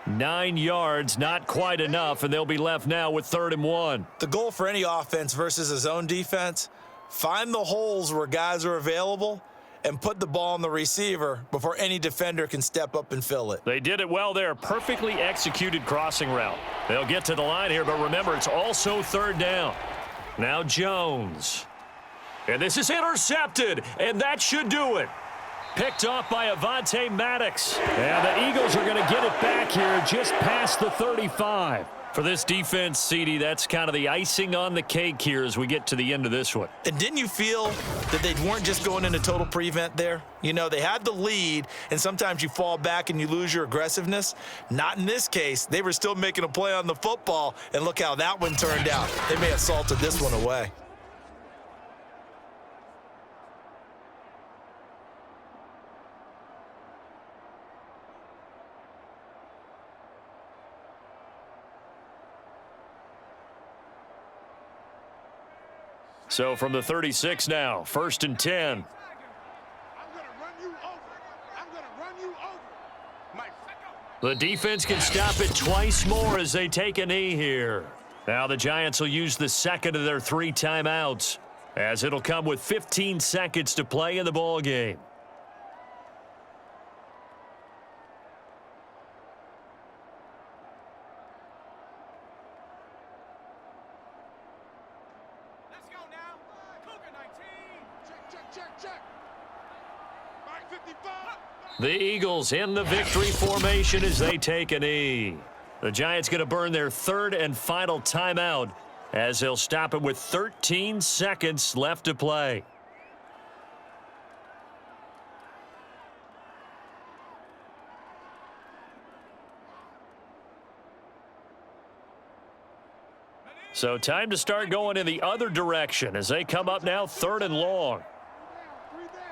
9 yards, not quite enough, and they'll be left now with 3rd and 1. The goal for any offense versus his own defense, find the holes where guys are available and put the ball on the receiver before any defender can step up and fill it. They did it well there. Perfectly executed crossing route. They'll get to the line here, but remember, it's also 3rd down. Now Jones. And this is intercepted, and that should do it. Picked off by Avonte Maddox. And the Eagles are going to get it back here just past the 35. For this defense, CD, that's kind of the icing on the cake here as we get to the end of this one. And didn't you feel that they weren't just going into total prevent there? You know, they had the lead, and sometimes you fall back and you lose your aggressiveness. Not in this case. They were still making a play on the football, and look how that one turned out. They may have salted this one away. So from the 36 now, 1st and 10. I'm gonna run you over. I'm gonna run you over. My The defense can stop it twice more as they take a knee here. Now the Giants will use the second of their 3 timeouts, as it'll come with 15 seconds to play in the ball game. Let's go now. Cougar 19. Check. Mike 55. The Eagles in the victory formation as they take a knee. The Giants going to burn their 3rd and final timeout as they'll stop it with 13 seconds left to play. So time to start going in the other direction as they come up now 3rd and long. Three down.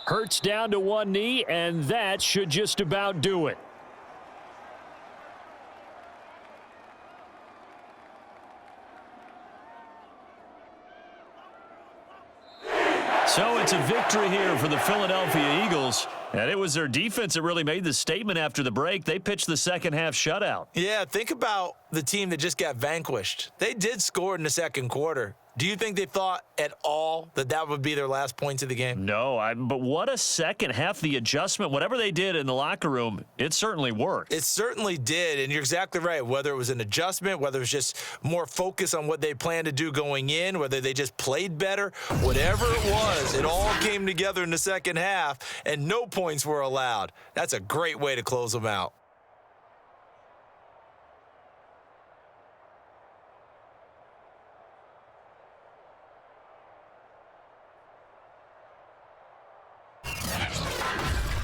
Hurts down to one knee, and that should just about do it. So it's a victory here for the Philadelphia Eagles. And it was their defense that really made the statement after the break. They pitched the second half shutout. Yeah, think about the team that just got vanquished. They did score in the second quarter. Do you think they thought at all that that would be their last points of the game? No, but what a second half. The adjustment, whatever they did in the locker room, it certainly worked. It certainly did, and you're exactly right. Whether it was an adjustment, whether it was just more focus on what they planned to do going in, whether they just played better, whatever it was, it all came together in the second half, and no points were allowed. That's a great way to close them out.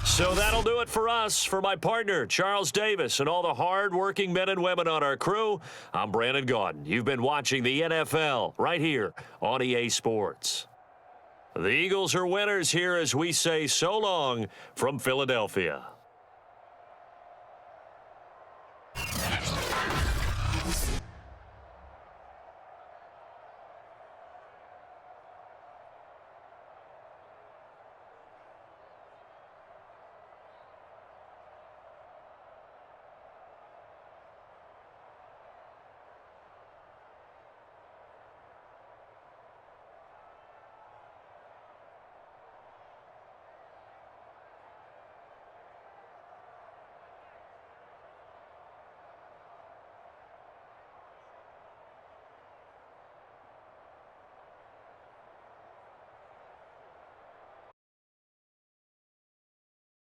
So that'll do it for us. For my partner, Charles Davis, and all the hard-working men and women on our crew, I'm Brandon Gaudin. You've been watching the NFL right here on EA Sports. The Eagles are winners here as we say so long from Philadelphia.